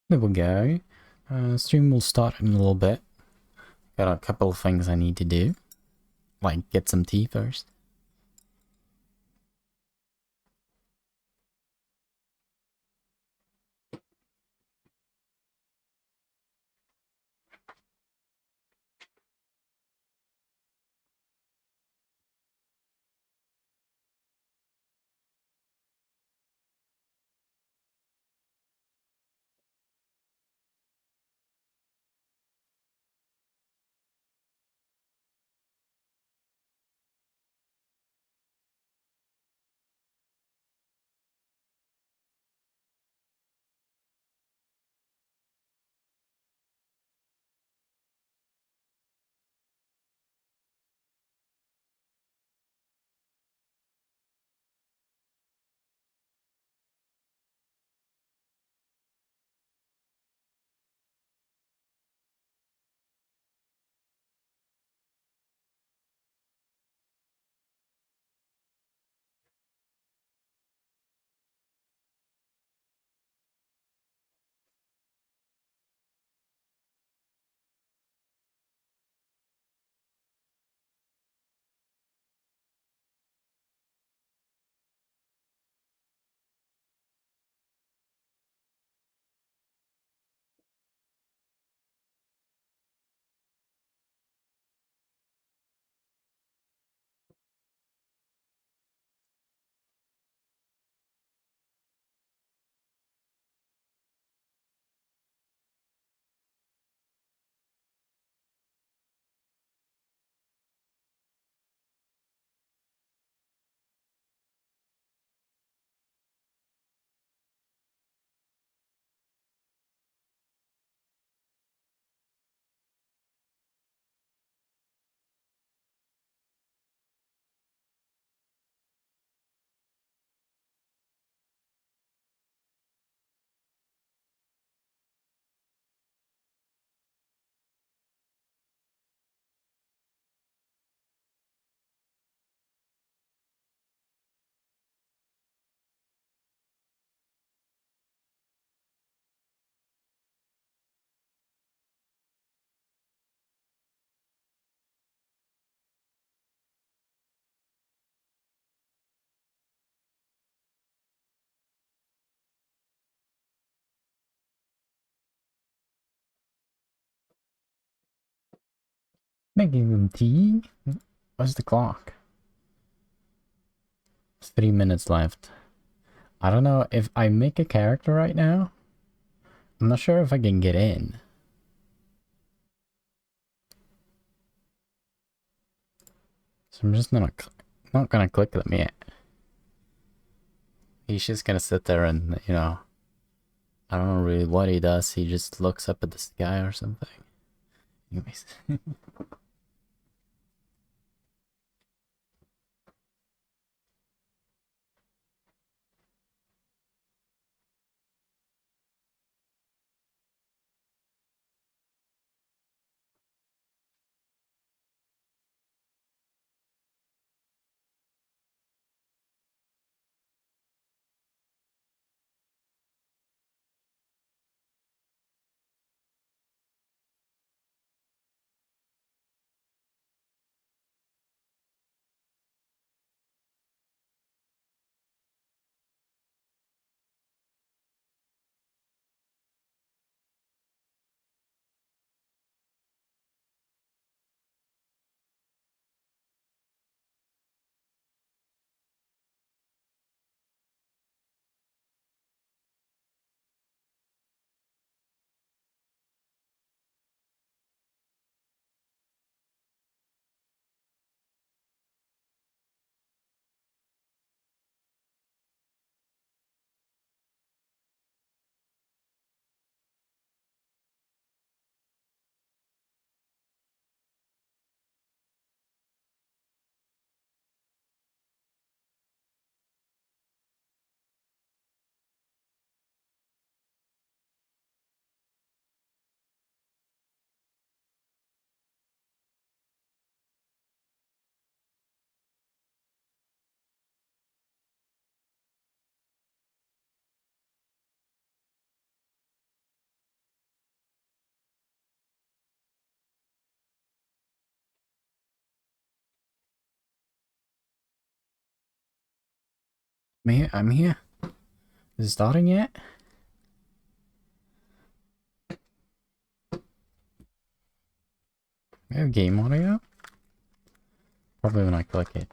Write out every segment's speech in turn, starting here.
There we go. Stream will start in a little bit. Got a couple of things I need to do. Like get some tea first. Making them tea? What's the clock? It's 3 minutes left. I don't know if I make a character right now. I'm not sure if I can get in. So I'm just not gonna click them yet. He's just gonna sit there and, I don't know really what he does. He just looks up at the sky or something. Anyways. I'm here. Is it starting yet? We have game audio? Probably when I click it.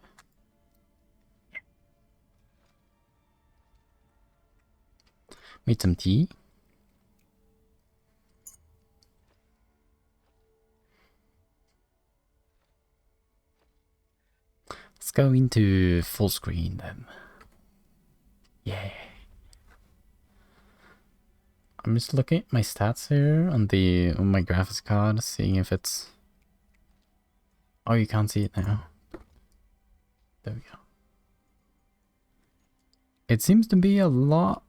Need some tea? Let's go into full screen then. Yeah. I'm just looking at my stats here on my graphics card, seeing if it's... Oh, you can't see it now. There we go. It seems to be a lot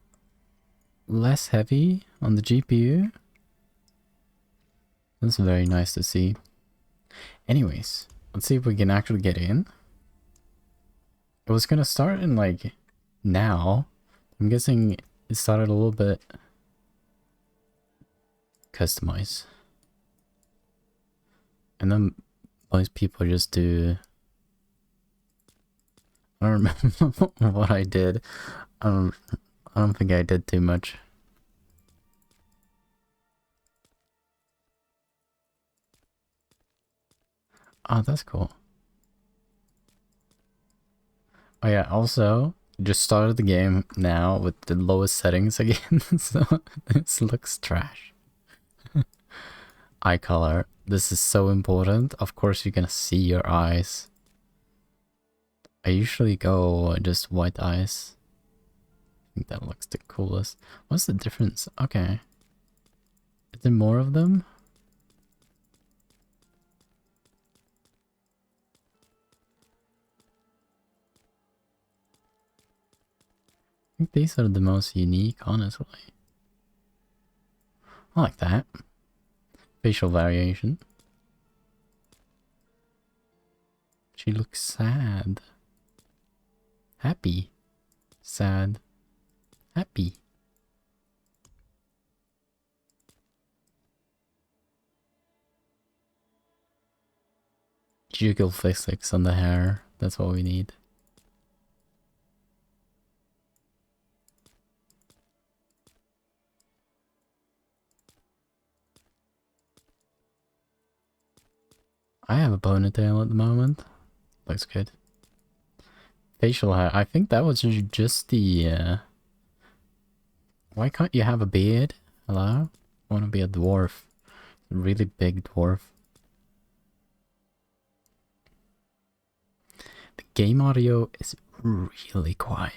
less heavy on the GPU. That's very nice to see. Anyways, let's see if we can actually get in. It was gonna start in like now. I'm guessing it started a little bit customized. And then most people just do... I don't remember what I did. I don't think I did too much. Oh, that's cool. Oh yeah, also, just started the game now with the lowest settings again, so this looks trash. Eye color. This is so important. Of course you're gonna see your eyes. I usually go just white eyes. I think that looks the coolest. What's the difference? Okay. Is there more of them? I think these are the most unique, honestly. I like that. Facial variation. She looks sad. Happy. Sad. Happy. Jiggle physics on the hair. That's what we need. I have a ponytail at the moment. Looks good. Facial hair. I think that was just the... Why can't you have a beard? Hello? I want to be a dwarf. A really big dwarf. The game audio is really quiet.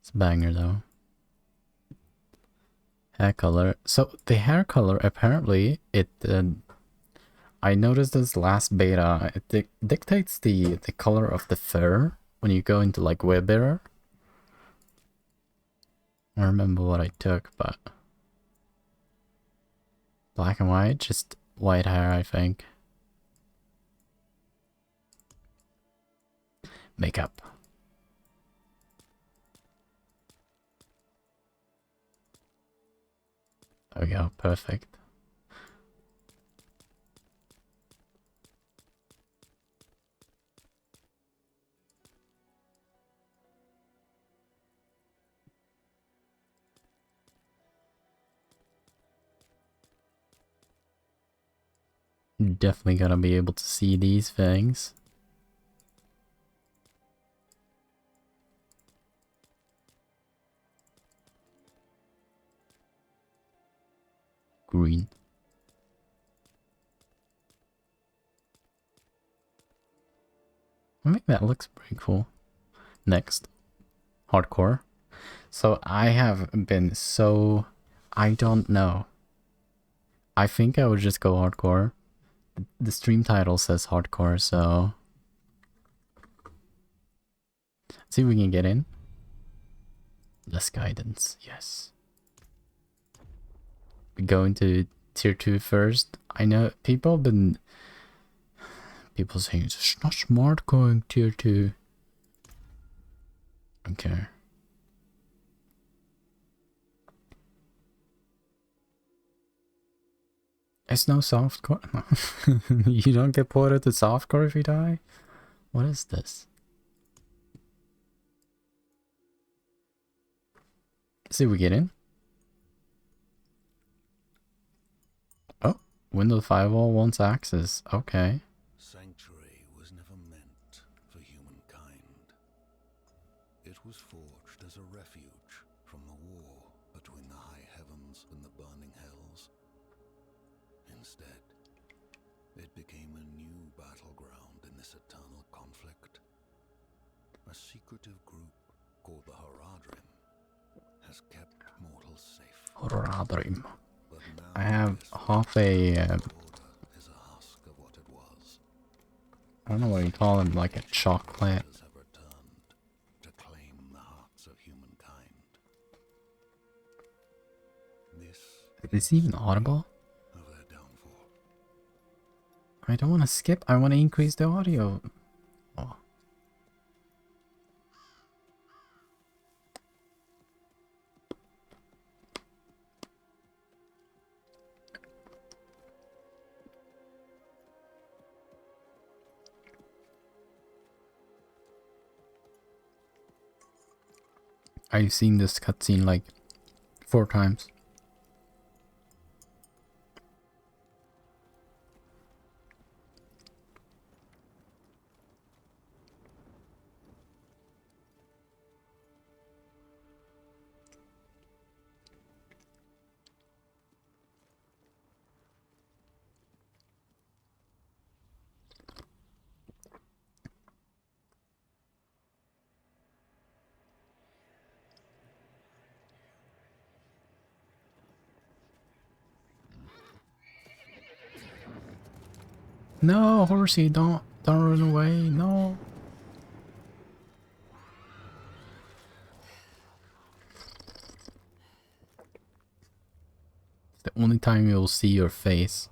It's a banger though. Hair color. So the hair color, apparently, I noticed this last beta, it dictates the color of the fur when you go into like web error. I don't remember what I took, but black and white, just white hair, I think. Makeup. There we go, perfect. Definitely gonna be able to see these things. Green. I think that looks pretty cool. Next. Hardcore. So I have been so... I don't know. I think I would just go hardcore. The stream title says hardcore, so... Let's see if we can get in. Less guidance, yes. We go into tier 2 first. I know people have been... People saying it's not smart going tier 2. Okay. It's no softcore. No. You don't get ported to softcore if you die? What is this? See, we get in. Oh, Windows Firewall wants access. Okay. Sanctuary was never meant for humankind. It was forged as a refuge from the war between the high heavens and the burning hells. Instead, it became a new battleground in this eternal conflict. A secretive group called the Horadrim has kept mortals safe. Horadrim. But now I have half a... is a husk of what it was. I don't know what you call them, like a chocolate. Have returned to claim the hearts of humankind. This Is this even audible? of their downfall. I don't want to skip. I want to increase the audio. Oh. I've seen this cutscene like 4 times. No, horsey, don't run away. No. It's the only time you'll see your face.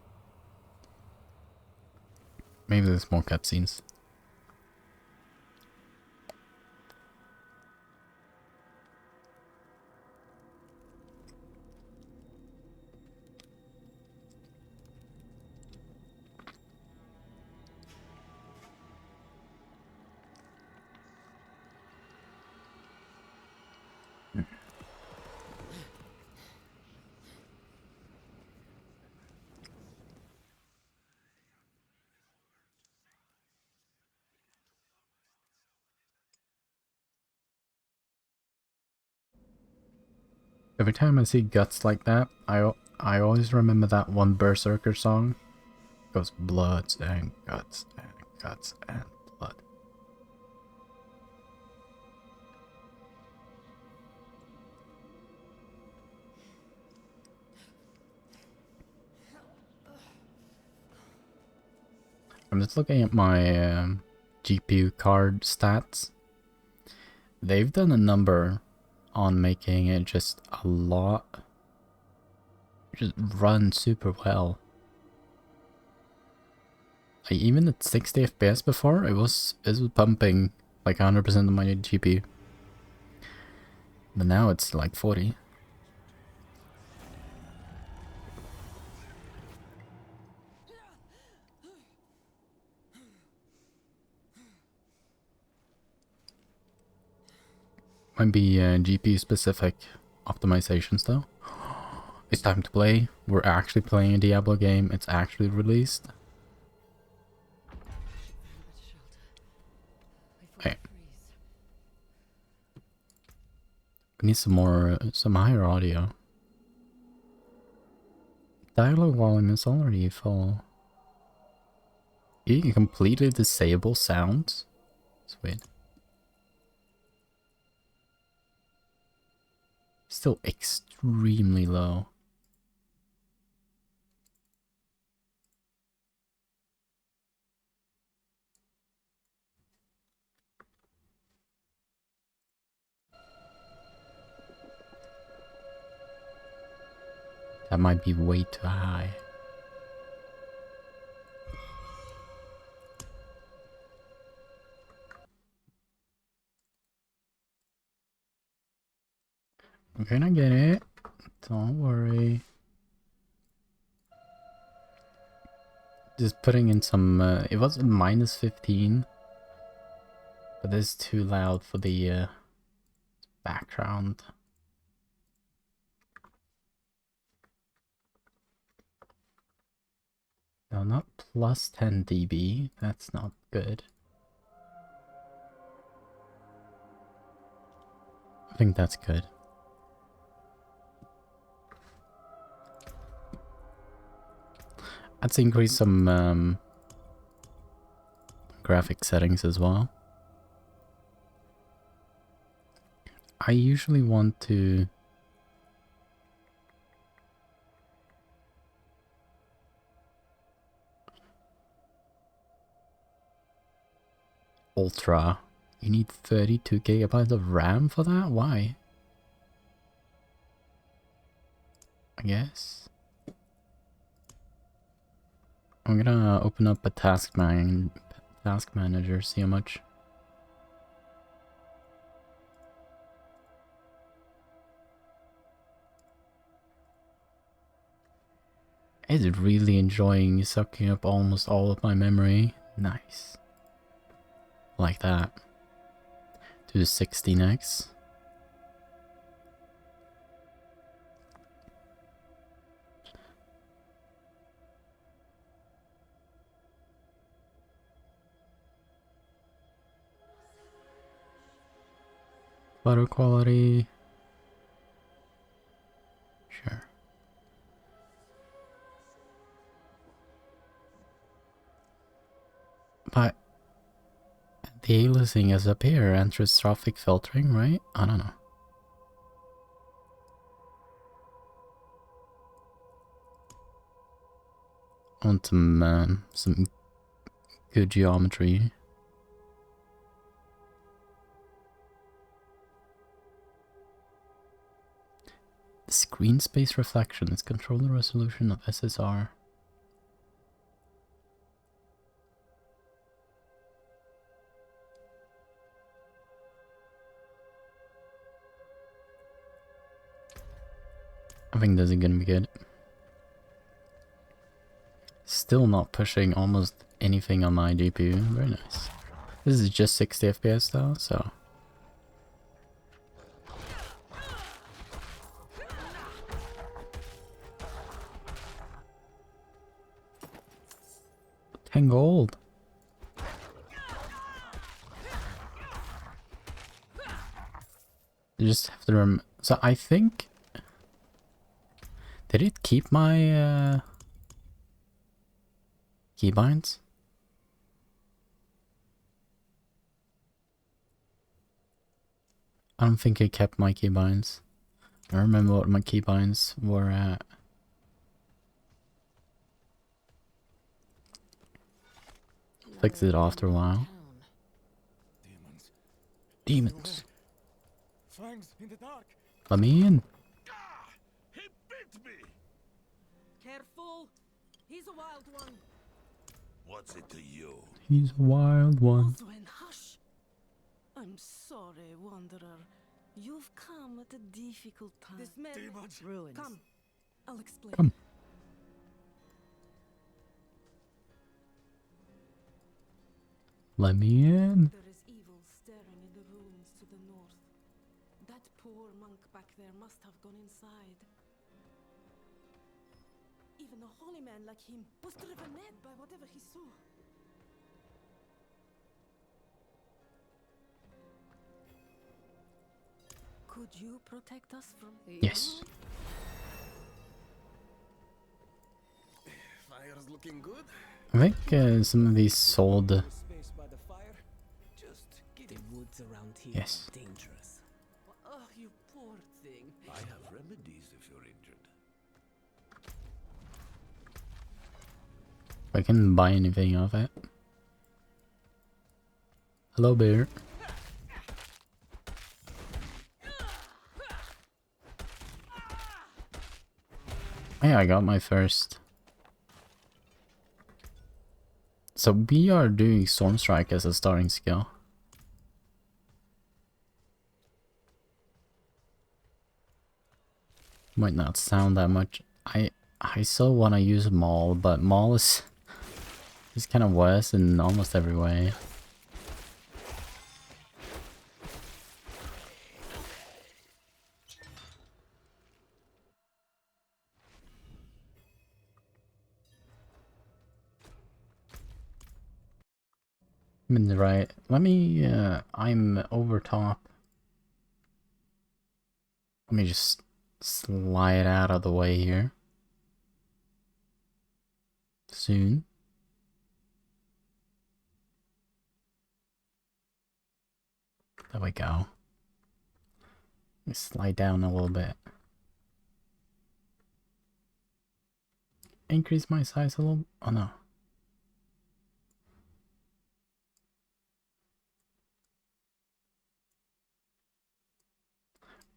Maybe there's more cutscenes. Every time I see guts like that, I always remember that one Berserker song. It goes bloods and guts and guts and blood. I'm just looking at my GPU card stats. They've done a number on making it just a lot, just run super well. Like even at 60 FPS before, it was pumping like 100% of my GPU. But now it's like 40. Might be GPU specific optimizations though. It's time to play. We're actually playing a Diablo game. It's actually released. Okay. We need some higher audio. Dialogue volume is already full. You can completely disable sounds. Sweet. Still extremely low. That might be way too high. I'm gonna get it. Don't worry. Just putting in some, it was minus 15. But this is too loud for the background. No, not plus 10 dB. That's not good. I think that's good. Let's increase some graphic settings as well. I usually want to Ultra. You need 32 gigabytes of RAM for that? Why? I guess. I'm gonna open up a task manager, see how much. It's really enjoying sucking up almost all of my memory. Nice. Like that. Do the 60 next. Photo quality. Sure. But the aliasing is up here, anthropic filtering, right? I don't know. I want some good geometry. The screen space reflection is control the resolution of SSR. I think this is gonna be good. Still not pushing almost anything on my GPU. Very nice. This is just 60 FPS though, so. $10 gold. You just have to so I think. Did it keep my keybinds? I don't think it kept my keybinds. I remember what my keybinds were at. Fixed it after a while. Demons. Let me in. He bit me. Careful. He's a wild one. What's it to you? He's a wild one. Oswin, hush. I'm sorry, Wanderer. You've come at a difficult time. This man ruins. Come, I'll explain. Come. Let me in. There is evil staring in the ruins to the north. That poor monk back there must have gone inside. Even a holy man like him was driven mad by whatever he saw. Could you protect us from the Yes. Fire's looking good. I think some of these sold. Space by the fire. Just get The woods around here Yes. are dangerous. Oh, you poor thing. I have remedies if you're injured. I can buy anything of it. Hello, bear. Yeah, I got my first. So we are doing Storm Strike as a starting skill. Might not sound that much. I still want to use Maul, but Maul is kind of worse in almost every way. I'm in the right. Let me, I'm over top. Let me just slide out of the way here. Soon. There we go. Let me slide down a little bit. Increase my size a little. Oh no.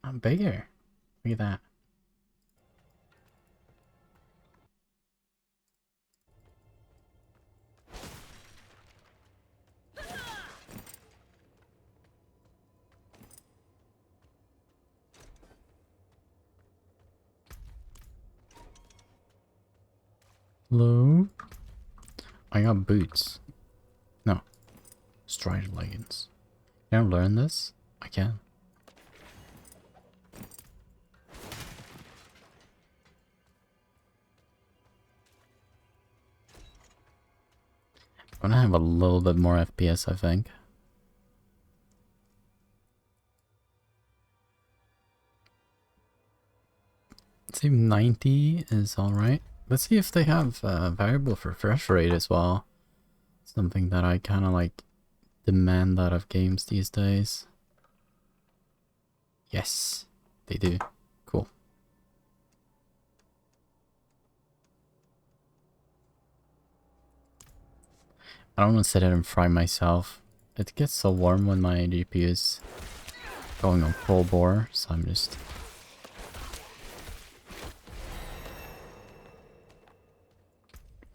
I'm bigger. Look at that. Hello? I got boots. No. Strider leggings. Can I learn this? I can. I'm gonna have a little bit more FPS, I think. Let's see, 90 is alright. Let's see if they have a variable for refresh rate as well. Something that I kind of like demand out of games these days. Yes, they do. Cool. I don't want to sit there and fry myself. It gets so warm when my GPU is going on full bore, so I'm just...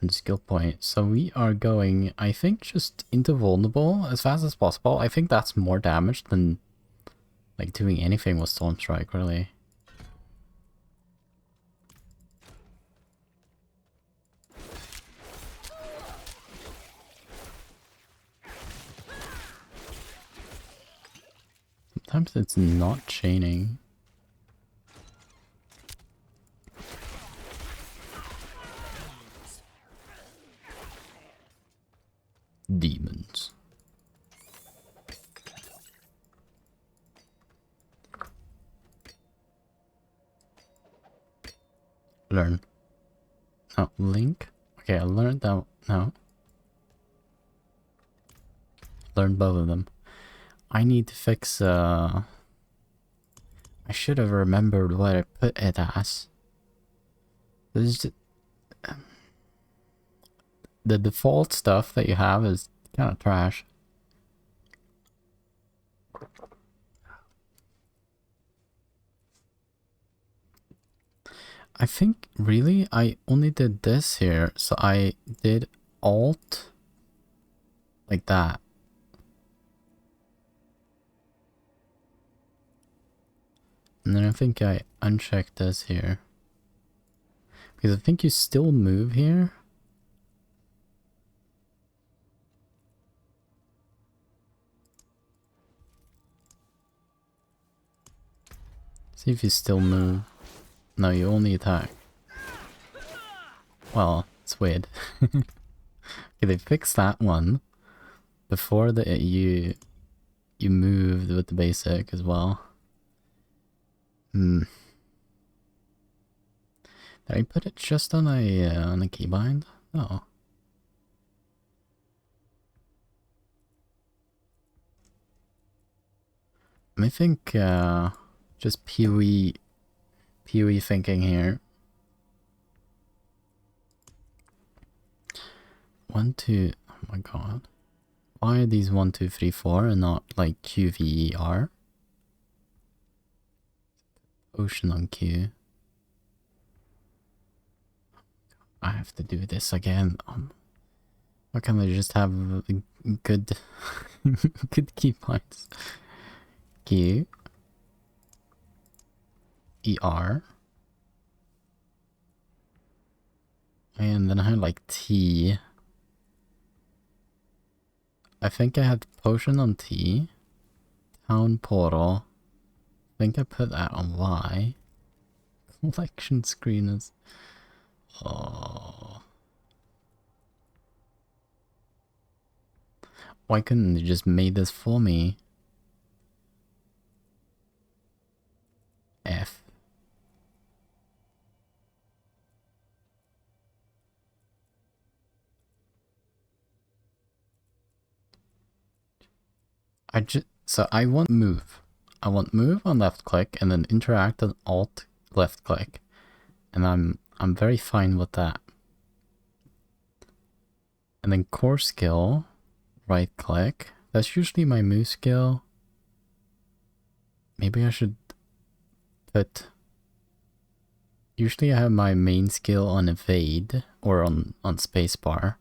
And skill point. So we are going, I think, just into vulnerable as fast as possible. I think that's more damage than like doing anything with Storm Strike, really. Sometimes it's not chaining. Demons. Learn. Oh, Link? Okay, I learned that. No. Learned both of them. I need to fix, I should have remembered what I put it as. This is the default stuff that you have is kind of trash. I think really I only did this here, so I did Alt like that. And then I think I unchecked this here. Because I think you still move here. See if you still move. No, you only attack. Well, it's weird. Okay, they fixed that one before the you moved with the basic as well. Did I put it just on a keybind? No. I think just PoE thinking here. 1, 2. Oh my god. Why are these 1, 2, 3, 4 and not like QVER? Ocean on Q. I have to do this again. Why can't I just have good good key points? Q ER, and then I had like T. I think I had potion on T. Town portal. I think I put that on Y. Collection screen is... Oh. Why couldn't they just made this for me? F. So I want move. I want move on left click and then interact on alt left click. And I'm very fine with that. And then core skill, right click. That's usually my move skill. Maybe I should put... Usually I have my main skill on evade or on spacebar.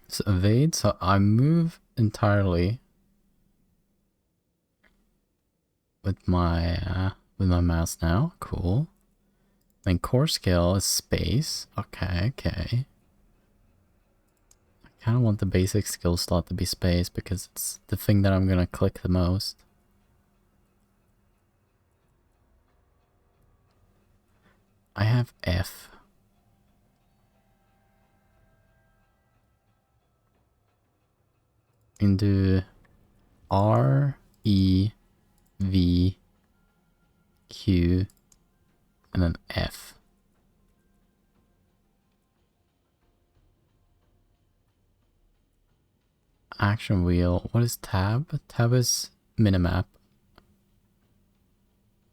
So evade, so I move entirely with my mouse now. Cool. Then core skill is space. Okay. I kind of want the basic skill slot to be space because it's the thing that I'm gonna click the most. I have F. Into R, E, V, Q, and then F. Action wheel. What is tab? Tab is minimap,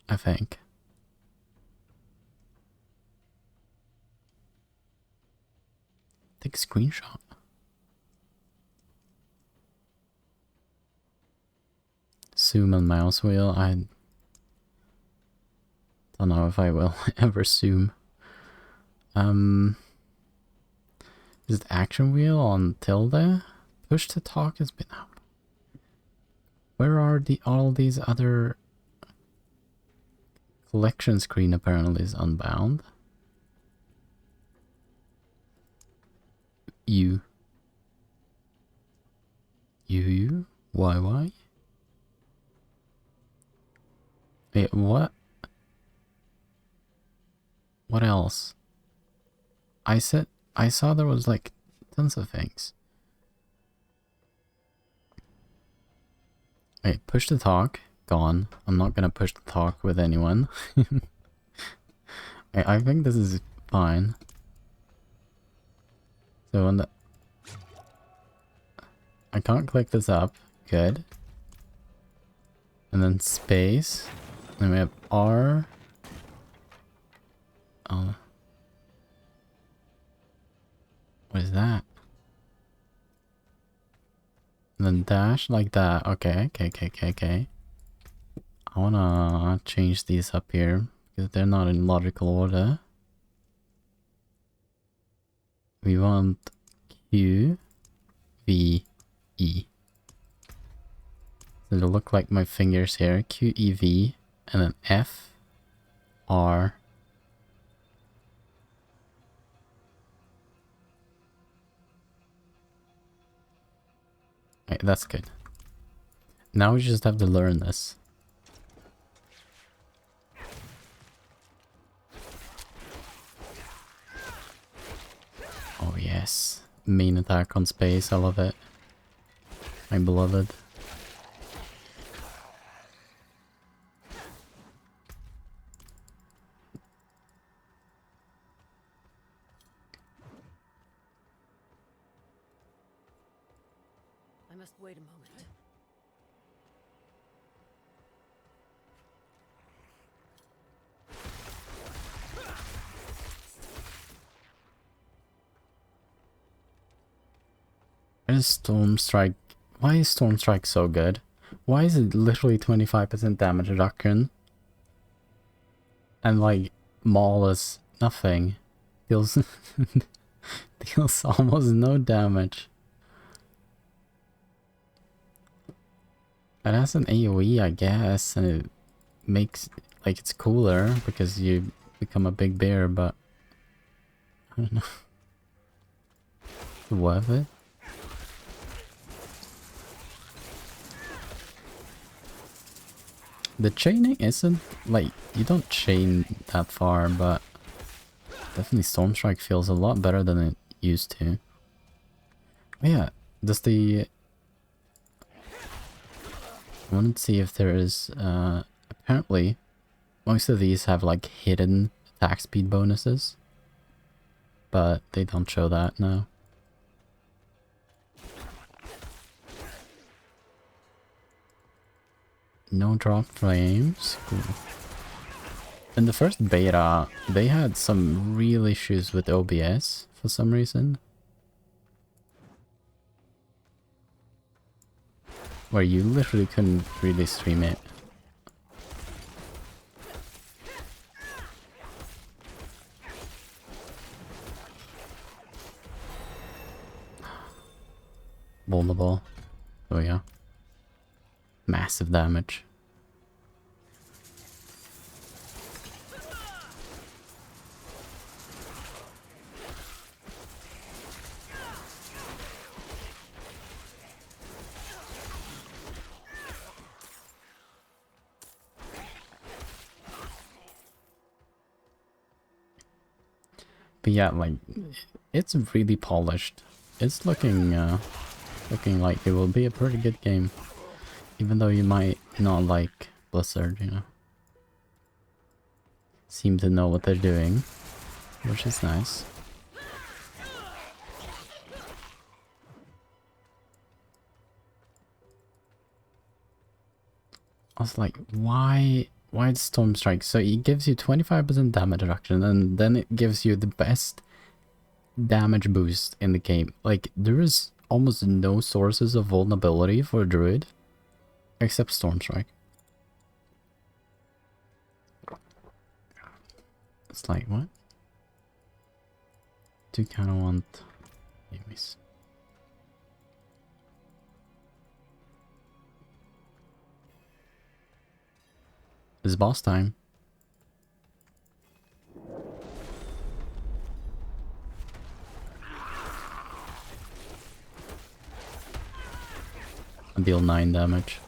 I think. Take a screenshot. Zoom and mouse wheel. I don't know if I will ever zoom. Is it action wheel on tilde? Push to talk has been out. Where are all these other... Collection screen apparently is unbound. U. Y. Wait, what? What else? I saw there was like tons of things. Wait, push to talk, gone. I'm not gonna push to talk with anyone. I think this is fine. So on the... I can't click this up. Good. And then space. Then we have R. Oh. What is that? And then dash like that. Okay. I wanna change these up here because they're not in logical order. We want Q, V, E. So it'll look like my fingers here. Q, E, V, and then F, R. Okay, that's good. Now we just have to learn this. Oh yes. Main attack on space, I love it. My beloved. I must wait a moment. Why is Storm Strike so good? Why is it literally 25% damage reduction? And like, Maul is nothing. Deals almost no damage. It has an AoE, I guess, and it makes, like, it's cooler because you become a big bear, but I don't know. Is it worth it? The chaining isn't, like, you don't chain that far, but definitely Stormstrike feels a lot better than it used to. Yeah, does the... I wanted to see if there is, apparently, most of these have like hidden attack speed bonuses, but they don't show that now. No drop frames, cool. In the first beta, they had some real issues with OBS for some reason. Where you literally couldn't really stream it. Vulnerable. Oh yeah. Massive damage. But yeah, like, it's really polished. It's looking like it will be a pretty good game. Even though you might not like Blizzard, you know. Seem to know what they're doing, which is nice. I was like, why Storm Strike? So it gives you 25% damage reduction, and then it gives you the best damage boost in the game. Like, there is almost no sources of vulnerability for Druid, except Storm Strike. It's like, what? Do you kind of want enemies? It's boss time. I deal 9 damage.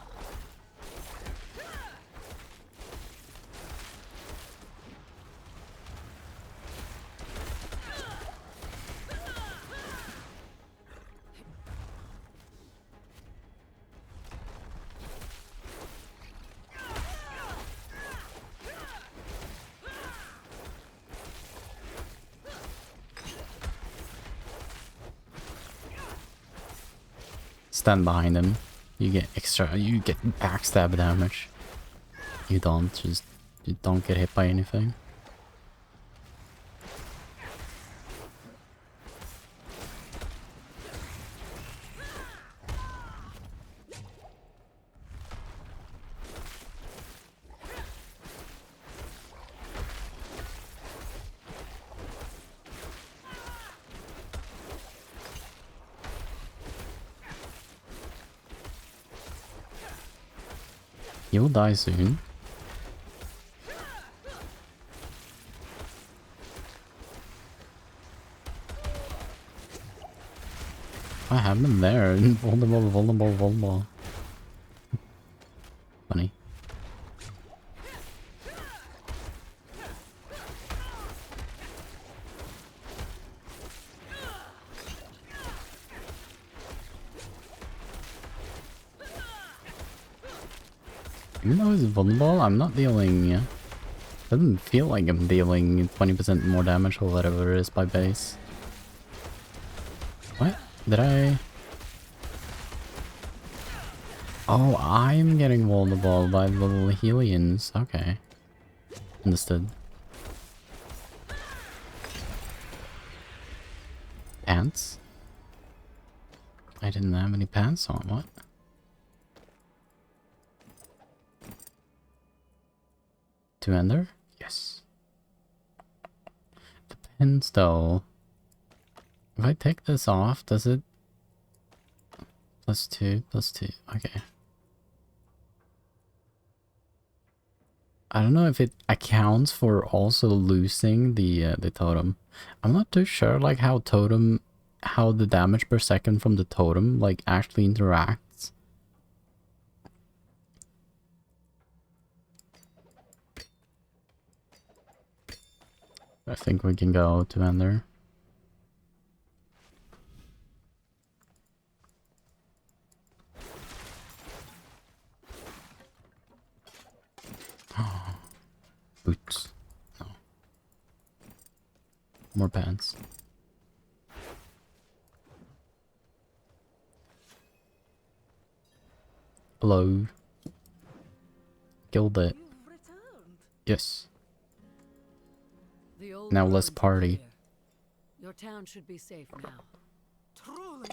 Stand behind him. You get backstab damage. You don't get hit by anything. You'll die soon. I have them there. Vulnerable. Funny. Even though it's vulnerable, I'm not dealing... doesn't feel like I'm dealing 20% more damage or whatever it is by base. What? Did I... Oh, I'm getting vulnerable by little Helians. Okay. Understood. Pants? I didn't have any pants on, what? To ender? Yes. Depends though. If I take this off, does it... +2, +2, okay. I don't know if it accounts for also losing the totem. I'm not too sure like how the damage per second from the totem like actually interacts. I think we can go to ender. Boots. No. More pants. Hello. Killed it. You've returned. Yes. The old Now let's ruins are party. clear. Your town should be safe now. Truly.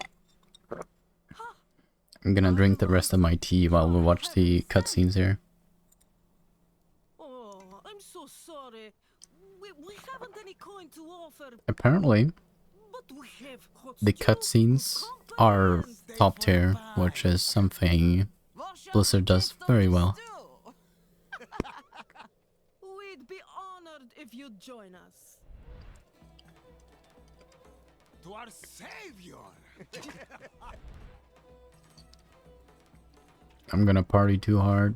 I'm gonna drink the rest of my tea while we watch the cutscenes here. Oh, I'm so sorry. We haven't any coin to offer, Apparently, but we have hot the stew, cutscenes are compliments. top tier, which is something Blizzard does very well. We'd be honored if you'd join us. To our savior! I'm gonna party too hard.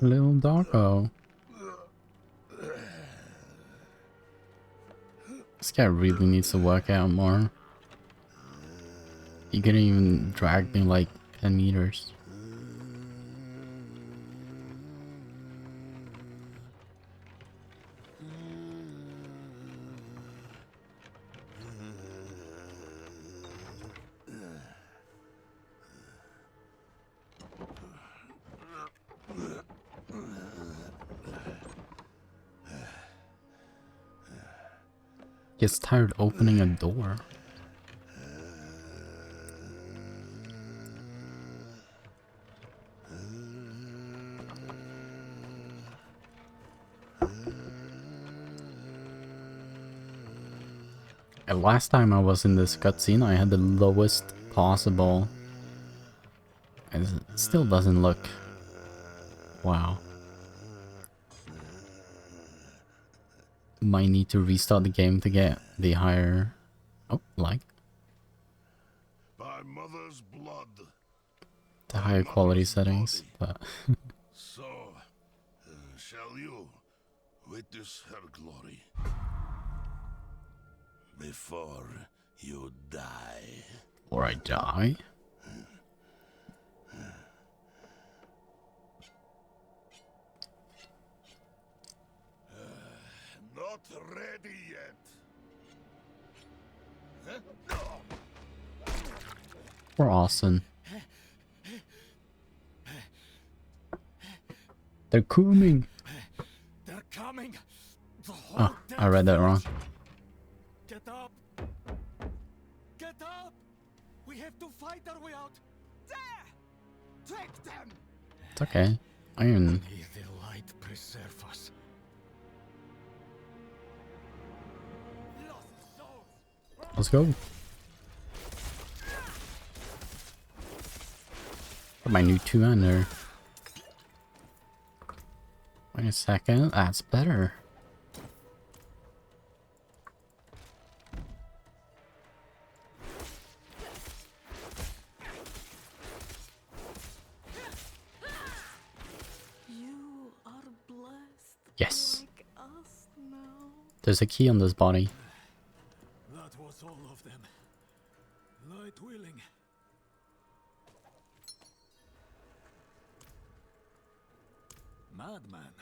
Little doggo. This guy really needs to work out more. You couldn't even drag me like 10 meters. Gets tired opening a door. And last time I was in this cutscene, I had the lowest possible. And it still doesn't look. Wow. Might need to restart the game to get the higher. Oh, like. By mother's blood. The higher quality settings, but. So, shall you witness her glory before you die? Or I die? Not ready yet. Or Austin. They're coming! They're coming. The Oh, I read that wrong. Get up. Get up. We have to fight our way out. There. Take them. It's okay. I even. May the light preserve us. Lost souls. Let's go. Got my new 2-man there. Wait a second, that's better. You are blessed. Yes. Like us now. There's a key on this body. That was all of them. Light willing. Madman.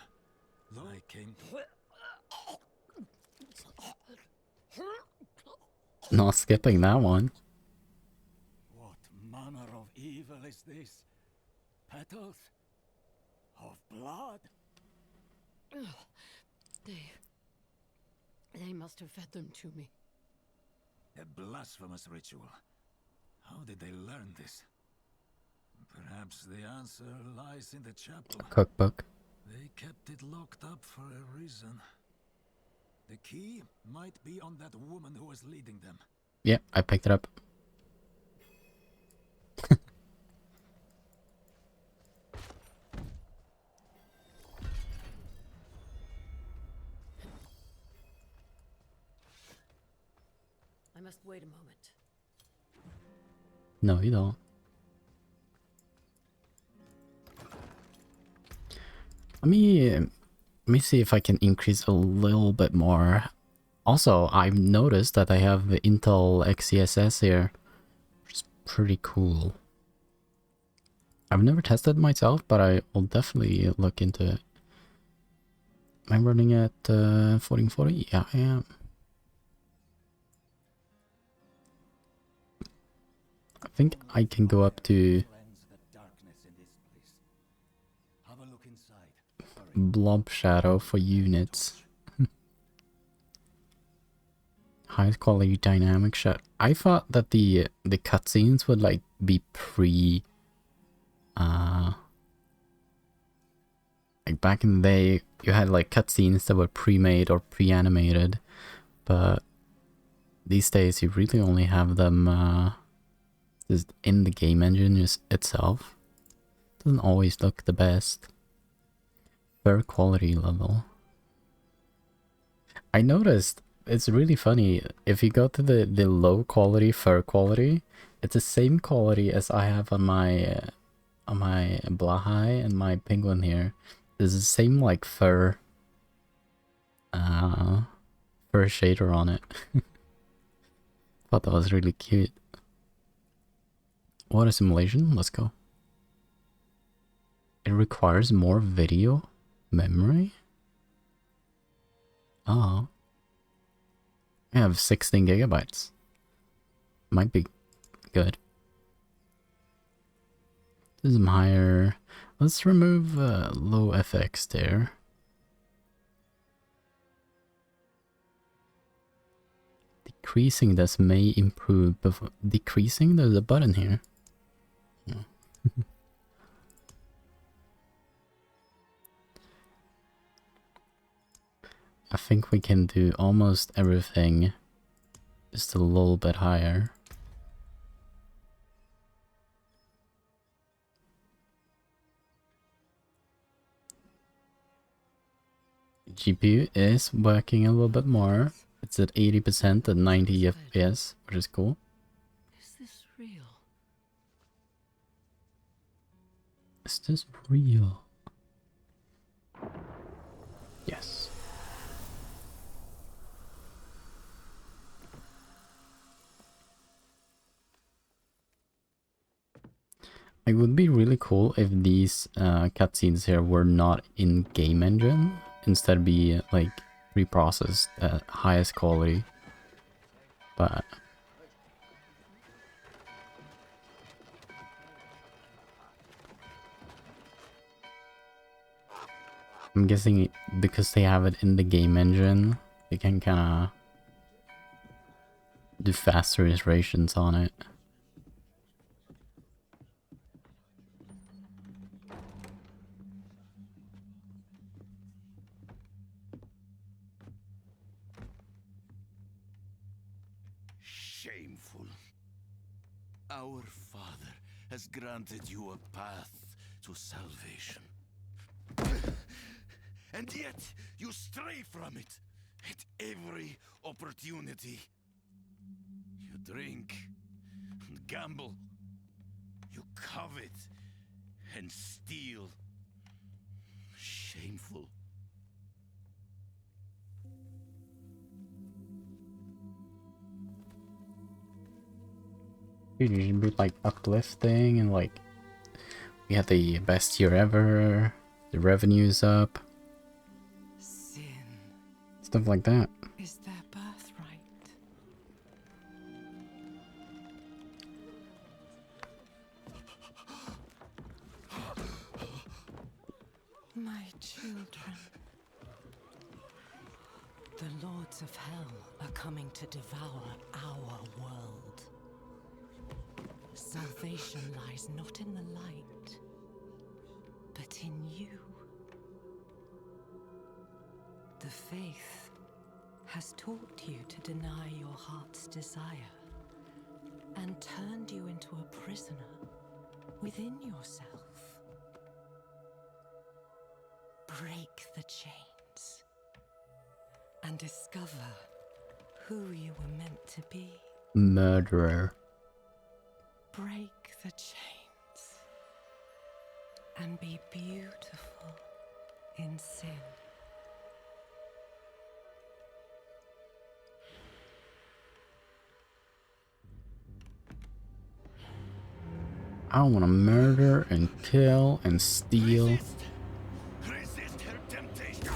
I came Not skipping that one. What manner of evil is this? Petals of blood? They must have fed them to me. A blasphemous ritual. How did they learn this? Perhaps the answer lies in the chapel. Cookbook. They kept it locked up for a reason. The key might be on that woman who was leading them. Yeah, I picked it up. I must wait a moment. No, you don't. Let me see if I can increase a little bit more. Also, I've noticed that I have the Intel XeSS here, which is pretty cool. I've never tested it myself, but I will definitely look into it. Am I running at 1440? Yeah, I am. I think I can go up to blob shadow for units. Highest quality dynamic shot. I thought that the cutscenes would like be like back in the day you had like cutscenes that were pre-made or pre-animated, but these days you really only have them just in the game engine itself. Doesn't always look the best. Fair quality level. I noticed it's really funny if you go to the low quality fur quality, it's the same quality as I have on my Blahai and my penguin here. There's the same like fur shader on it. Thought that was really cute. Water simulation, let's go. It requires more video memory? Oh. I have 16 gigabytes. Might be good. This is higher. Let's remove low FX there. Decreasing this may improve before decreasing. There's a button here. I think we can do almost everything just a little bit higher. GPU is working a little bit more. It's at 80% at 90 FPS, which is cool. Is this real? Is this real? Yes. It would be really cool if these cutscenes here were not in game engine, instead be like reprocessed at highest quality. But I'm guessing because they have it in the game engine, they can kinda do faster iterations on it. Shameful. Our Father has granted you a path to salvation. And yet you stray from it at every opportunity. You drink and gamble. You covet and steal. Shameful. Dude, you should be like uplifting and like we had the best year ever. The revenue's up. Sin Stuff like that. is their birthright. My children. The lords of hell are coming to devour our world. Salvation lies not in the light, but in you. The faith has taught you to deny your heart's desire and turned you into a prisoner within yourself. Break the chains and discover who you were meant to be. Murderer. Break the chains and be beautiful in sin. I want to murder and kill and steal. Resist her temptation.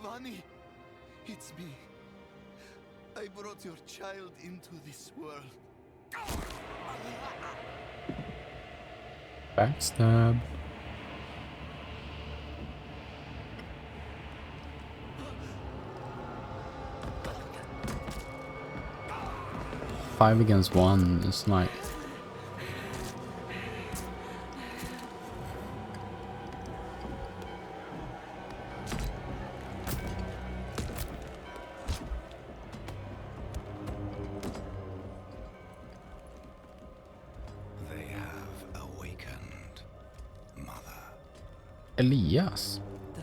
Vani, it's me. I brought your child into this world. Backstab. Five against one is like They have awakened, Mother. Elias. The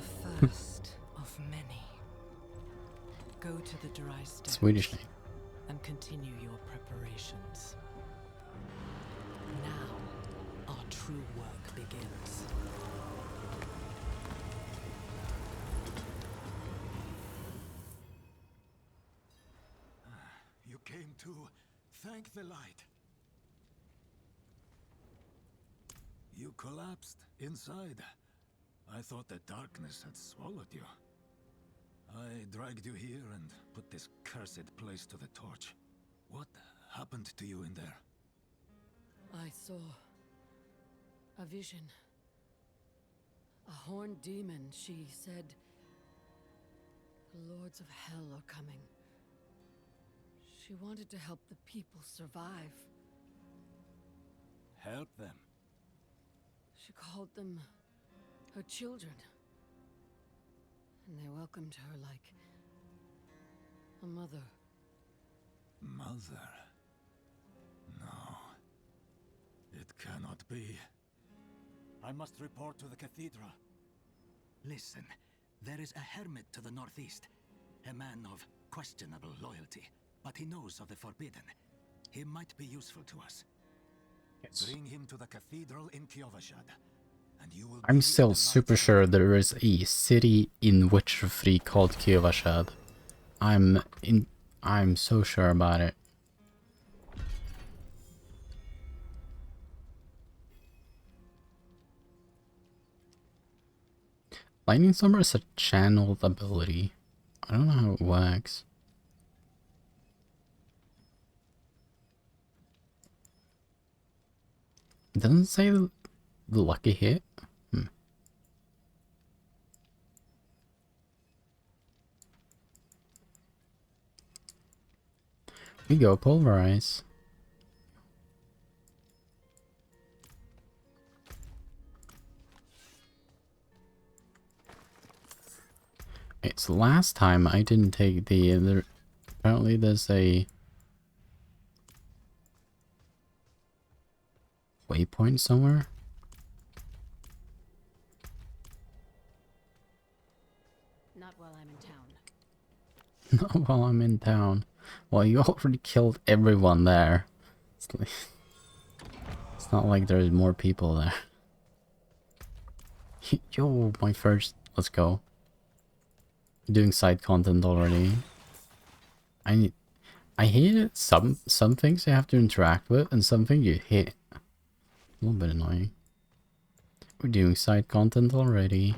first of many. Go to the dry steppes Swedish name. and continue your preparations. Now, our true work begins. You came to thank the light. You collapsed inside. I thought the darkness had swallowed you. I dragged you here and put this cursed place to the torch. What happened to you in there? I saw a vision. A horned demon, she said. The lords of hell are coming. She wanted to help the people survive. Help them. She called them her children. And they welcomed her like a mother. Mother? No. It cannot be. I must report to the cathedral. Listen, there is a hermit to the northeast. A man of questionable loyalty, but he knows of the forbidden. He might be useful to us. Bring him to the cathedral in Kiovashad, and you will I'm be still in the super light sure there is a city in Witcher 3 called Kiovashad. I'm so sure about it. Lightning Summer is a channeled ability. I don't know how it works. It doesn't say the lucky hit. We go pulverize. It's last time I didn't take the apparently there's a waypoint somewhere. Not while I'm in town. Not while I'm in town. Well, you already killed everyone there. It's not like there's more people there. Yo, my first. Let's go. Doing side content already. I hate it. Some things you have to interact with, and some things you hate. A little bit annoying. We're doing side content already.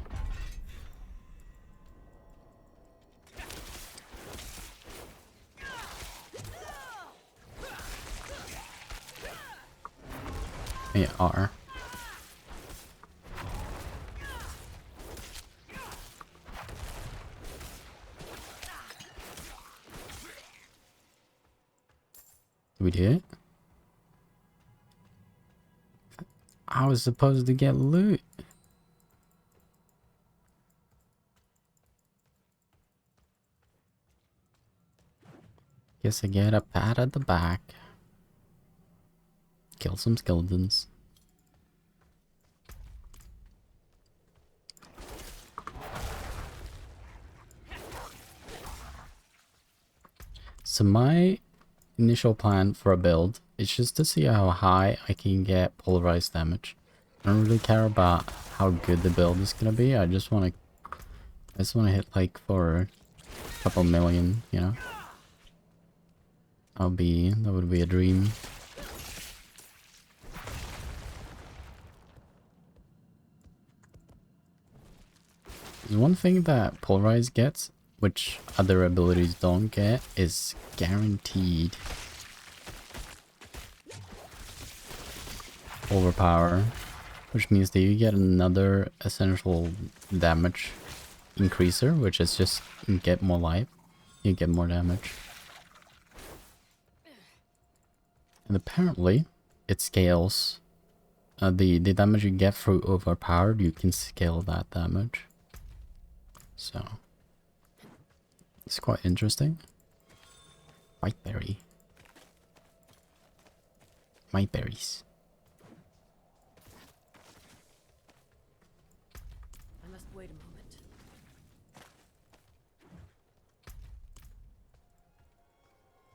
They are. We did? I was supposed to get loot. Guess I get a pat at the back. Kill some skeletons. So my initial plan for a build is just to see how high I can get polarized damage. I don't really care about how good the build is gonna be. I just wanna hit like for a couple million, you know? That would be a dream. There's one thing that polarized gets, which other abilities don't get, is guaranteed overpower, which means that you get another essential damage increaser, which is just you get more life, you get more damage. And apparently it scales. The damage you get through overpowered, you can scale that damage. So it's quite interesting. Whiteberry. My berries. I must wait a moment.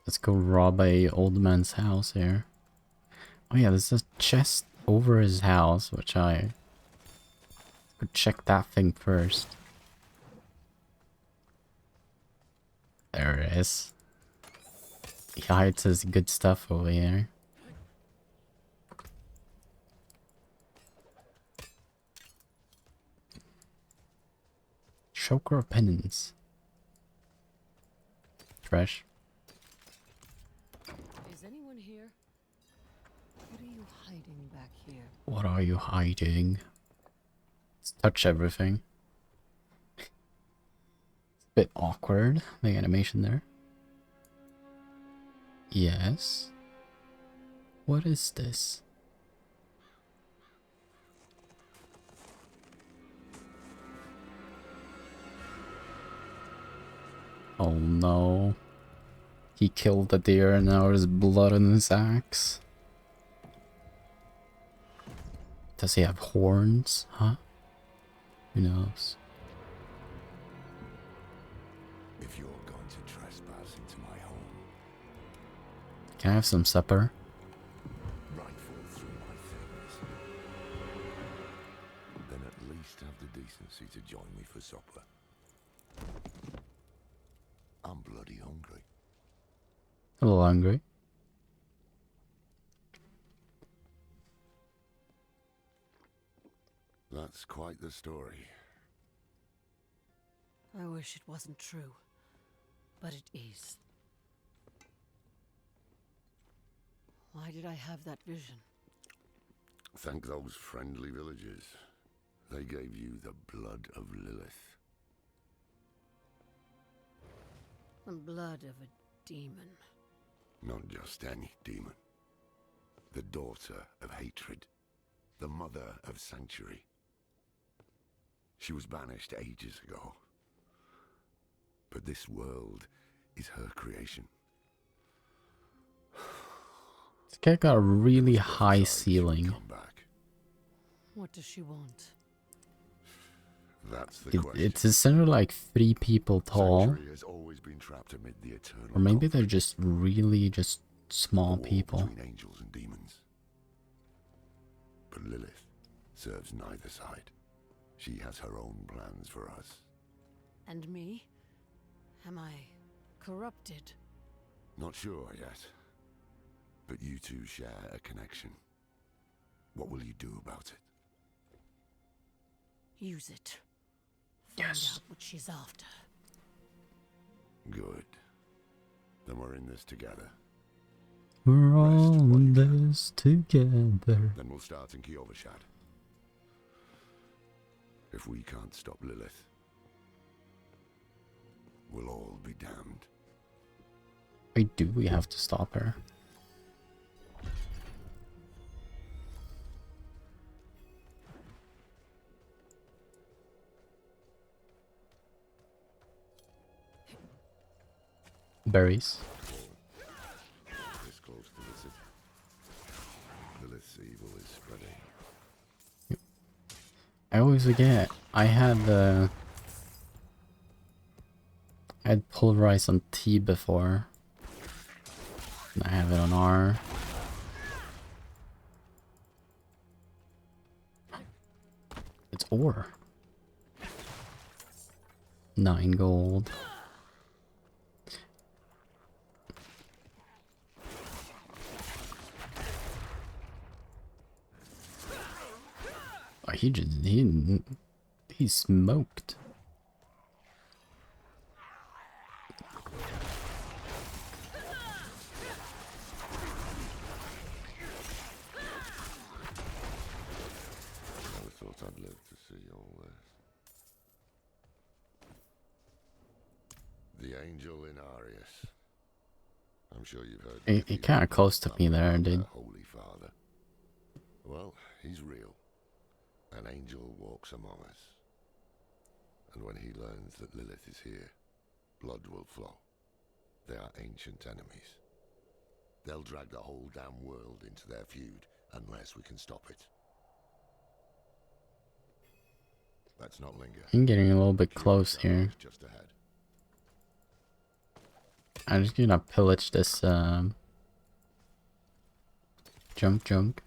Let's go rob a old man's house here. Oh yeah, there's a chest over his house, which I could check that thing first. There it is. He hides his good stuff over here. Choker of Penance. Fresh. Is anyone here? What are you hiding back here? What are you hiding? Let's touch everything. Bit awkward, the animation there. Yes. What is this? Oh no. He killed the deer and now there's blood on his axe. Does he have horns? Huh? Who knows? If you're going to trespass into my home, Can I have some supper? rifle through my things, then at least have the decency to join me for supper. I'm bloody hungry. A little hungry. That's quite the story. I wish it wasn't true, but it is. Why did I have that vision? Thank those friendly villagers. They gave you the blood of Lilith. The blood of a demon. Not just any demon. The daughter of hatred. The mother of sanctuary. She was banished ages ago. But this world is her creation. This guy got a really Never high prophesied she would ceiling. come back. What does she want? That's the question. It's essentially like 3 people tall. Sanctuary has always been trapped amid the eternal Or maybe they're conflict, just really just a small war people. between angels and demons. But Lilith serves neither side. She has her own plans for us. And me? Am I corrupted? Not sure yet. But you two share a connection. What will you do about it? Use it. Find Yes. out what she's after. Good. Then we're in this together. We're all Rest what in you can. this together. Then we'll start in Kiovashad. If we can't stop Lilith, we'll all be damned. Wait, do we have to stop her? Berries. This close to the city. Lilith's evil is spreading. I always forget. I had pulverized on T before. And I have it on R. It's ore. 9 gold. Oh, he smoked. Never thought I'd live to see all this. The angel in Arius. I'm sure you've heard. He kind of close to me there, dude. Holy Father. Well, he's real. An angel walks among us. And when he learns that Lilith is here, blood will flow. They are ancient enemies. They'll drag the whole damn world into their feud unless we can stop it. Let's not linger. I'm getting a little bit close here. Just ahead. I'm just gonna pillage this junk.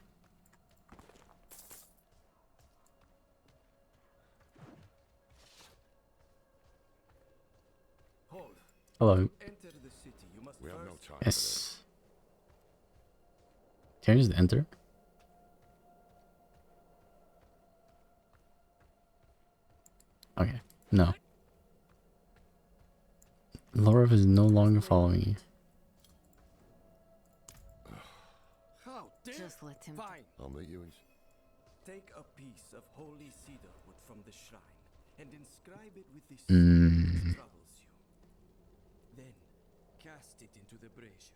Hold. Hello. Enter the city. You must We have no first time for this. Yes. Can I just enter? Okay. No. Laura is no longer following me. How dare? Just let him. Fine. I'll meet you in... Take a piece of holy cedar wood from the shrine and inscribe it with the Mm. symbol that troubles you. Then cast it into the brazier.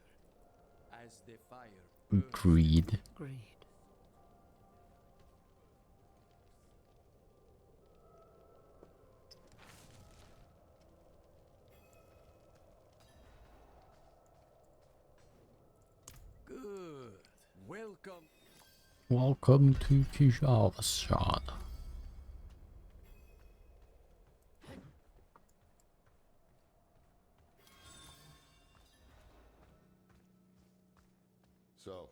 As the fire burns, Greed. Greed. good. Welcome. Welcome to Kiovashad. So,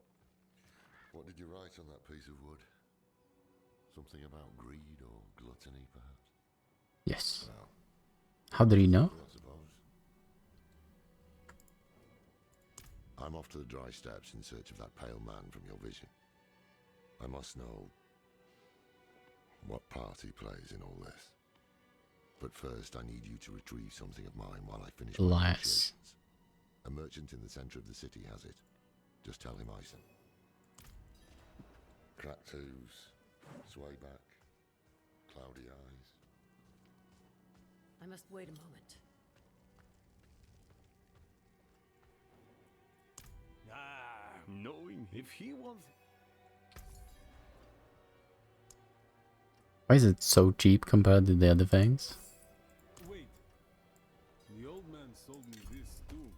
what did you write on that piece of wood? Something about greed or gluttony, perhaps? Yes. Well, How did he know? I suppose. I'm off to the dry steppes in search of that pale man from your vision. I must know what part he plays in all this. But first, I need you to retrieve something of mine while I finish my Elias. negotiations. A merchant in the center of the city has it. Just tell him I sent. Cracked hooves, sway back, cloudy eyes. I must wait a moment. Knowing if he wants... Why is it so cheap compared to the other things? Wait. The old man sold me this too.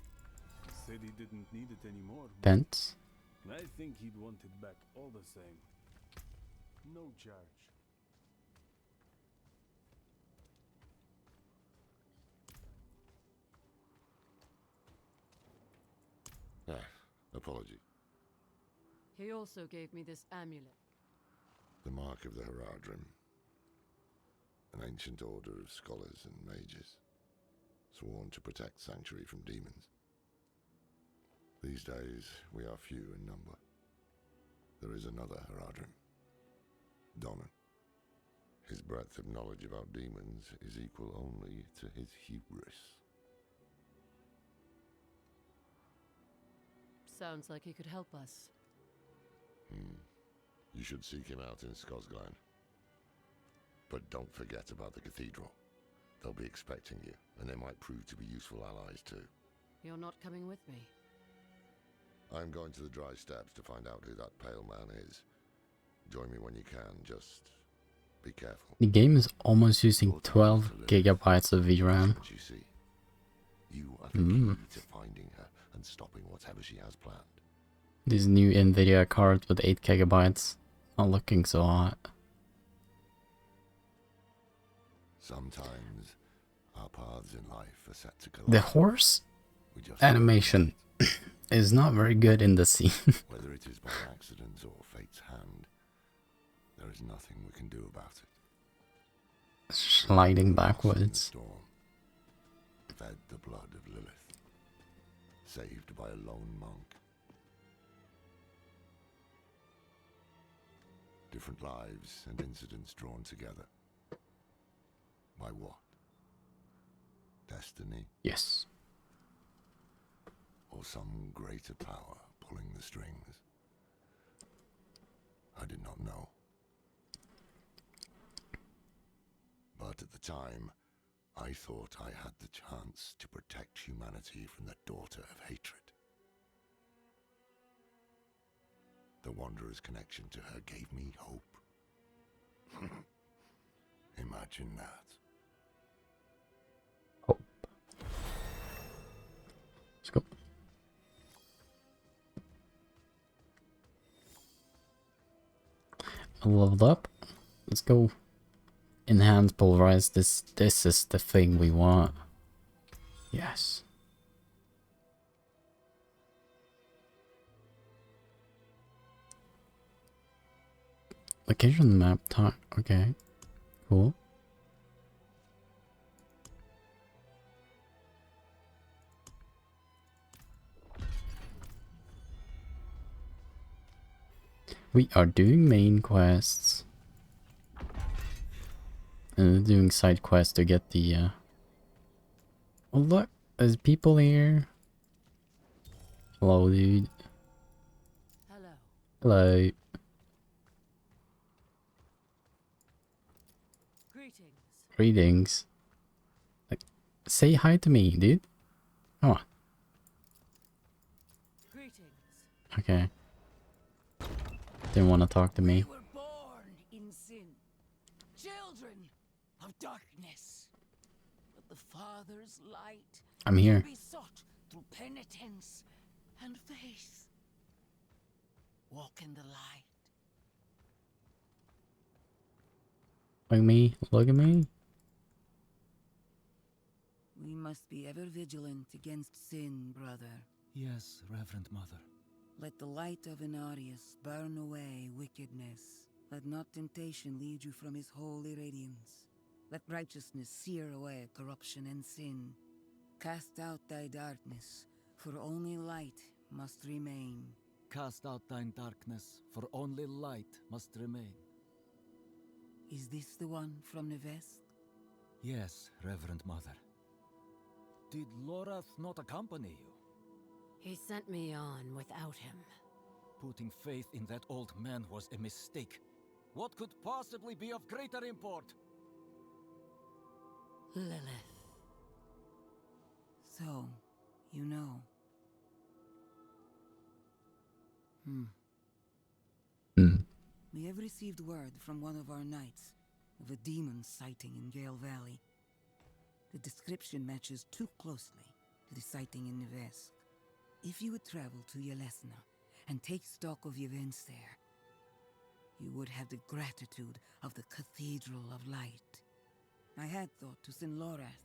He said he didn't need it anymore. but Pence? I think he'd want it back all the same. No charge. Apology. He also gave me this amulet. The mark of the Heradrim. An ancient order of scholars and mages, sworn to protect Sanctuary from demons. These days, we are few in number. There is another Haradrim, Donan. His breadth of knowledge about demons is equal only to his hubris. Sounds like he could help us. You should seek him out in Skosglen. But don't forget about the cathedral. They'll be expecting you, and they might prove to be useful allies too. You're not coming with me. I'm going to the dry steppes to find out who that pale man is. Join me when you can, just be careful. The game is almost using 12 gigabytes of VRAM. What you see. You are the key to finding her and stopping whatever she has planned. This new Nvidia card with 8 gigabytes. Not looking so hot. Sometimes our paths in life are set to collide. The horse We just animation is not very good in the scene. whether it is by accident or fate's hand, there is nothing we can do about it. Sliding Lost in the backwards. storm, fed the blood of Lilith, saved by a lone monk. Different lives and incidents drawn together. By what? Destiny, Yes. or some greater power pulling the strings? I did not know. But at the time, I thought I had the chance to protect humanity from the daughter of hatred. The Wanderer's connection to her gave me hope. Imagine that. Let's go. I leveled up. Let's go. Enhance pulverize. This is the thing we want. Yes. Location on the map. Time. Okay. Cool. We are doing main quests. And doing side quests to get the Oh look, there's people here. Hello, dude. Hello. Hello. Greetings. Greetings. Like, say hi to me, dude. Come on. Greetings. Okay. Didn't want to talk to me. We were born in sin, children of darkness. But the Father's light I'm here. be sought through penitence and faith. Walk in the light. Look at me. Look at me. We must be ever vigilant against sin, brother. Yes, Reverend Mother. Let the light of Inarius burn away wickedness. Let not temptation lead you from his holy radiance. Let righteousness sear away corruption and sin. Cast out thy darkness, for only light must remain. Cast out thine darkness, for only light must remain. Is this the one from Nevesk? Yes, Reverend Mother. Did Lorath not accompany you? He sent me on without him. Putting faith in that old man was a mistake. What could possibly be of greater import? Lilith. So, you know. We have received word from one of our knights of a demon sighting in Gale Valley. The description matches too closely to the sighting in Nevesk. If you would travel to Yelesna and take stock of the events there, you would have the gratitude of the Cathedral of Light. I had thought to send Lorath,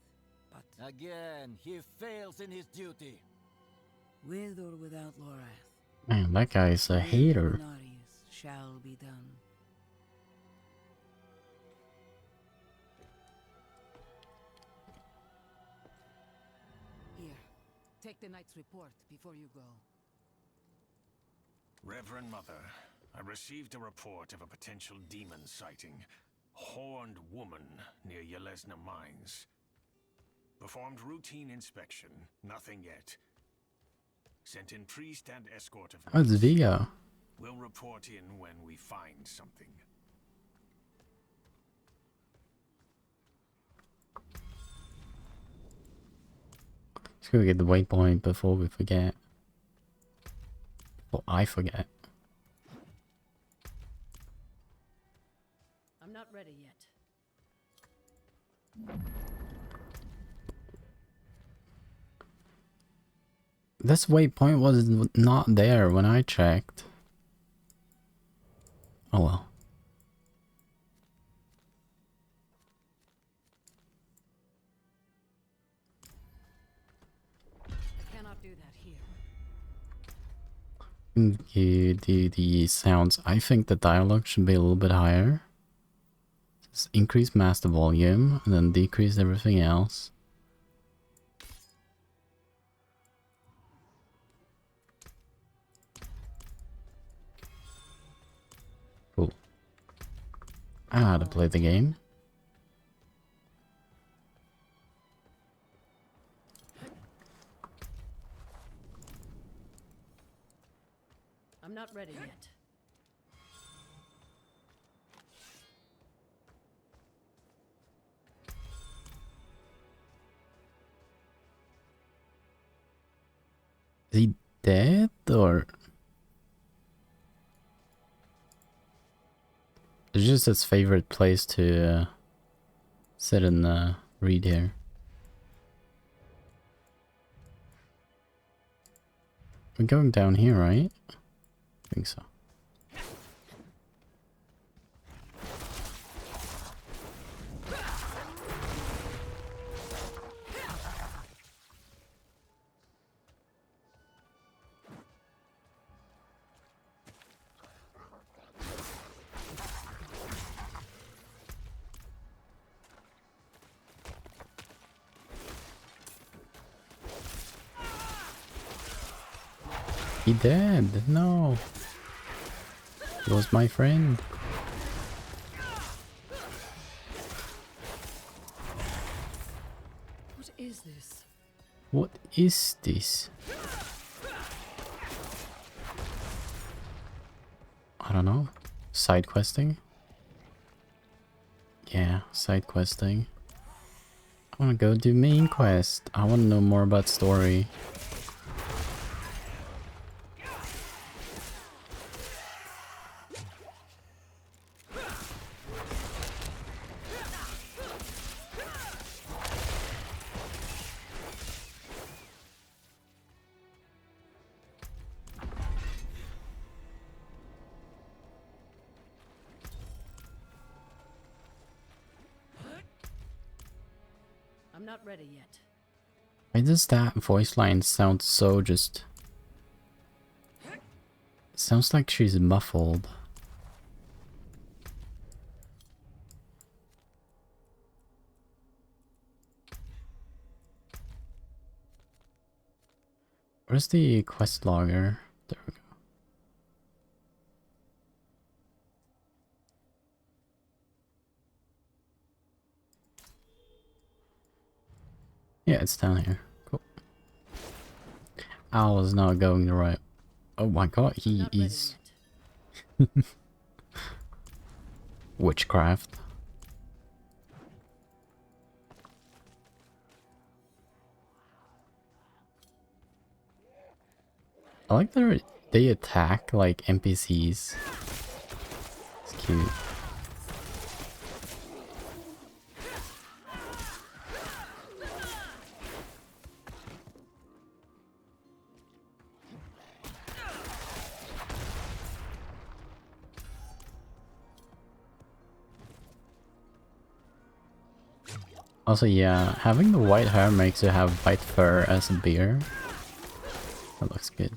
but Again, he fails in his duty. with or without Lorath, Man, that guy's a will hater. Inarius shall be done. Here, take the knight's report before you go. Reverend Mother, I received a report of a potential demon sighting. Horned woman near Yelesna Mines. Performed routine inspection. Nothing yet. Sent in priest and escort of Oh, it's knights. Vigo. We'll report in when we find something. Let's go get the waypoint before we forget. Before I forget. I'm not ready yet. This waypoint was not there when I checked. Oh well. I cannot do that here. The sounds. I think the dialogue should be a little bit higher. Just increase master volume and then decrease everything else. Cool. I know how to play the game. I'm not ready yet. Is he dead or? It's just his favorite place to sit and read here. We're going down here, right? I think so. He dead. No. He was my friend. What is this? What is this? I don't know. Side questing? Yeah, side questing. I wanna go do main quest. I wanna know more about story. I'm not ready yet. Why does that voice line sound so just... It sounds like she's muffled. Where's the quest logger? There we go. Yeah, it's down here. Cool. I was not going the right... Oh my god, he is... Witchcraft. I like that they attack like NPCs. It's cute. Also, yeah, having the white hair makes you have white fur as a beard. That looks good.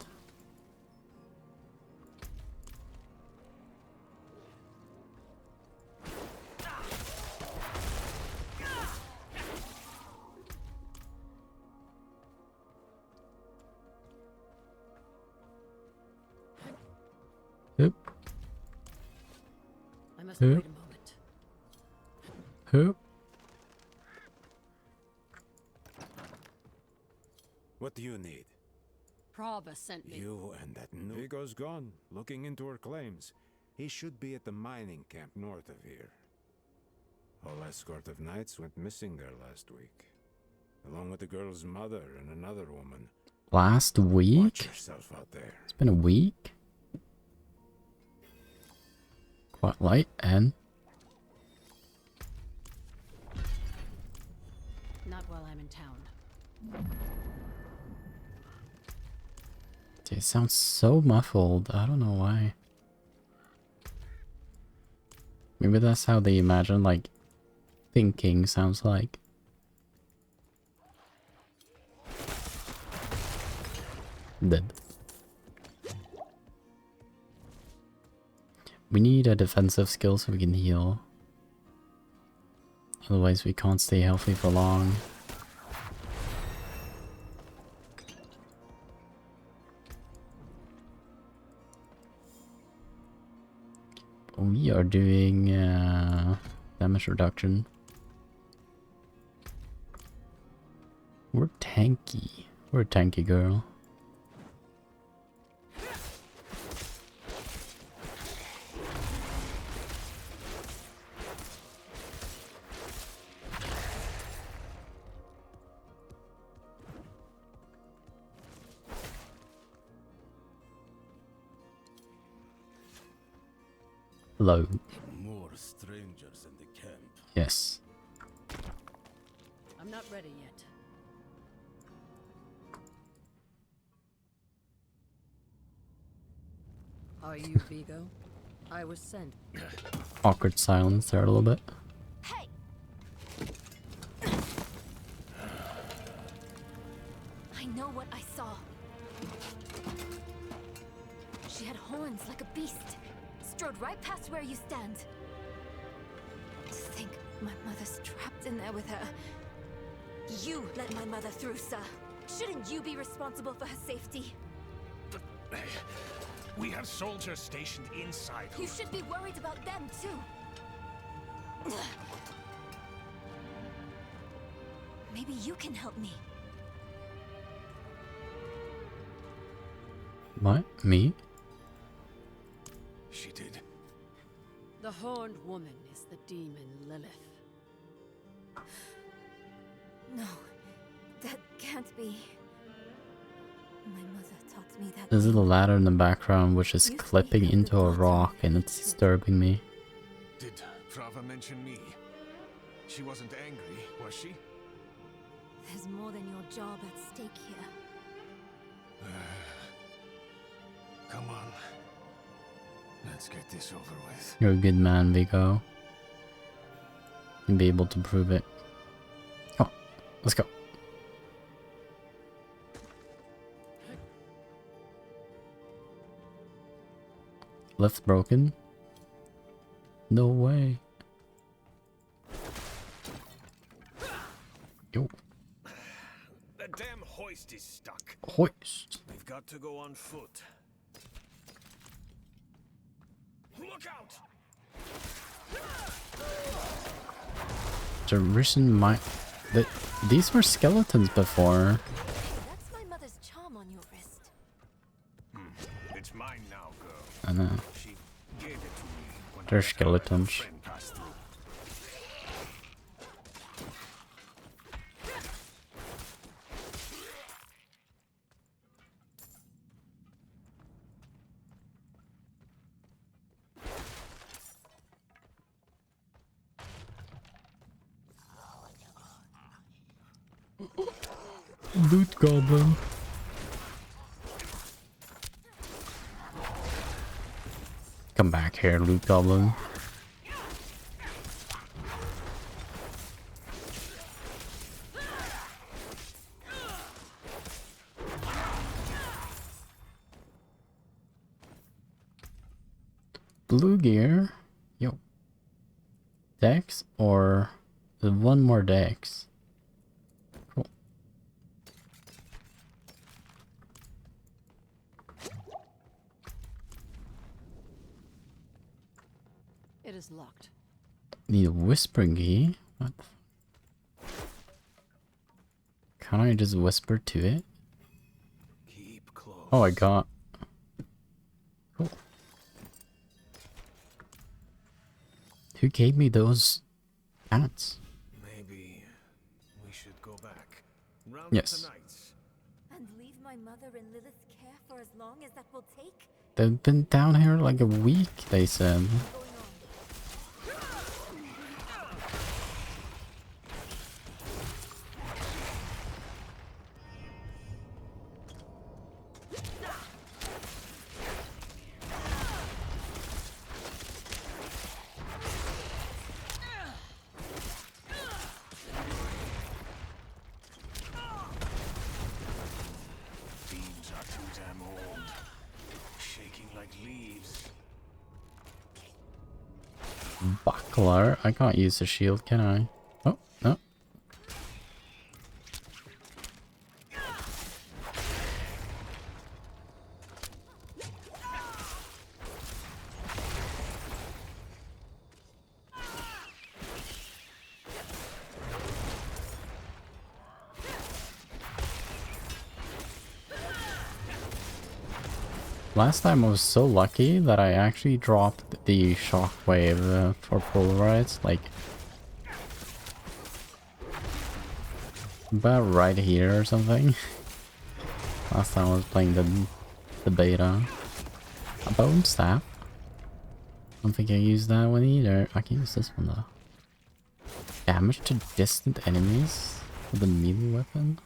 Oop. I must Who? wait a moment. Who? What do you need? Prava sent me. You and that new... Vigo's gone, looking into her claims. He should be at the mining camp north of here. Whole escort of knights went missing there last week. Along with the girl's mother and another woman. Last Watch week? yourself out there. It's been a week? Quite light, and Not while I'm in town. it sounds so muffled. I don't know why. Maybe that's how they imagine, like, thinking sounds like. Dead. We need a defensive skill so we can heal. Otherwise we can't stay healthy for long. We are doing damage reduction. We're tanky. We're a tanky girl. Hello. More strangers in the camp. Yes. I'm not ready yet. Are you Vigo? I was sent. Awkward silence there a little bit. Hey! I know what I saw. She had horns like a beast. Strode right past where you stand. To think my mother's trapped in there with her. You let my mother through, sir. Shouldn't you be responsible for her safety? But we have soldiers stationed inside. You should be worried about them, too. Maybe you can help me. What? Me? She did. The horned woman is the demon Lilith. No, that can't be. My mother taught me that. There's a little ladder in the background which is You clipping speak of into the a daughter rock and it's disturbing me. Did Prava mention me? She wasn't angry, was she? There's more than your job at stake here. Come on. Let's get this over with. You're a good man, Vigo. You'll be able to prove it. Come on, let's go. Lift broken? No way. Yo. The damn hoist is stuck. Hoist. We've got to go on foot. Look out! The risen mind. These were skeletons before. That's my mother's charm on your wrist. It's mine now, girl. I know. She gave it to me when They're I let her and her skeletons. friend pass through. Loot goblin. Come back here, loot goblin. Blue gear. Yo. Dex or the one more dex? Cool. is locked. Need a whisper key? What? Can't I just whisper to it? Keep close. Oh, I got. Cool. Who gave me those pants? Maybe we should go back. Round Yes. up the knights. And leave my mother in Lilith's care for as long as that will take? They've been down here like a week, they said. Beams are too damn old. Shaking like leaves. Buckler? I can't use the shield, can I? Oh, no. Last time I was so lucky that I actually dropped the shockwave for pulverize, like about right here or something. Last time I was playing the beta. A bone staff. I don't think I used that one either. I can use this one though. Damage to distant enemies with a melee weapon.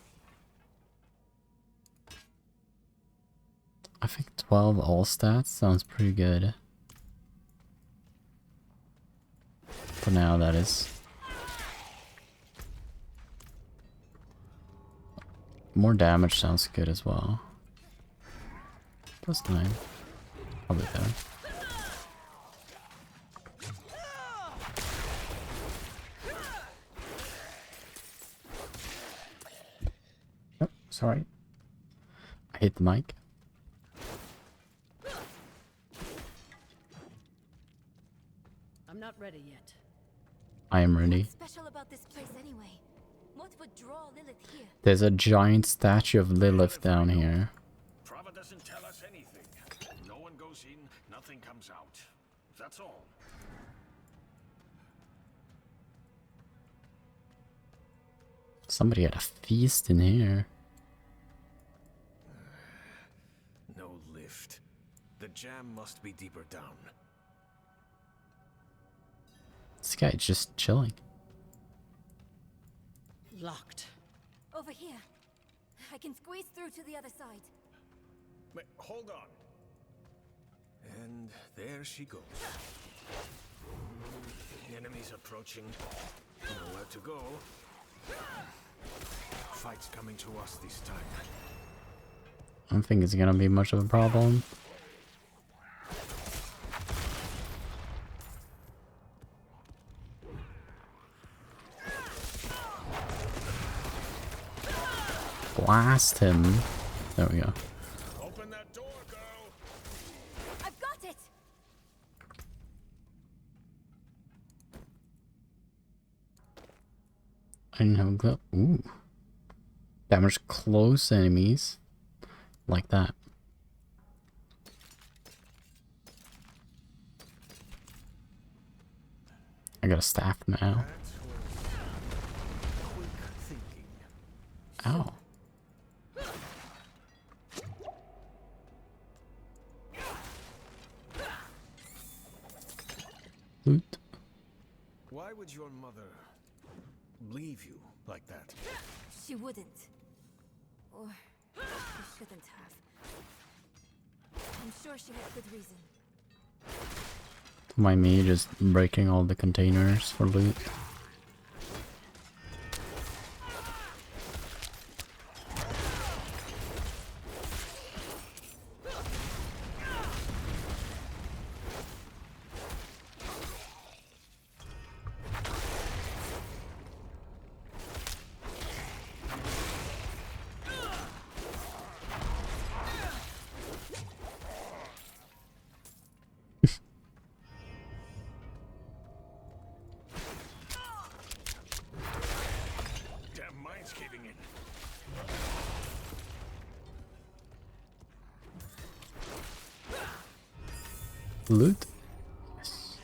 I think 12 all stats sounds pretty good. For now, that is. More damage sounds good as well. Plus 9. Probably better. Oh, sorry. I hit the mic. I'm not ready yet. I am ready. What's special about this place anyway? What would draw Lilith here? There's a giant statue of Lilith down here. Prava doesn't tell us anything. No one goes in, nothing comes out. That's all. Somebody had a feast in here. No lift. The jam must be deeper down. This guy's just chilling. Locked. Over here. I can squeeze through to the other side. Wait, hold on. And there she goes. The enemy's approaching. Nowhere to go. Fight's coming to us this time. I don't think it's gonna be much of a problem. Blast him. There we go. Open that door, girl. I've got it. I didn't have a glove. Ooh. Damage close enemies. Like that. I got a staff now. Quick thinking. Ow. Loot. Why would your mother leave you like that? She wouldn't. Or she shouldn't have. I'm sure she had good reason. Don't mind me just breaking all the containers for loot. Loot? Yes.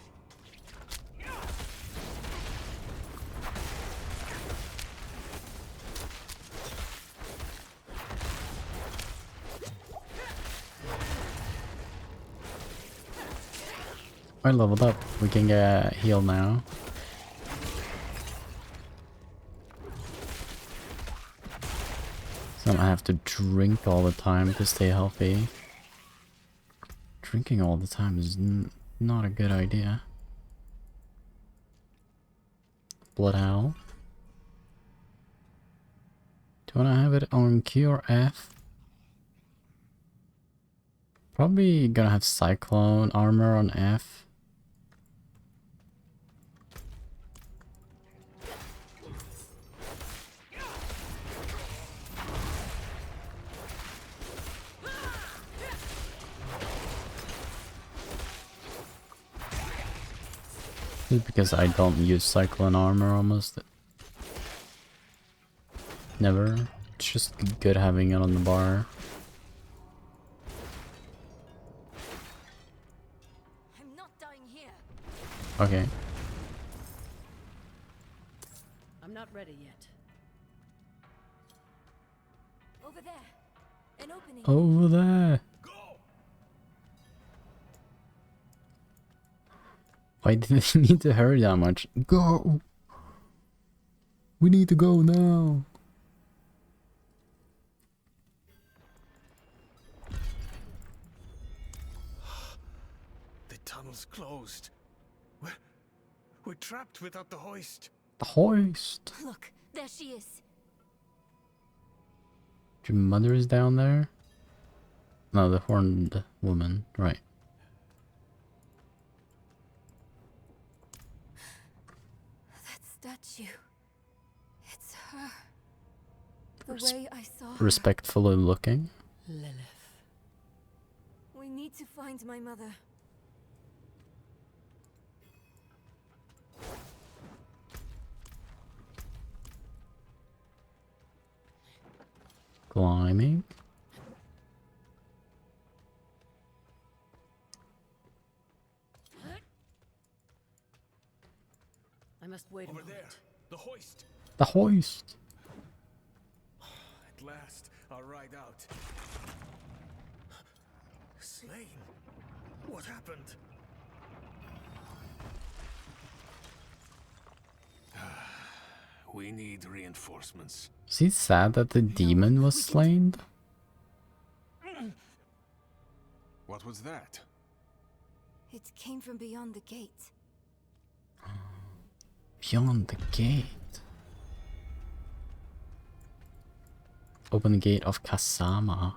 I leveled up. We can get healed now. So I have to drink all the time to stay healthy. Drinking all the time is not a good idea. Blood Owl. Do you want to have it on Q or F? Probably gonna have Cyclone armor on F. Just because I don't use Cyclone armor almost. Never. It's just good having it on the bar. I'm not dying here. Okay. I'm not ready yet. Over there. An opening. Over there. Why did he need to hurry that much? Go! We need to go now! The tunnel's closed. We're trapped without the hoist. The hoist! Look, there she is. Your mother is down there? No, the horned woman, right. That statue. It's her. The way I saw her. Respectfully looking. Lilith. We need to find my mother. Climbing. I must wait Over a moment. there, the hoist. The hoist! At last, our ride out. Slain. What happened? We need reinforcements. Is he sad that the demon was slain? What was that? It came from beyond the gate. Beyond the gate. Open the gate of Kasama.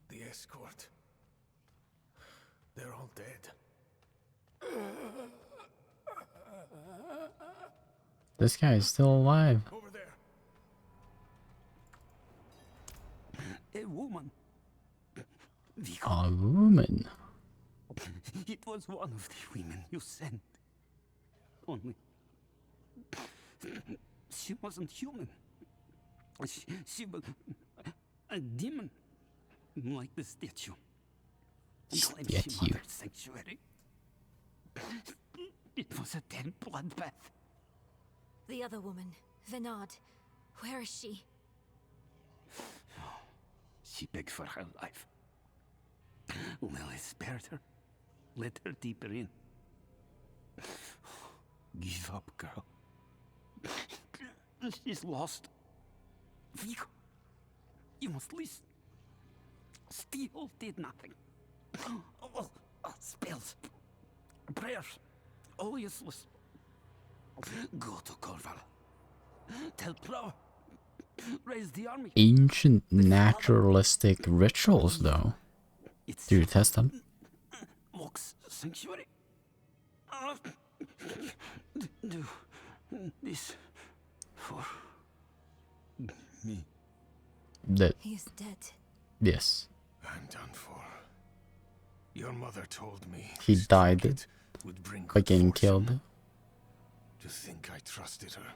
The escort. They're all dead. This guy is still alive. Over there. A woman. A woman. It was one of the women you sent. Only she wasn't human. She was a demon, like the statue. Claimed she Statue. mothered sanctuary. It was a damn bloodbath. The other woman, Venard. Where is she? She begged for her life. Lily spared her. Let her deeper in. Give up, girl. She's lost. Vigo, you must listen. Steel did nothing. Spells, prayers, all useless. Go to Corval. Tell Plow. Raise the army. Ancient naturalistic rituals, though. Do you test them? Locks sanctuary. Do this for me. That. He is dead. Yes. I'm done for. Your mother told me He this died trinket would bring by good getting fortune. killed. To think I trusted her.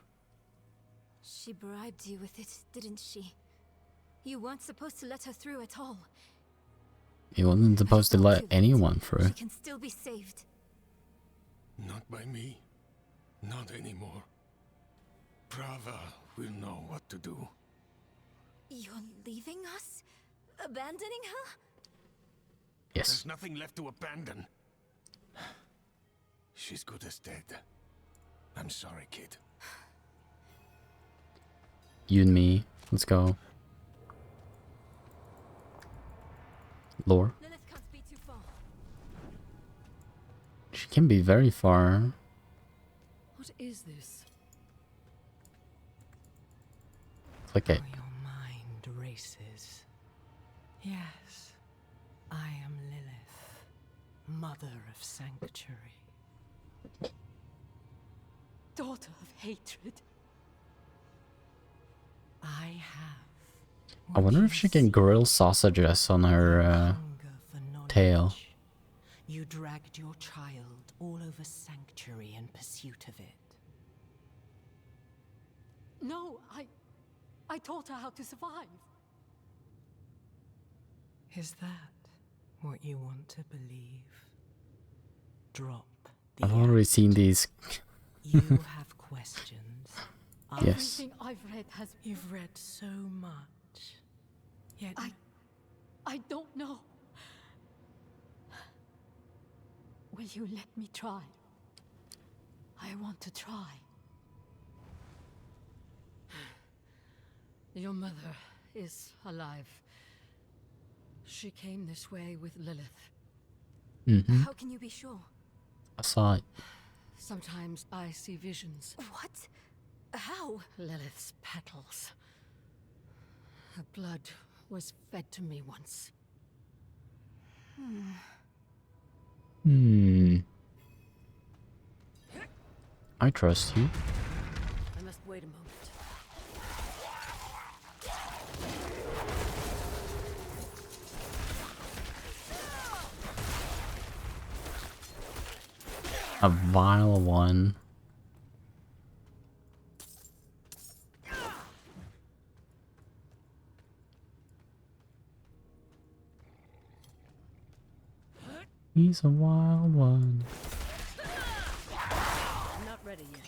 She bribed you with it, didn't she? You weren't supposed to let her through at all. He wasn't supposed to let anyone through. She can still be saved. Not by me. Not anymore. Prava will know what to do. You're leaving us? Abandoning her? Yes. There's nothing left to abandon. She's good as dead. I'm sorry, kid. You and me. Let's go. Lore. Lilith can't be too far. She can be very far. What is this? Click it. Your mind races. Yes, I am Lilith, mother of sanctuary. Daughter of hatred. I have. I wonder if she can grill sausages on her tail. You dragged your child all over sanctuary in pursuit of it. No, I taught her how to survive. Is that what you want to believe? Drop I've already seen these. You have questions. Yes. Everything I've read has... You've read so much. Yet I don't know. Will you let me try? I want to try. Your mother is alive. She came this way with Lilith. How can you be sure? I saw it. Sometimes I see visions. What? How? Lilith's petals. Her blood was fed to me once. I trust you. I must wait a moment. A vile one. He's a wild one. I'm not ready yet.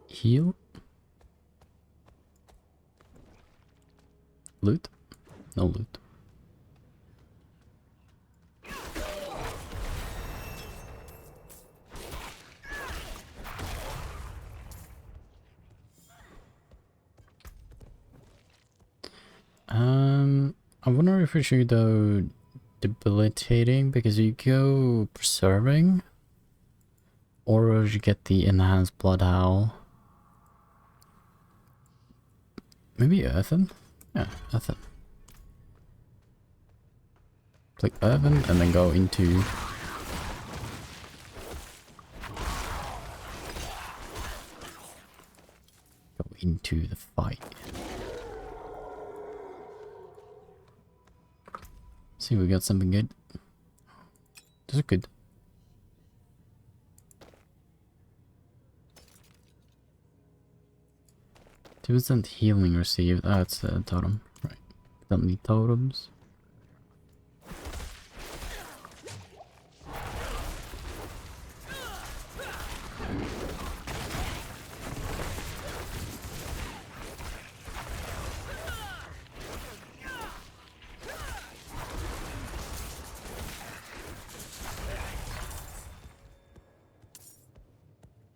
Heal? Loot? No loot. I wonder if we should go debilitating because you go preserving, or would you get the enhanced blood howl? Maybe earthen? Yeah, earthen. Click earthen and then go into the fight. See, we got something good. This is good. 2% healing received. Ah, it's the totem. Right. Don't need totems.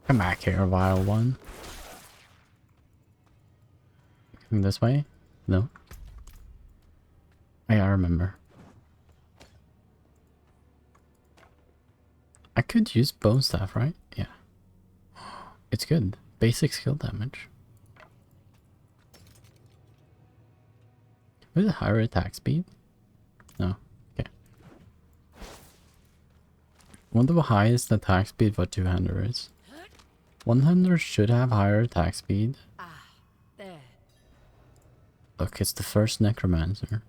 Come back here, vile one. Coming this way? No? Oh, yeah, I remember. I could use bone staff, right? Yeah. It's good. Basic skill damage. With a higher attack speed? No. Okay. Wonder what highest attack speed for two-hander is. One-hander should have higher attack speed. Ah, there. Look, it's the first necromancer.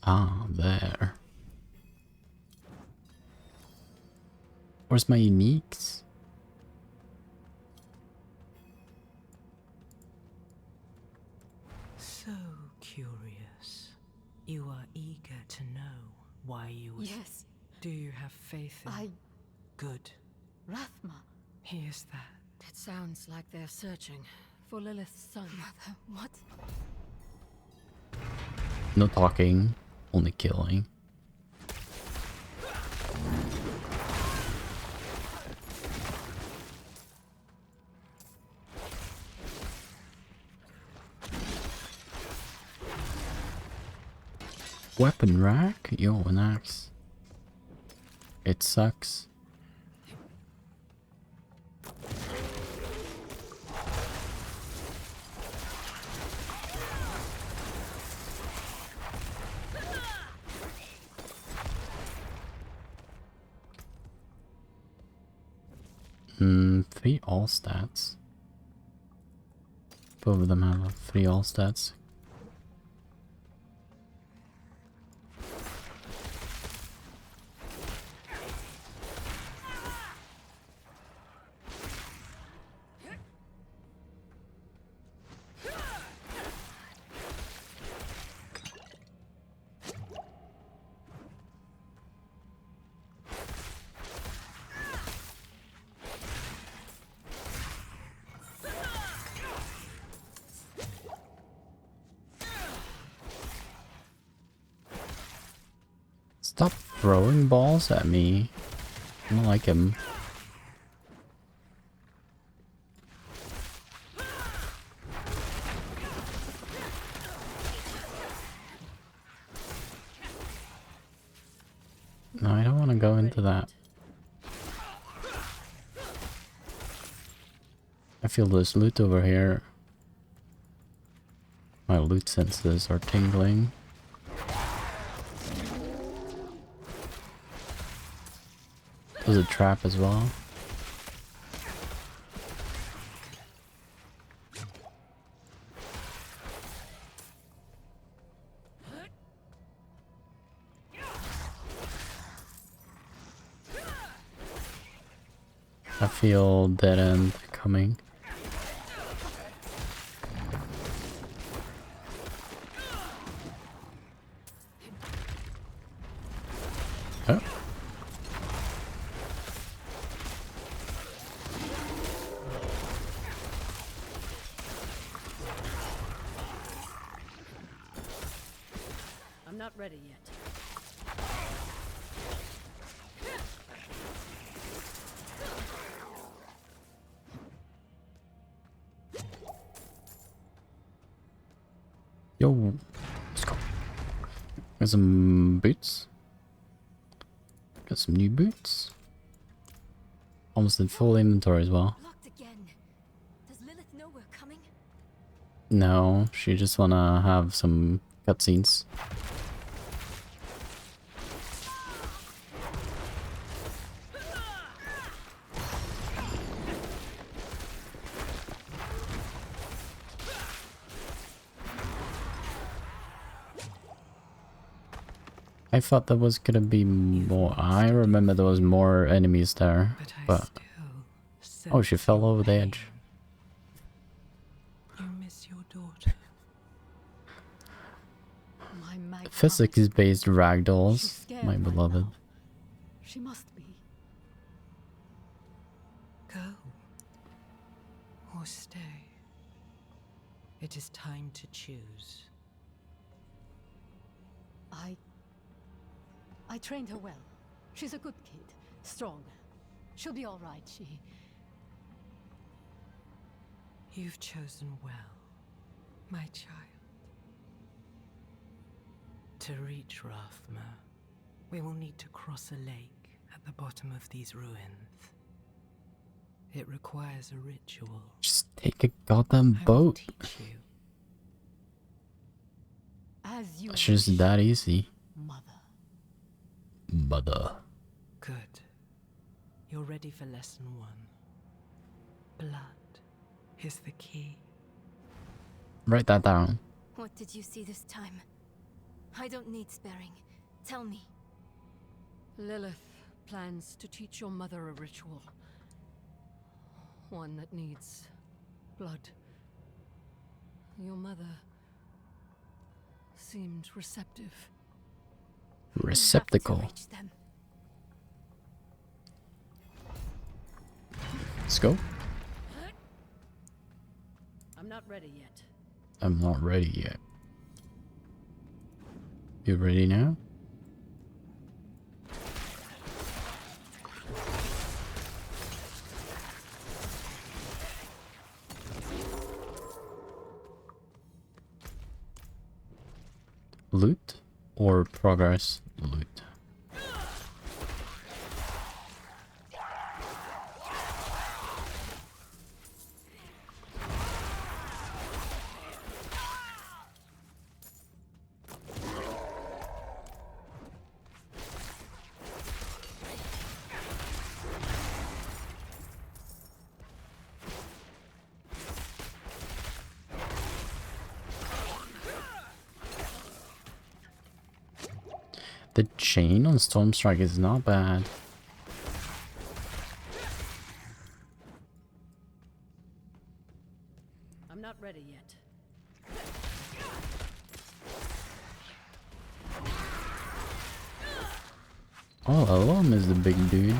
Ah, there. Where's my uniques? So curious. You are eager to know why you would... Yes. Do you have faith in... Good. Rathma. He is that. It sounds like they're searching for Lilith's son. Mother, what? No talking, only killing. Weapon rack? Yo, an axe. It sucks. Three all stats. Both of them have 3 all stats. Stop throwing balls at me. I don't like him. No, I don't want to go into that. I feel there's loot over here. My loot senses are tingling. There's a trap as well. I feel dead end coming. Oh. I'm not ready yet. Yo, let's go. Got some boots. Got some new boots. Almost in full inventory as well. Locked again. Does Lilith know we're coming? No, she just wanna have some cutscenes. I thought there was gonna be more. I remember there was more enemies there, but oh, she fell over the edge. You miss your daughter. My Physics-based ragdolls, my beloved. She must be. Go. Or stay. It is time to choose. I trained her well. She's a good kid. Strong. She'll be all right, You've chosen well, my child. To reach Rathma, we will need to cross a lake at the bottom of these ruins. It requires a ritual. Just take a goddamn boat. Teach you. As you It's just that easy. Mother. Mother. Good. You're ready for lesson 1. Blood is the key. Write that down. What did you see this time? I don't need sparing. Tell me. Lilith plans to teach your mother a ritual. One that needs blood. Your mother seemed receptive. Receptacle. We have to reach them. Let's go. I'm not ready yet. I'm not ready yet. You ready now? Loot or progress? Loot. The chain on Stormstrike is not bad. I'm not ready yet. Oh, Alum is the big dude.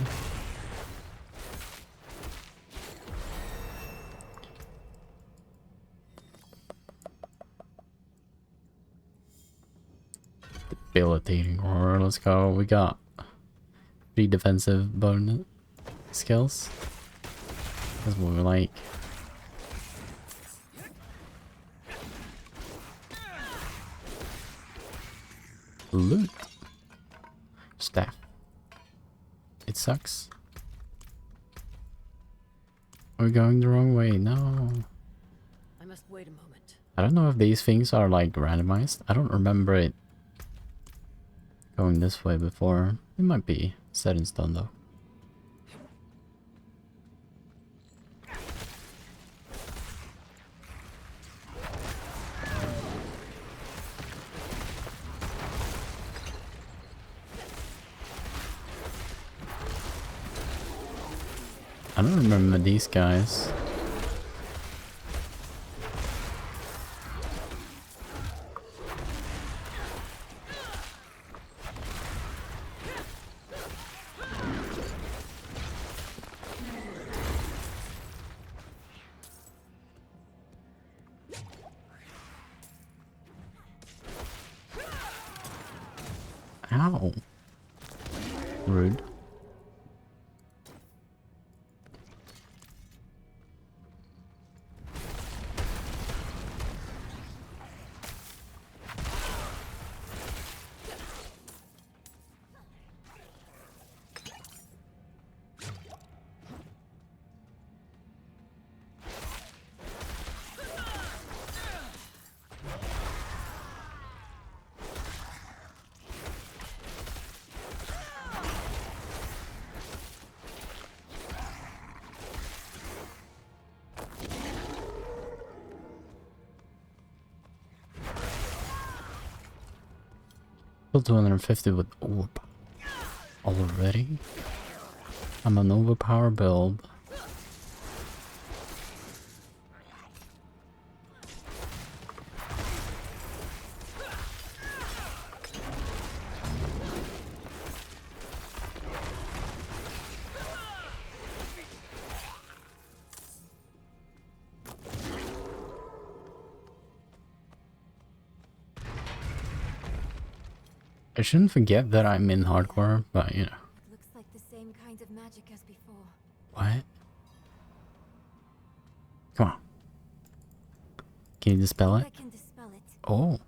Debilitating horror. Let's go. We got 3 defensive bonus skills. That's what we like. Loot. Staff. It sucks. We're going the wrong way. No. I must wait a moment. I don't know if these things are like randomized. I don't remember it going this way before. It might be set in stone though. I don't remember these guys. Ow. Rude. Still 250 with orb. Already? I'm an overpower build. I shouldn't forget that I'm in hardcore, but you know. Looks like the same kind of magic as before. What? Come on. Can you dispel it? I can dispel it. Oh.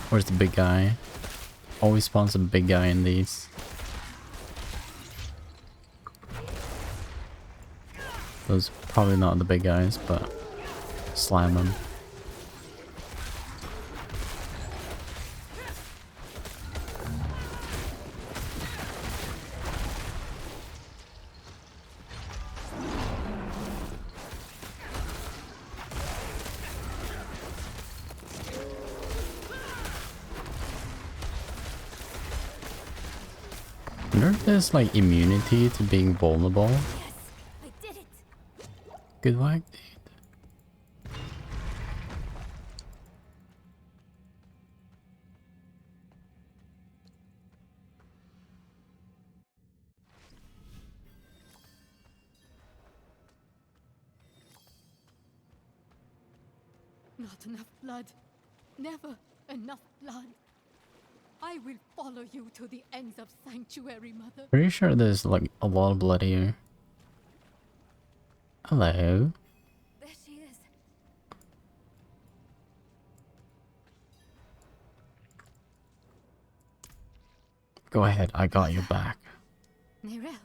Where's the big guy? Always spawns a big guy in these. Those probably not the big guys, but slam them. wonder if there's like immunity to being vulnerable. Yes, I did it. Good work, dude. Not enough blood. Never enough blood. I will follow you to the ends of Sanctuary, Mother. Pretty sure there's like a lot of blood here. Hello. There she is. Go ahead, I got your back. Nerel.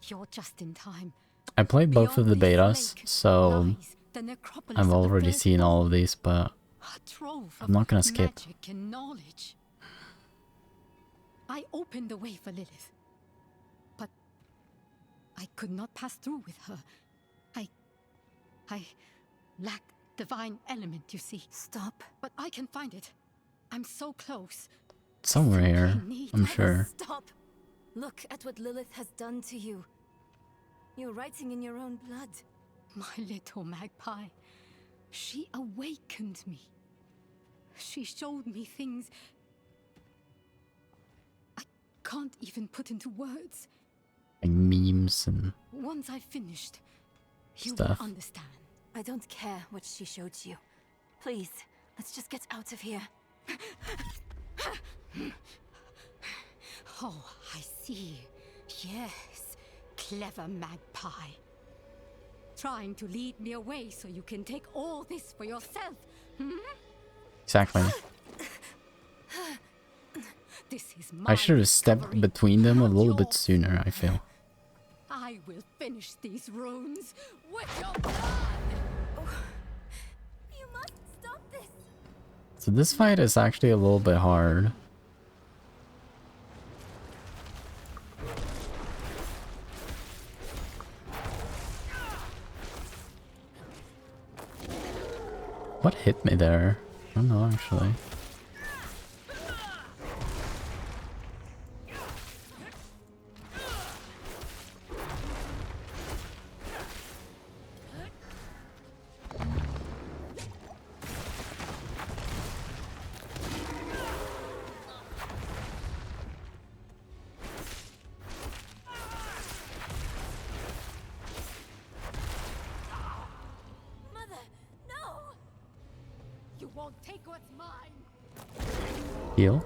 You're just in time. I played both of the betas, so I've already seen all of these, but I'm not gonna skip. Magic and knowledge. I opened the way for Lilith, but I could not pass through with her. I lack divine element, you see. Stop. But I can find it. I'm so close. Somewhere here, I'm sure. Stop. Look at what Lilith has done to you. You're writing in your own blood. My little magpie. She awakened me. She showed me things I can't even put into words. Like memes and Once I've finished, you stuff. will understand. I don't care what she showed you. Please, let's just get out of here. Oh, I see. Yes, clever magpie. Trying to lead me away so you can take all this for yourself. Hmm? Exactly. This is my I should have stepped discovery, between them a not little bit yours. sooner, I feel. I will finish these runes with your blood. You must stop this. So this fight is actually a little bit hard. What hit me there? I don't know actually. Mother, no! You won't take what's mine. Heal.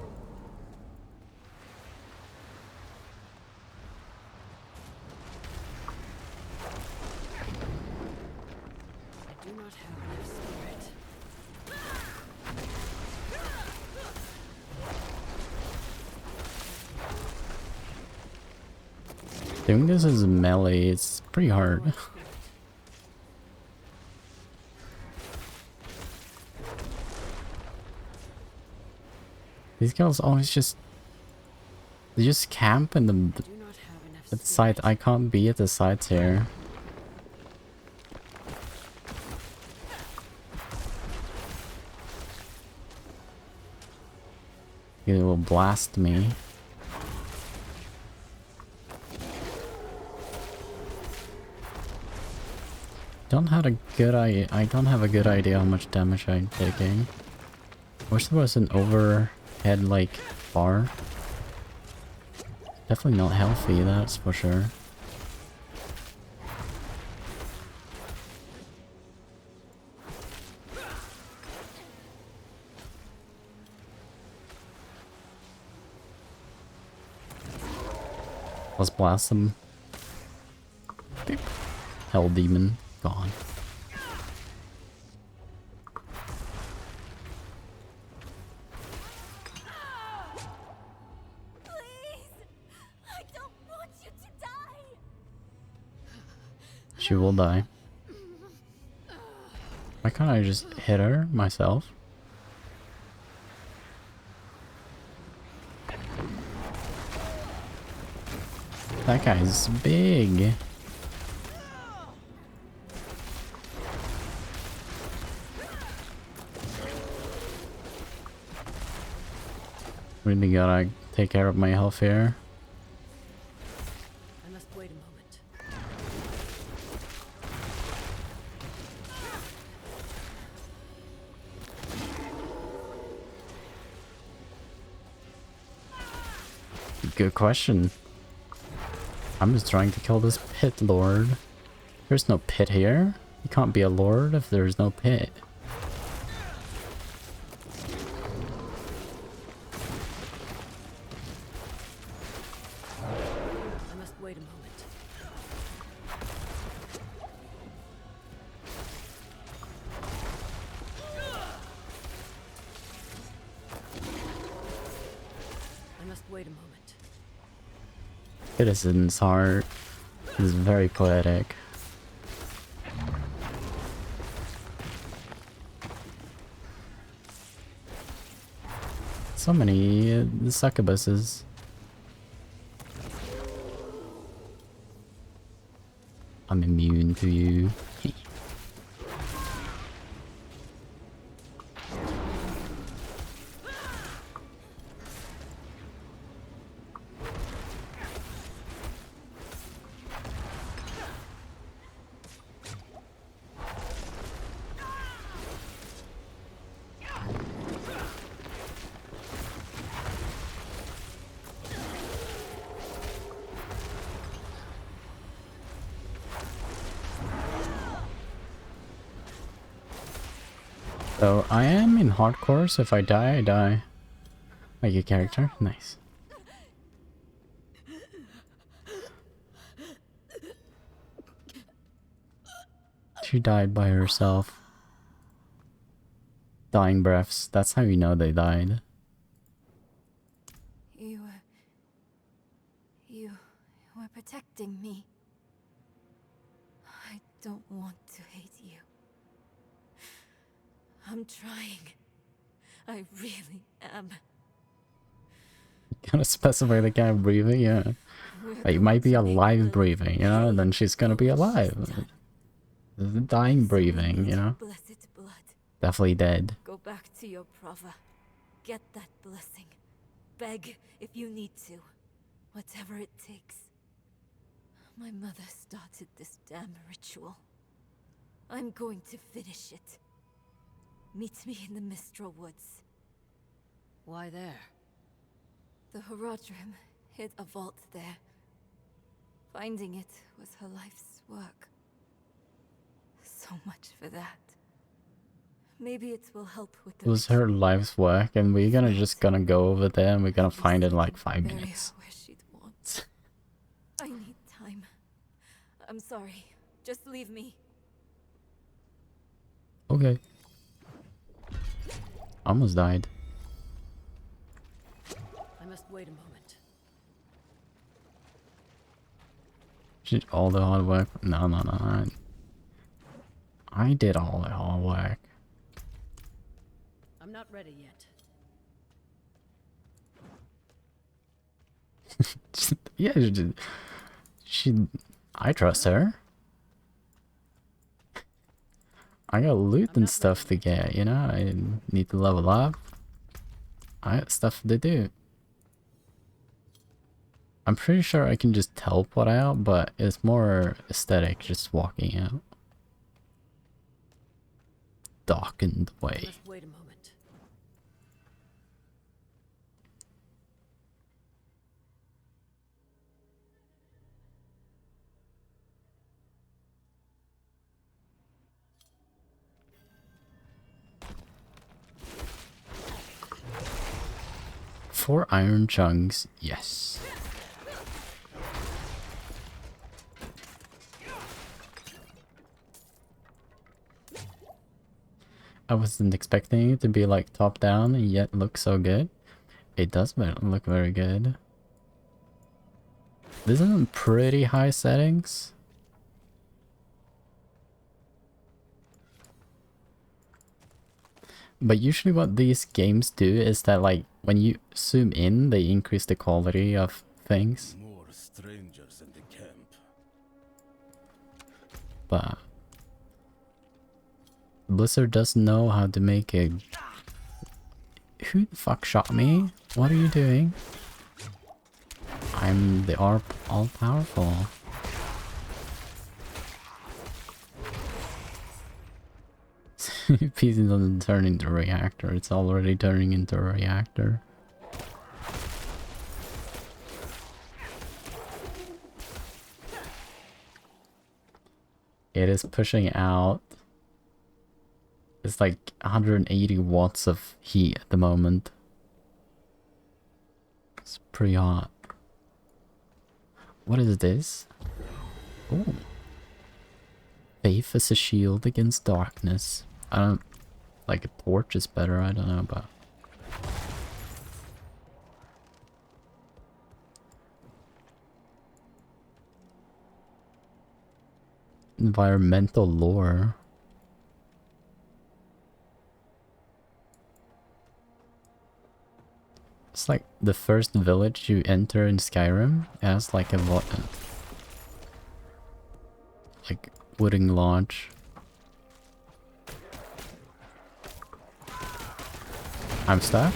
I do not have enough spirit. Doing this as melee, it's pretty hard. These girls always just... They just camp in the... At the side. I can't be at the sides here. It will blast me. Don't have a good I don't have a good idea how much damage I'm taking. Wish there was an overhead like bar. Definitely not healthy, that's for sure. Let's blast them. Beep. Hell demon gone. She will die. Why can't I just hit her myself? That guy's big. Really gotta take care of my health here. I must wait a moment. Good question. I'm just trying to kill this pit lord. There's no pit here. You can't be a lord if there's no pit. I must wait a moment. I must wait a moment. Citizen's heart is very poetic. So many succubuses. I'm immune to you. So I am in hardcore, so if I die, I die. Like a character? Nice. She died by herself. Dying breaths. That's how you know they died. You were protecting me. I don't want to hate you. I'm trying. I really am. Gotta specify the guy breathing, yeah. Like, it might be alive breathing, you know, and then she's gonna be alive. The dying breathing, you know. Definitely dead. Go back to your Prava. Get that blessing. Beg if you need to. Whatever it takes. My mother started this damn ritual. I'm going to finish it. Meet me in the Mistral Woods. Why there? The Horadrim hid a vault there. Finding it was her life's work. So much for that. Maybe it will help with the It was her life's work, and we're gonna go over there and we're gonna find it in like 5 minutes. where she'd want. I need time. I'm sorry. Just leave me. Okay. Almost died. I must wait a moment. She did all the hard work. No. I did all the hard work. I'm not ready yet. Yeah, I trust her. I got loot and stuff to get, you know? I need to level up. I got stuff to do. I'm pretty sure I can just teleport out, but it's more aesthetic just walking out. Darkened way. Just wait a moment. Four iron chunks, yes. I wasn't expecting it to be like top down and yet look so good. It does look very good. This is pretty high settings. But usually what these games do is that, like, when you zoom in, they increase the quality of things. More strangers in the camp. But Blizzard does know how to make a... Who the fuck shot me? What are you doing? I'm the all-powerful. PC doesn't turn into a reactor, it's already turning into a reactor. It is pushing out. It's like 180 watts of heat at the moment. It's pretty hot. What is this? Oh. Faith as a shield against darkness. I don't... Like a torch is better, I don't know about. Environmental lore. It's like the first village you enter in Skyrim. It has like a like wooden lodge. I'm stuck?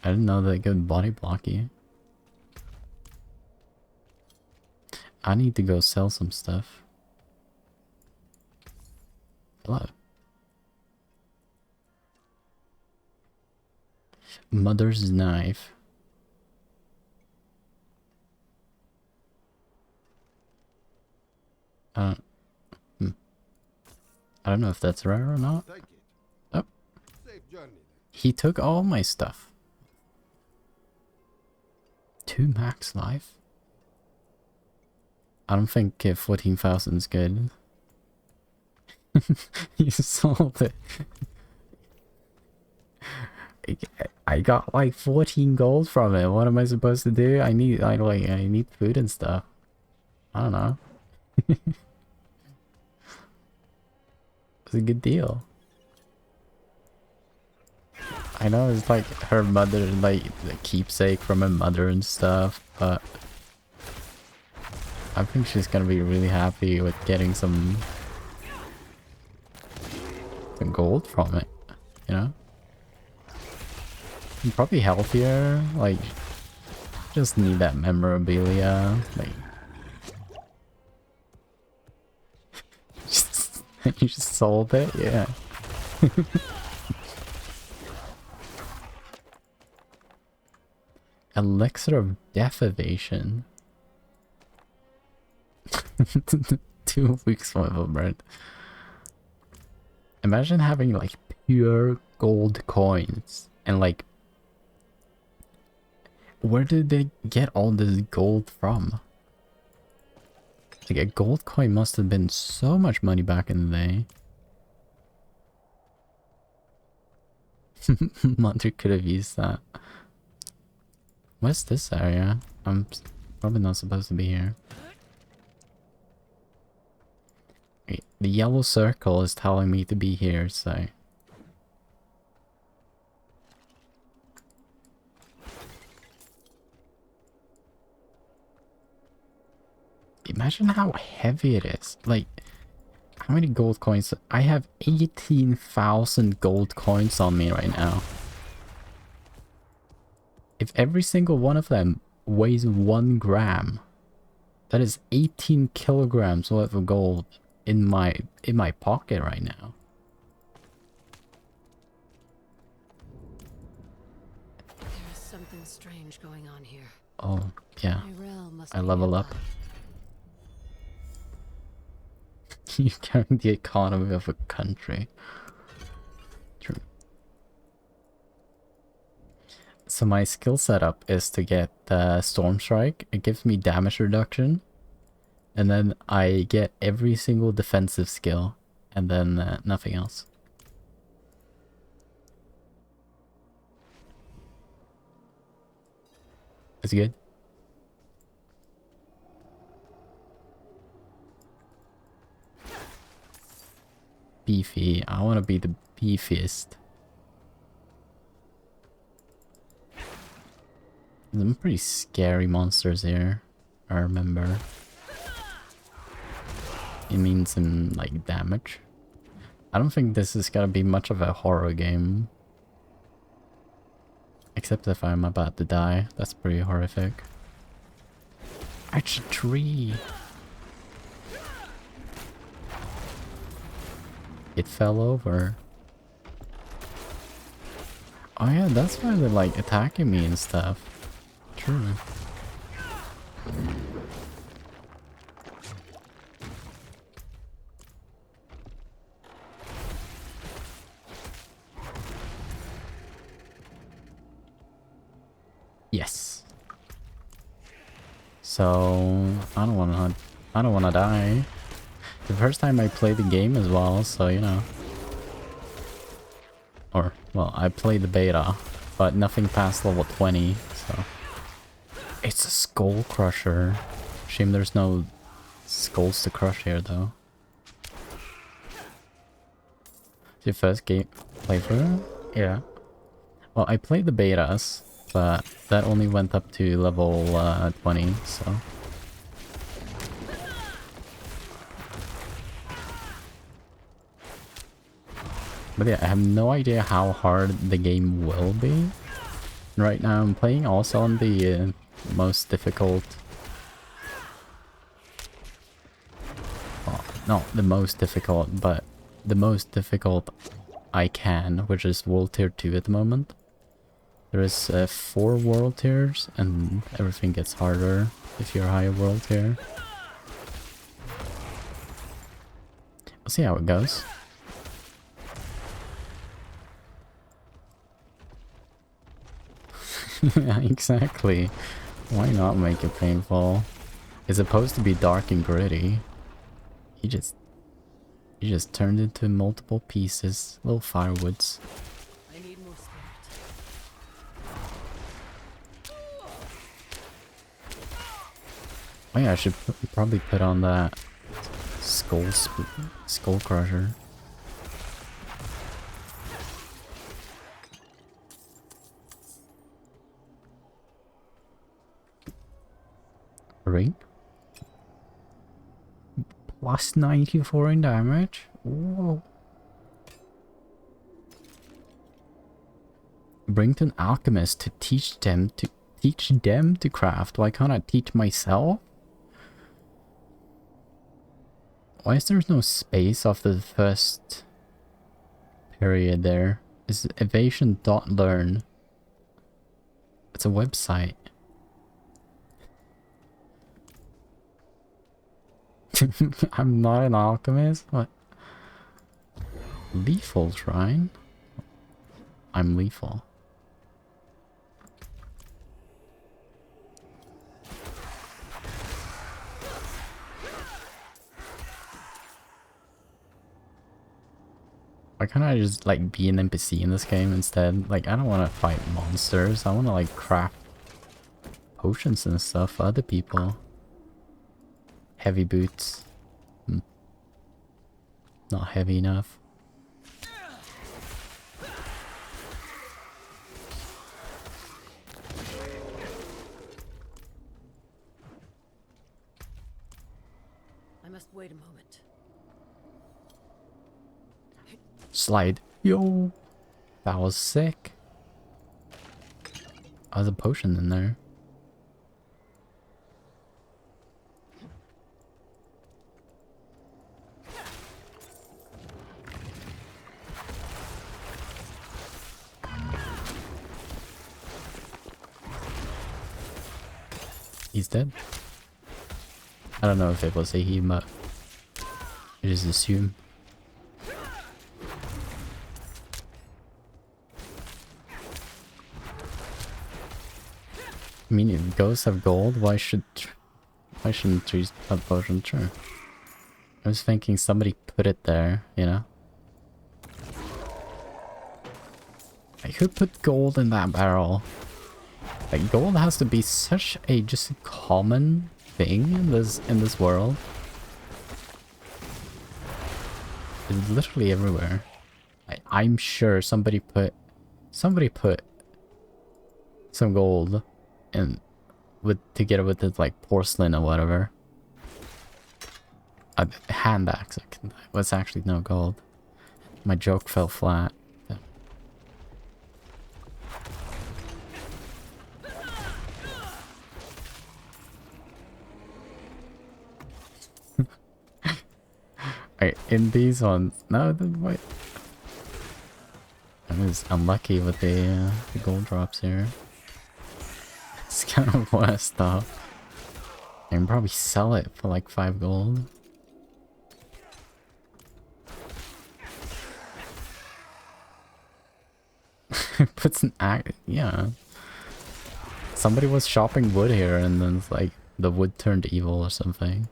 I didn't know they could body block you. I need to go sell some stuff. Hello. Mother's knife. I don't know if that's rare or not. Oh. He took all my stuff. 2 max life? I don't think 14,000 is good. You sold it. I got like 14 gold from it. What am I supposed to do? I need food and stuff. I don't know. It's a good deal. I know it's like her mother, like the keepsake from her mother and stuff, but I think she's gonna be really happy with getting some gold from it, you know? And probably healthier, like, just need that memorabilia, like... You just sold it? Yeah. Elixir of Death Evasion. 2 weeks worth of bread. Imagine having like pure gold coins and like... Where did they get all this gold from? Like a gold coin must have been so much money back in the day. Mother could have used that. What's this area? I'm probably not supposed to be here. Wait, the yellow circle is telling me to be here, so... Imagine how heavy it is. Like, how many gold coins? I have 18,000 gold coins on me right now. If every single one of them weighs 1 gram, that is 18 kilograms worth of gold in my pocket right now. There is something strange going on here. Oh, yeah. I be level up. You carry the economy of a country. True. So my skill setup is to get Storm Strike. It gives me damage reduction. And then I get every single defensive skill. And then nothing else. It's good. Beefy. I want to be the beefiest. There's some pretty scary monsters here, I remember. It means some like damage. I don't think this is gonna be much of a horror game. Except if I'm about to die. That's pretty horrific. Arch a tree! It fell over. Oh yeah, that's why they're like attacking me and stuff. True. Yes. So I don't wanna die. The first time I played the game as well, so you know. Or well, I played the beta, but nothing past level 20, so it's a skull crusher. Shame there's no skulls to crush here though. Your first game playthrough? Yeah. Well, I played the betas, but that only went up to level 20, so... But yeah, I have no idea how hard the game will be. Right now I'm playing also on the most difficult... Well, not the most difficult, but the most difficult I can, which is World Tier 2 at the moment. There is 4 World Tiers, and everything gets harder if you're higher World Tier. We'll see how it goes. Yeah, exactly. Why not make it painful? It's supposed to be dark and gritty. He just turned into multiple pieces, little firewoods. I need more spirit. Oh yeah, I should probably put on that skull crusher. Ring? Plus 94 in damage? Whoa. Bring to an alchemist to teach them to craft. Why can't I teach myself? Why is there no space after the first period there? Is evasion.learn. It's a website. I'm not an alchemist? What? Lethal shrine? I'm lethal. Why can't I just like be an NPC in this game instead? Like I don't want to fight monsters. I want to like craft potions and stuff for other people. Heavy boots. Not heavy enough. I must wait a moment. Slide. Yo! That was sick. Oh, there's a potion in there. He's dead. I don't know if it was a he, but I just assume. I mean, if ghosts have gold, why shouldn't trees have potion? Sure. I was thinking somebody put it there, you know? I could put gold in that barrel. Like, gold has to be such a just common thing in this world. It's literally everywhere. I'm sure somebody put some gold in together with it like porcelain or whatever. A hand axe was actually no gold. My joke fell flat. Wait, in these ones, no, wait. I was unlucky with the gold drops here. It's kind of worse though. I can probably sell it for like 5 gold. Puts an act, yeah. Somebody was chopping wood here and then it's like the wood turned evil or something.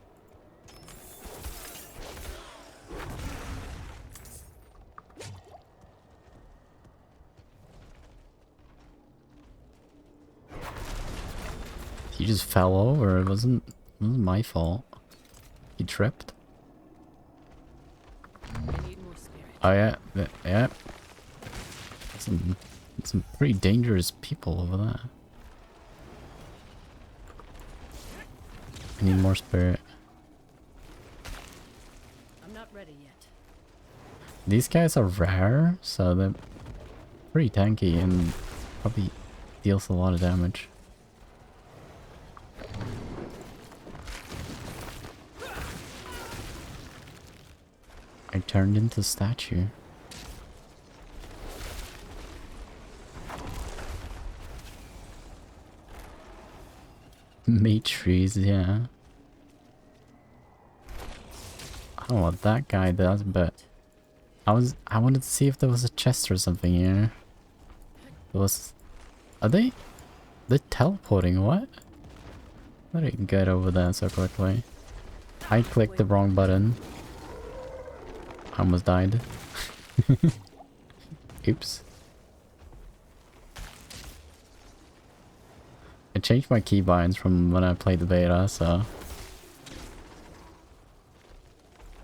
He just fell over. It wasn't my fault. He tripped. Oh yeah, yeah. Some pretty dangerous people over there. I need more spirit. I'm not ready yet. These guys are rare, so they're pretty tanky and probably deals a lot of damage. I turned into a statue. Matrix, yeah. I don't know what that guy does, but I wanted to see if there was a chest or something here. There was. Are they? They're teleporting, what? How do you get over there so quickly? I clicked the wrong button. I almost died. Oops. I changed my keybinds from when I played the beta, so...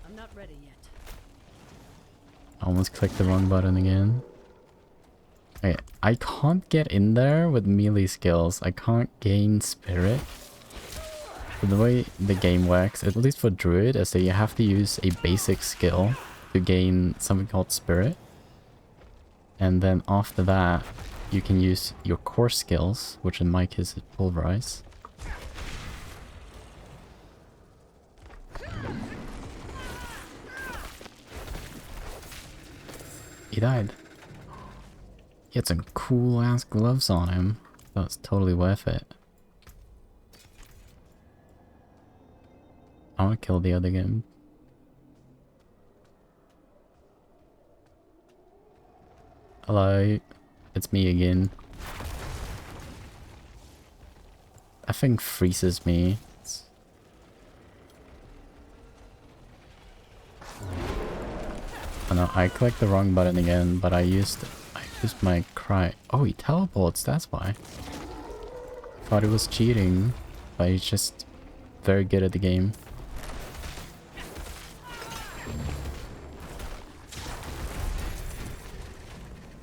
I'm not ready yet. I almost clicked the wrong button again. Okay, I can't get in there with melee skills. I can't gain spirit. But the way the game works, at least for Druid, is that you have to use a basic skill to gain something called spirit. And then after that, you can use your core skills, which in my case is pulverize. He died. He had some cool ass gloves on him. That's totally worth it. I want to kill the other game. Hello, it's me again. That thing freezes me. Oh no, I clicked the wrong button again, but I used my cry. Oh, he teleports, that's why. Thought he was cheating, but he's just very good at the game.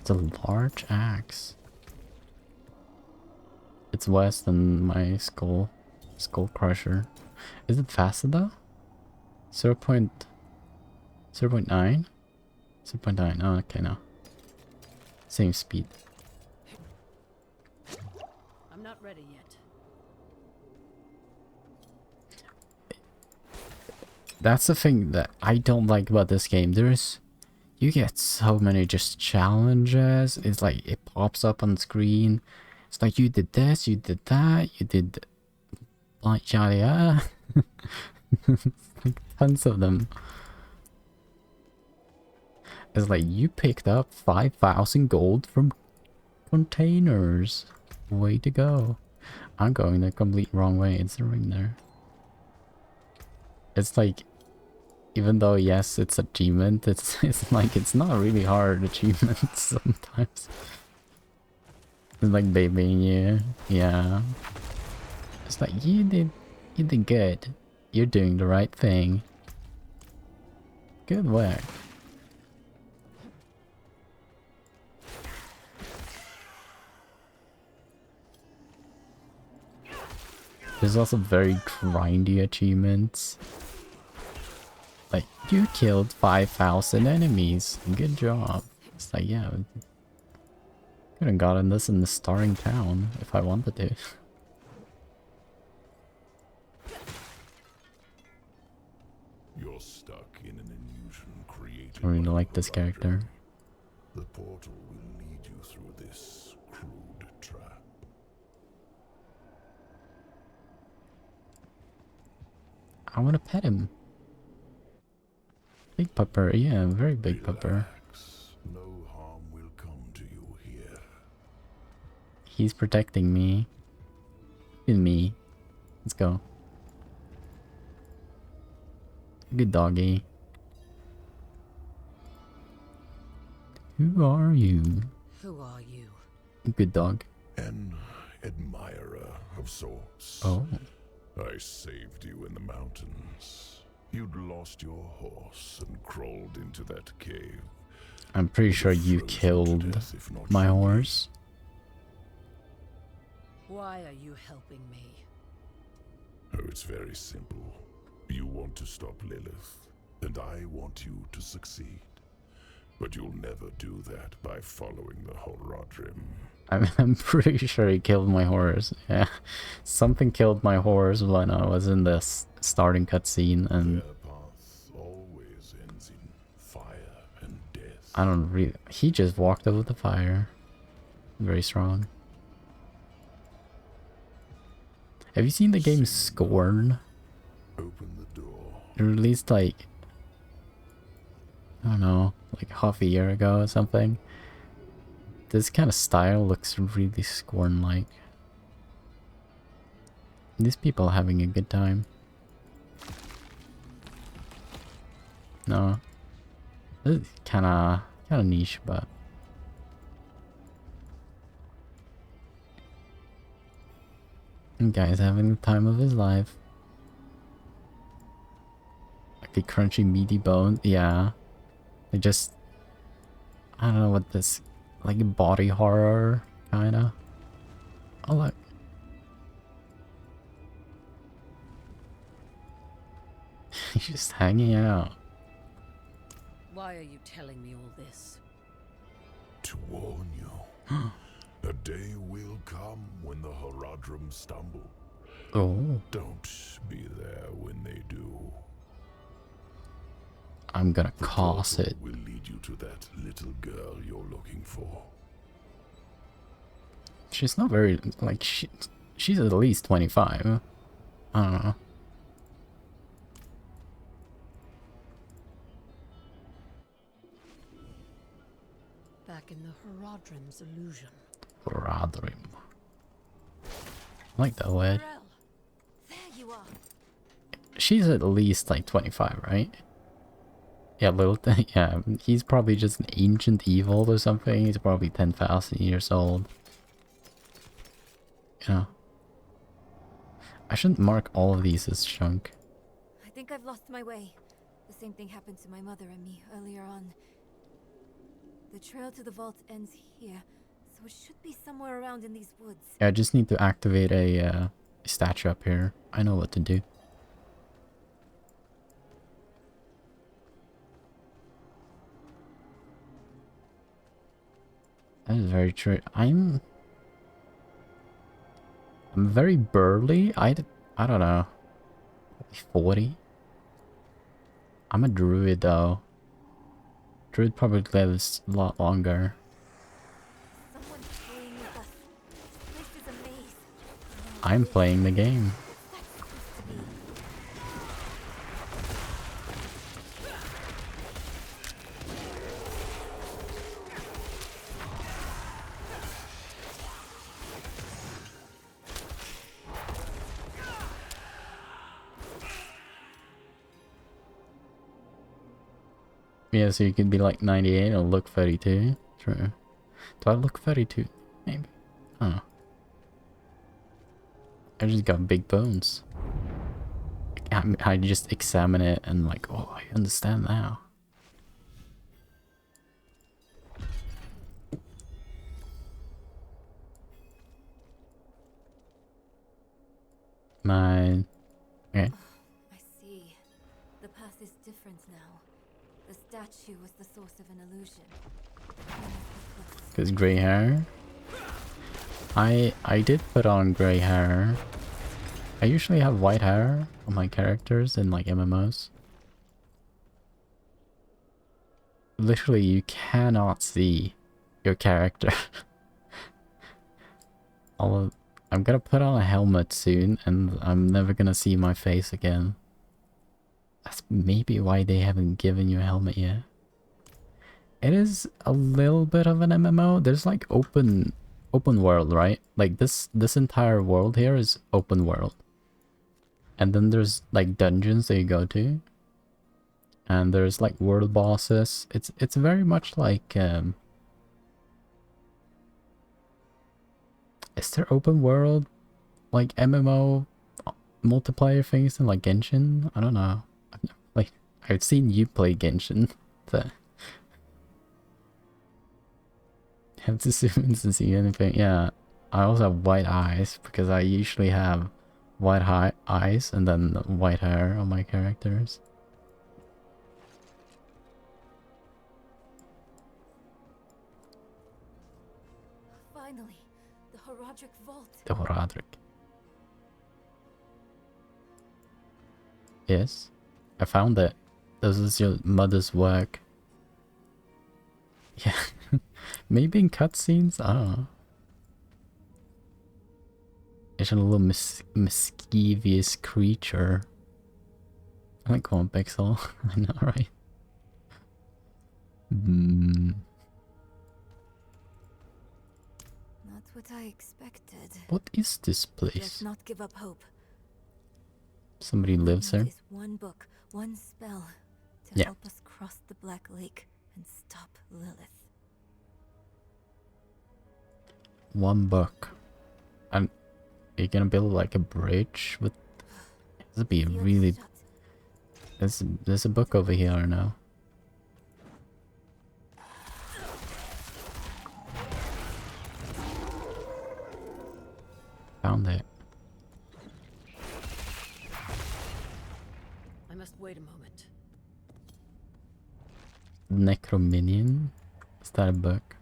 It's a large axe. It's worse than my skull crusher. Is it faster though? 0.9? 0.9? Oh, okay, no. Same speed. I'm not ready yet. That's the thing that I don't like about this game. You get so many just challenges. It's like it pops up on screen. It's like you did this, you did that, you did like yada. Like tons of them. It's like you picked up 5,000 gold from containers. Way to go. I'm going the complete wrong way. It's the ring there. It's like, even though yes, it's achievement, it's like it's not really hard achievements sometimes. It's like babying you. Yeah. It's like you did good. You're doing the right thing. Good work. There's also very grindy achievements. Like, you killed 5,000 enemies. Good job. It's like, yeah. Could have gotten this in the starring town if I wanted to. You're stuck in an I really like this character. The portal will lead you through this crude trap. I want to pet him. Big pupper, yeah, very big pupper. No harm will come to you here. He's protecting me. With me. Let's go. Good doggy. Who are you? Who are you? Good dog. An admirer of sorts. Oh. I saved you in the mountains. You'd lost your horse and crawled into that cave. I'm pretty sure you killed my horse. Why are you helping me? Oh, it's very simple. You want to stop Lilith, and I want you to succeed. But you'll never do that by following the Horadrim. I'm pretty sure he killed my horse. Yeah, something killed my horse when I was in this starting cutscene, and Their path always ends in fire and death. I don't really. He just walked over the fire. Very strong. Have you seen the game Scorn? Open the door. It released like, I don't know, like half a year ago or something. This kind of style looks really Scorn-like. These people are having a good time. No. This is kinda niche, but the guy's having the time of his life. Like a crunchy meaty bone, yeah. They just, I don't know what this, like a body horror kinda. Oh look. He's just hanging out. Why are you telling me all this? To warn you. A day will come when the Horadrim stumble. Oh. Don't be there when they do. I'm gonna cause it. Will lead you to that little girl you're looking for. She's not very, like, she's at least 25. I don't know. Back in the Horadrim's illusion. Horadrim. I like that word. There you are. She's at least like 25, right? Yeah, little thing. Yeah, he's probably just an ancient evil or something. He's probably 10,000 years old. You know. I shouldn't mark all of these as junk. I think I've lost my way. The same thing happened to my mother and me earlier on. The trail to the vault ends here, so it should be somewhere around in these woods. Yeah, I just need to activate a statue up here. I know what to do. That is very true. I'm very burly. I don't know. 40? I'm a druid though. Druid probably lives a lot longer. I'm playing the game. Yeah, so you could be like 98 or look 32. True. Do I look 32? Maybe. I don't know. I just got big bones. I just examine it and like, oh, I understand now. Mine. Okay. I see. The path is different now. The statue was the source of an illusion. Because gray hair. I did put on gray hair. I usually have white hair on my characters in like MMOs. literally you cannot see your character. I'm gonna put on a helmet soon, and I'm never gonna see my face again. That's maybe why they haven't given you a helmet yet. It is a little bit of an MMO. There's like open world, right? Like this entire world here is open world. And then there's like dungeons that you go to. And there's like world bosses. It's very much like is there open world like MMO multiplayer things in like Genshin? I don't know. Like I've seen you play Genshin. So have to zoom in to see anything. Yeah, I also have white eyes because I usually have white eyes and then white hair on my characters. Finally, the Horadric Vault. The Horadric. Yes, I found it. This is your mother's work. Yeah, maybe in cutscenes. I don't know. It's a little mischievous creature. I like one pixel. I know, right? Not what I expected. What is this place? Let's not give up hope. Somebody lives there. Is one book, one spell to Yeah. help us cross the Black Lake and stop Lilith. One book. And you're gonna build like a bridge with. This would be really. There's a book over here now. Found it. I must wait a moment. Necrominion? Is that a book?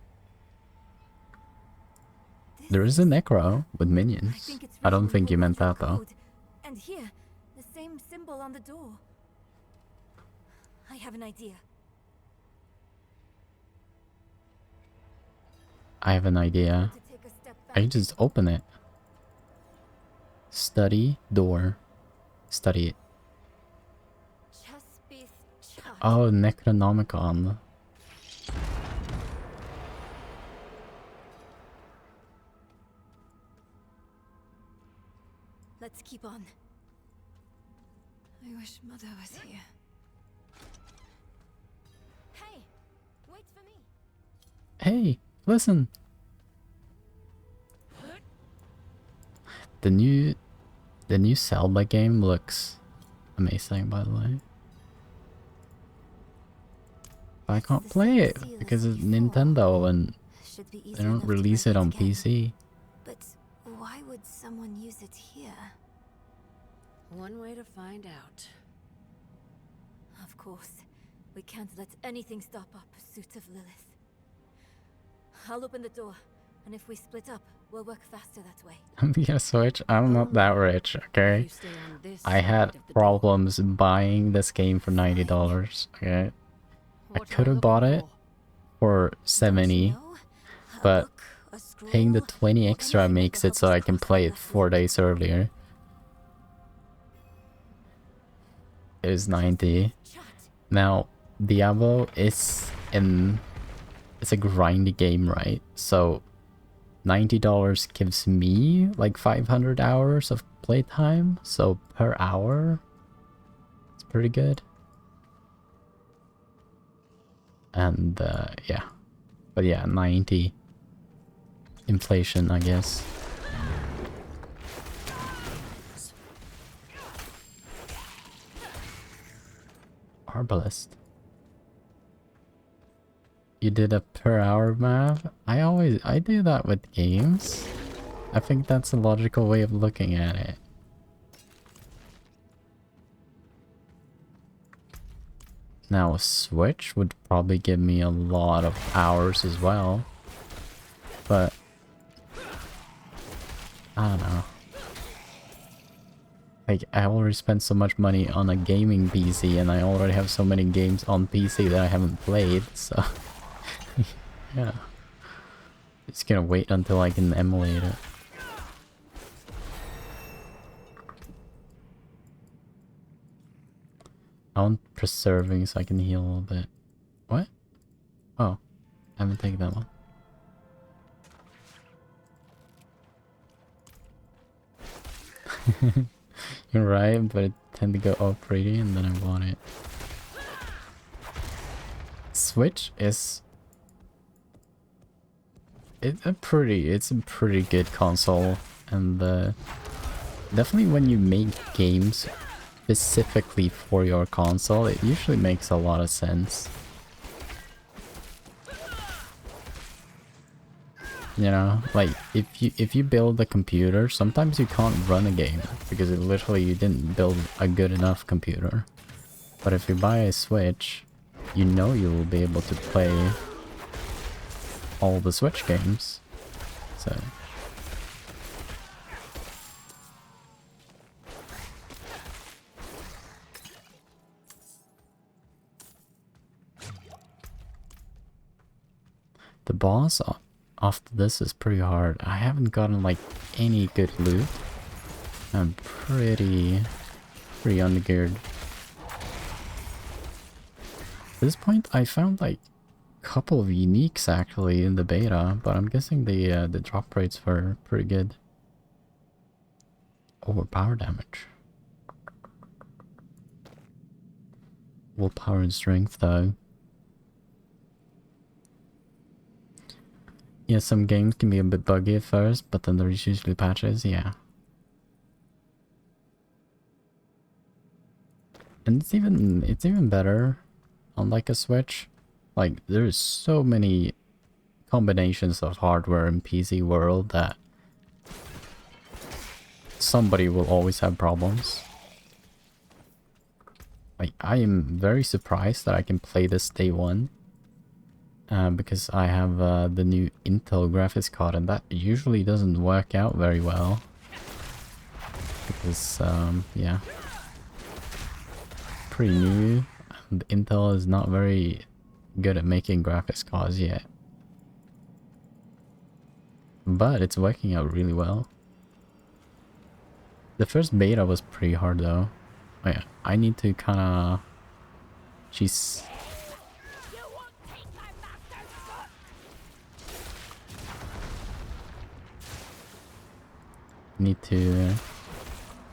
There is a Necro with minions. I don't think you meant that though. And here, the same symbol on the door. I have an idea. I have an idea. I just open it. Study door. Study it. Oh, Necronomicon. Let's keep on. I wish Mother was here. Hey, wait for me. Hey, listen. The new Zelda game looks amazing, by the way. I can't play it because it's Nintendo and they don't release it on PC. But why would someone use it here? One way to find out. Of course, we can't let anything stop our pursuit of Lilith. I'll open the door, and if we split up, we'll work faster that way. I'm gonna Switch. I'm not that rich, okay? I had problems buying this game for $90, okay? I could have bought it for 70, but paying the 20 extra makes it so I can play it 4 days earlier. It is 90. Now, Diablo is it's a grindy game, right? So $90 gives me like 500 hours of playtime, so per hour it's pretty good. And yeah, but yeah, 90 inflation, I guess. Arbalest. You did a per hour math? I do that with games. I think that's a logical way of looking at it. Now a Switch would probably give me a lot of hours as well. But I don't know. Like, I already spent so much money on a gaming PC, and I already have so many games on PC that I haven't played, so... yeah. Just gonna wait until I can emulate it. I want preserving so I can heal a little bit. What? Oh, I haven't taken that one. You're right, but it tend to go all pretty and then I want it. Switch is... It's a pretty good console, and definitely when you make games specifically for your console, it usually makes a lot of sense. You know, like if you build a computer, sometimes you can't run a game because you didn't build a good enough computer. But if you buy a Switch, you know you will be able to play all the Switch games. So the boss after this is pretty hard. I haven't gotten like any good loot. I'm pretty undergeared. At this point I found like a couple of uniques actually in the beta, but I'm guessing the drop rates were pretty good. Overpower damage. Willpower and strength though. Yeah, some games can be a bit buggy at first, but then there's usually patches, yeah. And it's even better on like a Switch. Like there's so many combinations of hardware in PC world that somebody will always have problems. Like I am very surprised that I can play this day one. Because I have the new Intel graphics card, and that usually doesn't work out very well. Because, yeah. Pretty new, and Intel is not very good at making graphics cards yet. But it's working out really well. The first beta was pretty hard though. Oh yeah, I need to kinda... She's... Need to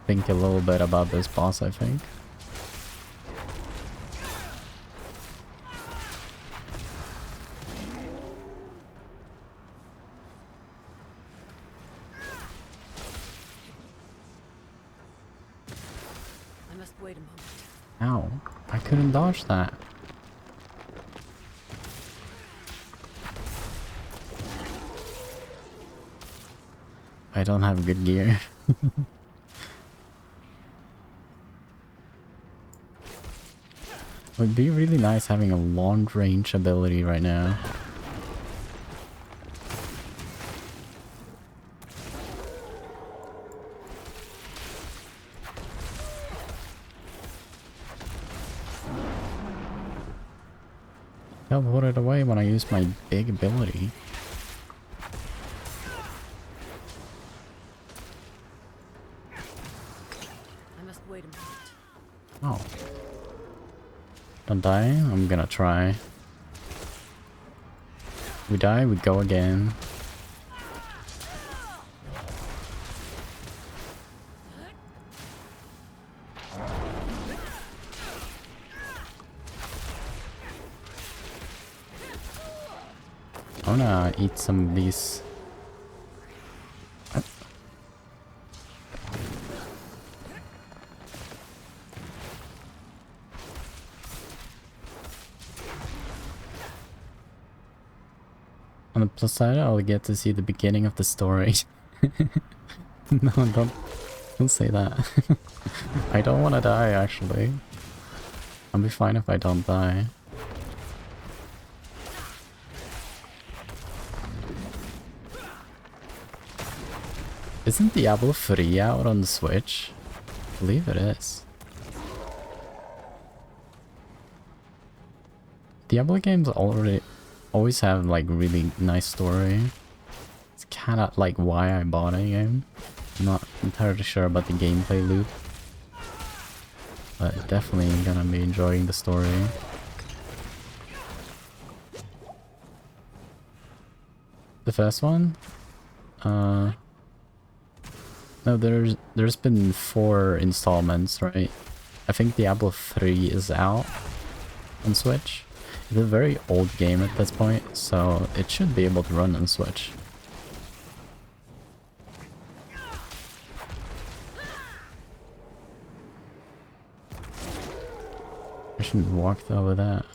think a little bit about this boss, I think. I must wait a moment. Ow, I couldn't dodge that. I don't have good gear. It would be really nice having a long range ability right now. I'll put it away when I use my big ability. Oh. Don't die? I'm gonna try. We die, we go again. I wanna eat some of these. On the plus side, I'll get to see the beginning of the story. No, don't say that. I don't want to die, actually. I'll be fine if I don't die. Isn't Diablo 3 out on the Switch? believe it is. Diablo games always have like really nice story. It's kind of like why I bought a game. I'm not entirely sure about the gameplay loop, but definitely gonna be enjoying the story. The first one? No, there's been 4 installments, right? I think Diablo 3 is out on Switch. It's a very old game at this point, so it should be able to run on Switch. I shouldn't walk over that.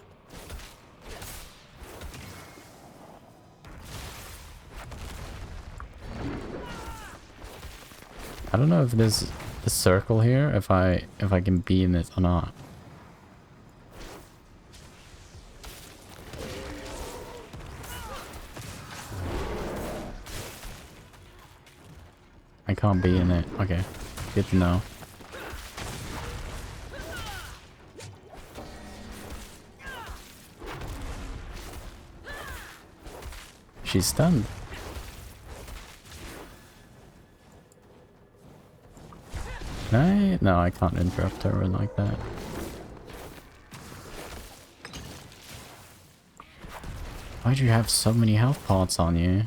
I don't know if there's a circle here, if I can be in it or not. I can't be in it. Okay, good to know. She's stunned. No, I can't interrupt her like that. Why'd you have so many health pots on you?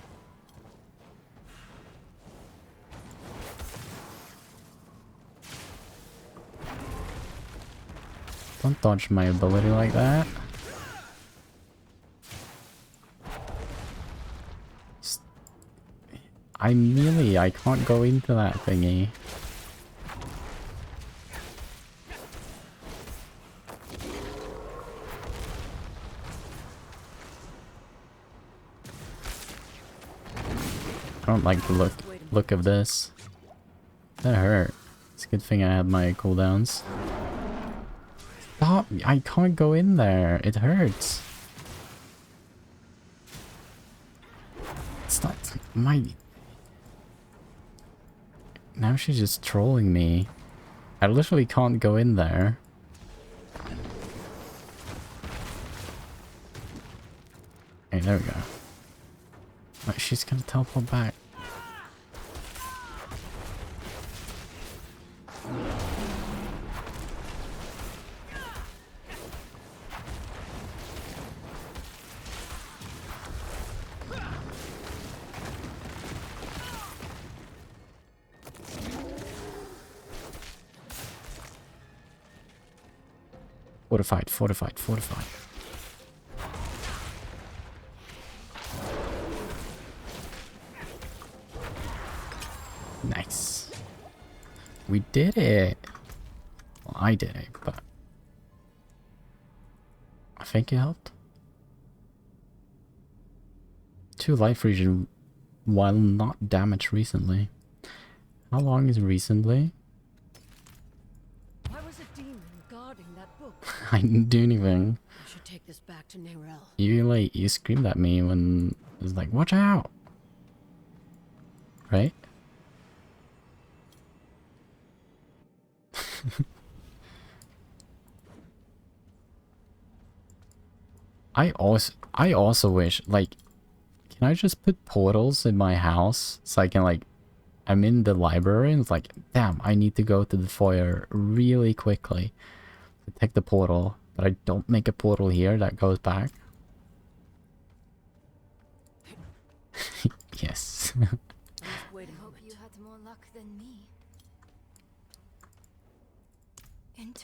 Don't dodge my ability like that. I can't go into that thingy. I don't like the look of this. That hurt. It's a good thing I had my cooldowns. Stop! I can't go in there. It hurts. It's not my... Now she's just trolling me. I literally can't go in there. Hey, there we go. Wait, she's gonna teleport back. Fortified, fortified, fortified. Nice. We did it. Well, I did it, but I think it helped. 2 life regen while not damaged recently. How long is recently? Why was a demon guarding that book? I didn't do anything. I should take this back to Nerel. You screamed at me when it was like, watch out! Right? I also wish, like, can I just put portals in my house so I can, like, I'm in the library and it's like, damn, I need to go to the foyer really quickly to take the portal, but I don't make a portal here that goes back. Yes. I hope you had more luck than me.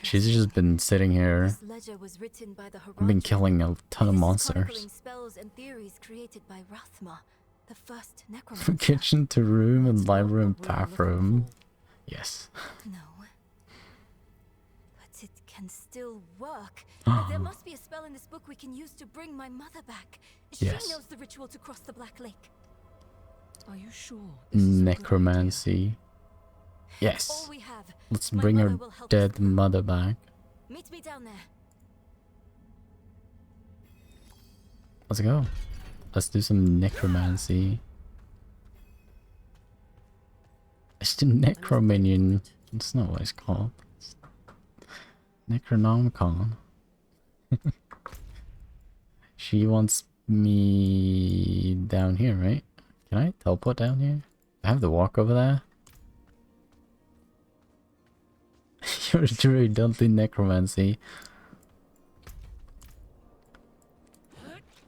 She's just been sitting here. I've been killing a ton of monsters. Spells and theories created by Rathma, the first From kitchen to room and library and bathroom. Yes. No. But it can still work. There must be a spell in this book we can use to bring my mother back. Yes. She knows the ritual to cross the Black Lake. Are you sure? Necromancy. Yes. Let's bring her dead mother back. Meet me down there. Let's go. Let's do some necromancy. It's the necro minion. It's not what it's called. It's Necronomicon. She wants me down here, right? Can I teleport down here? I have to walk over there? You're a druid, don't do necromancy.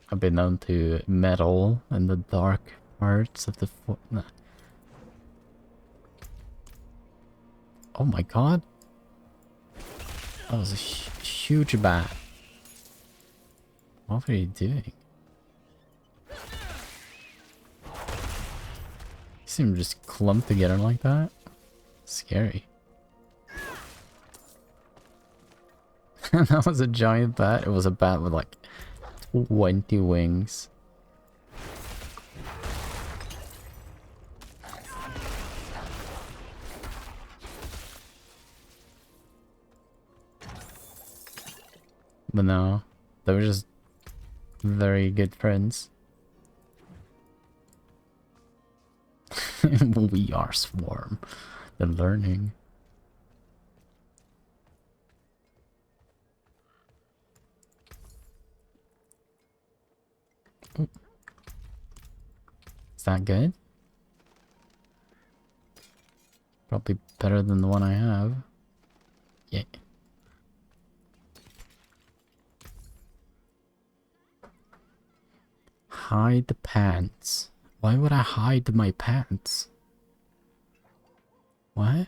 I've been known to meddle in the dark parts of the nah. Oh my god. That was a huge bat. What are you doing? You seem to just clump together like that. Scary. That was a giant bat. It was a bat with like 20 wings. But no, they were just very good friends. We are Swarm. They're learning. Ooh. Is that good? Probably better than the one I have. Yeah. Hide the pants. Why would I hide my pants? What?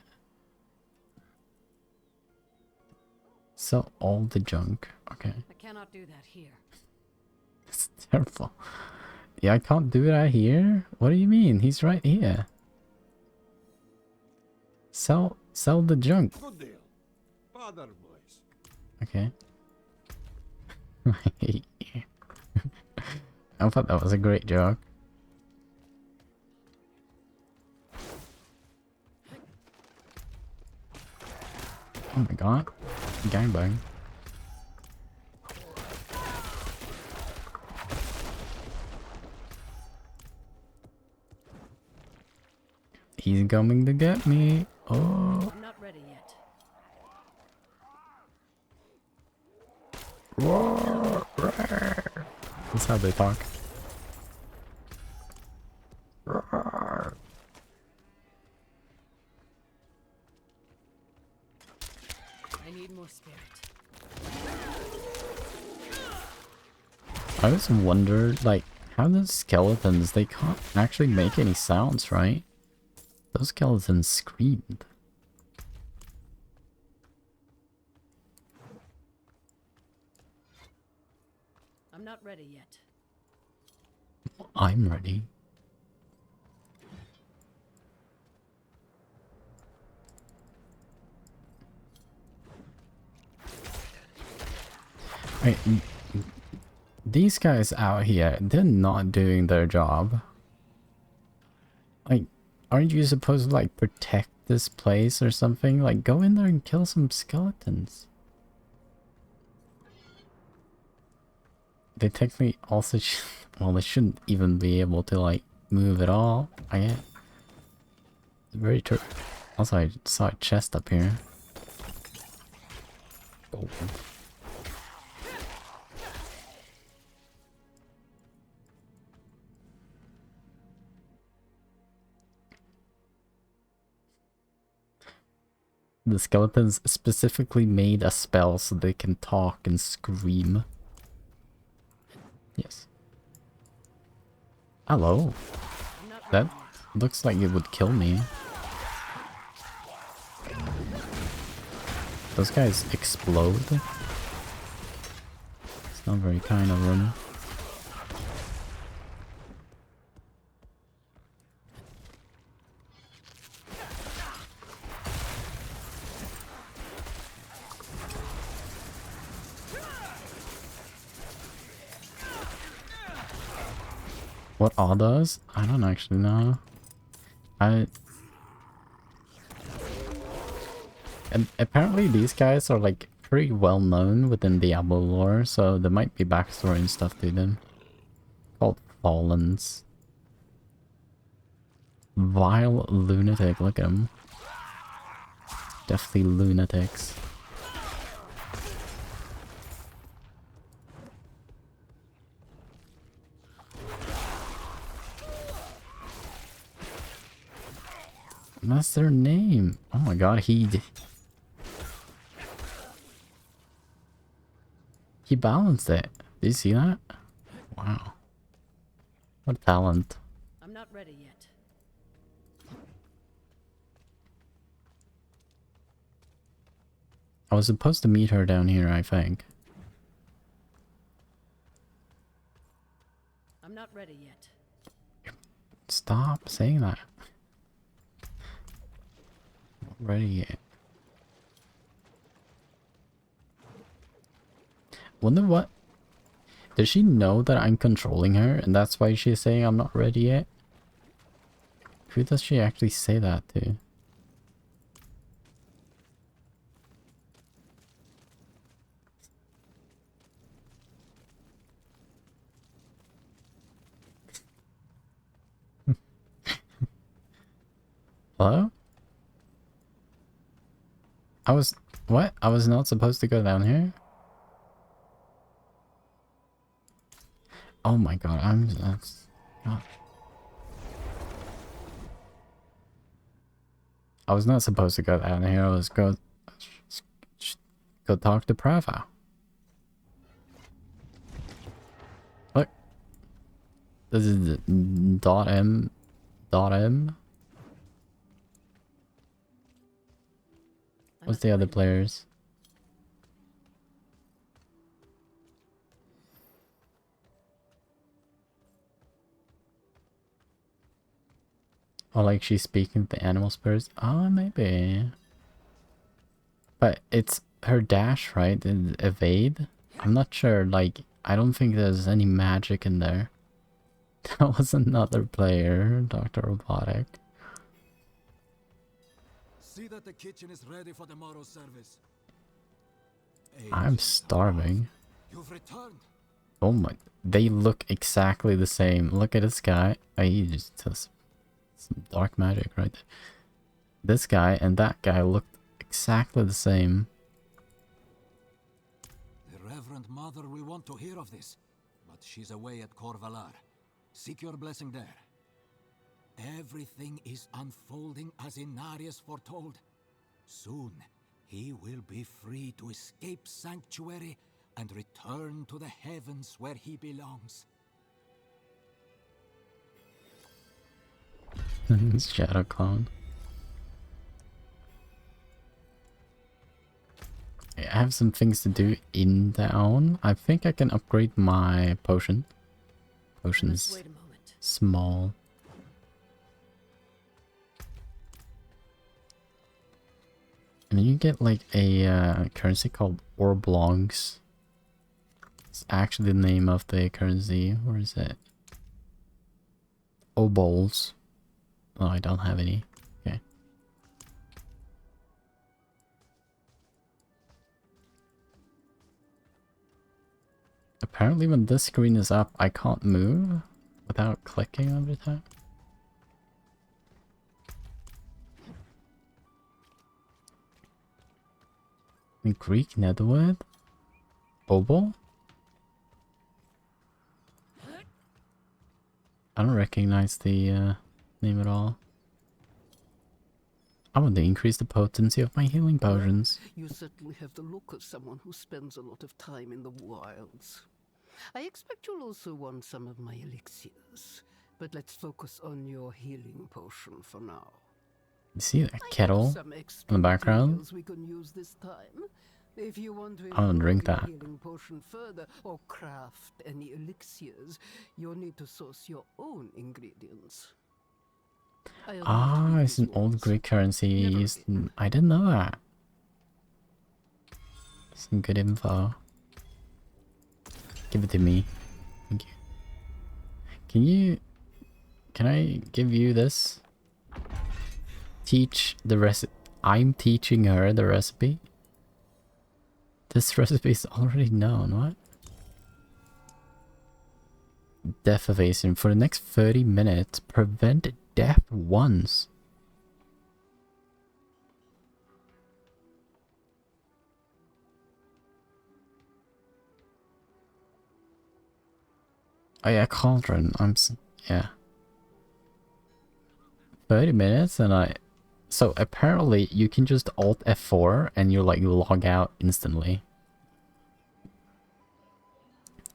Sell all the junk. Okay. I cannot do that here. It's terrible. Yeah, I can't do that here? What do you mean? He's right here. Sell the junk. Good deal. Father boys. Okay. I hate you. I thought that was a great joke. Oh my god. Gangbang. He's coming to get me. Oh. I'm not ready yet. Roar, roar. That's how they talk. Roar. I need more spirit. I always wondered, like, how those skeletons, they can't actually make any sounds, right? Those skeletons screamed. I'm not ready yet. I'm ready. Right, these guys out here, they're not doing their job. Like, aren't you supposed to, like, protect this place or something? Like, go in there and kill some skeletons. They technically also well, they shouldn't even be able to, like, move at all. I get very true. Also, I saw a chest up here. Gold. The skeletons specifically made a spell so they can talk and scream. Yes. Hello. That looks like it would kill me. Those guys explode. It's not very kind of them. What are those? I don't actually know. And apparently these guys are like pretty well known within Diablo lore, so there might be backstory and stuff to them. Called Fallens. Vile lunatic, look at him. Definitely lunatics. That's their name. Oh my god, he balanced it. Did you see that? Wow. What a talent. I'm not ready yet. I was supposed to meet her down here, I think. I'm not ready yet. Stop saying that. Not ready yet. Wonder what... Does she know that I'm controlling her and that's why she's saying I'm not ready yet? Who does she actually say that to? Hello? What? I was not supposed to go down here? Oh my god, God. I was not supposed to go down here. I was go talk to Prava. Look. This is dot M. What's the other players? Or like she's speaking to the animal spirits? Oh, maybe. But it's her dash, right? Evade? I'm not sure, like, I don't think there's any magic in there. That was another player, Dr. Robotic. See that the kitchen is ready for tomorrow's service. I'm starving. You've returned. Oh my, they look exactly the same. Look at this guy. Oh, he just does some dark magic right there. This guy and that guy looked exactly the same. The Reverend Mother will want to hear of this, but she's away at Corvalar. Seek your blessing there. Everything is unfolding as Inarius foretold. Soon, he will be free to escape Sanctuary and return to the heavens where he belongs. Shadow Clown. I have some things to do in town. I think I can upgrade my potion. Potion's small. And then you get like a currency called Orblancs. It's actually the name of the currency. Where is it? Obols. Oh, I don't have any. Okay. Apparently when this screen is up, I can't move without clicking every time. In Greek Netherwood? Obol? I don't recognize the name at all. I want to increase the potency of my healing potions. You certainly have the look of someone who spends a lot of time in the wilds. I expect you'll also want some of my elixirs, but let's focus on your healing potion for now. You see that kettle in the background? We can use this time. If you want to I don't drink improve that. your healing potion further or craft any elixirs, you'll need to source your own ingredients. Ah, it's an old Greek currency used. I didn't know that. Some good info. Give it to me. Thank you. Can I give you this? Teach the recipe. I'm teaching her the recipe. This recipe is already known. What? Death evasion for the next 30 minutes. Prevent death once. Oh yeah, Cauldron. Yeah. 30 minutes and so apparently you can just Alt F4 and you like log out instantly.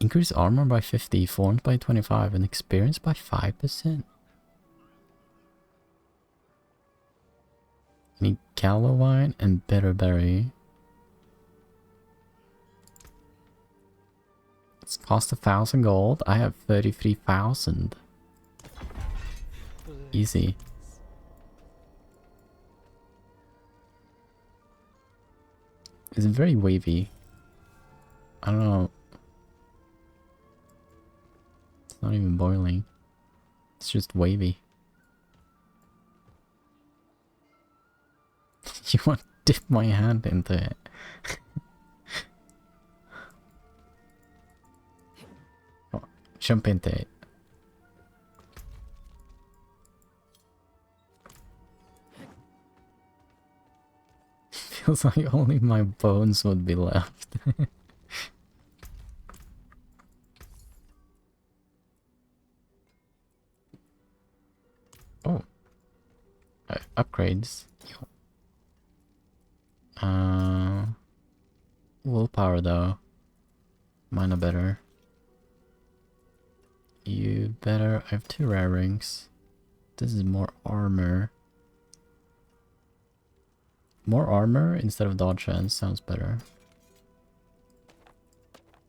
Increase armor by 50, forms by 25, and experience by 5%. Need Callow Wine and Bitterberry. It's cost 1,000 gold. I have 33,000. Easy. It's very wavy. I don't know. It's not even boiling. It's just wavy. You want to dip my hand into it? Oh, jump into it. Feels like only my bones would be left. Oh. Upgrades. Willpower though. Mine are better. You better. I have 2 rare rings. This is more armor. More armor instead of dodge chance sounds better.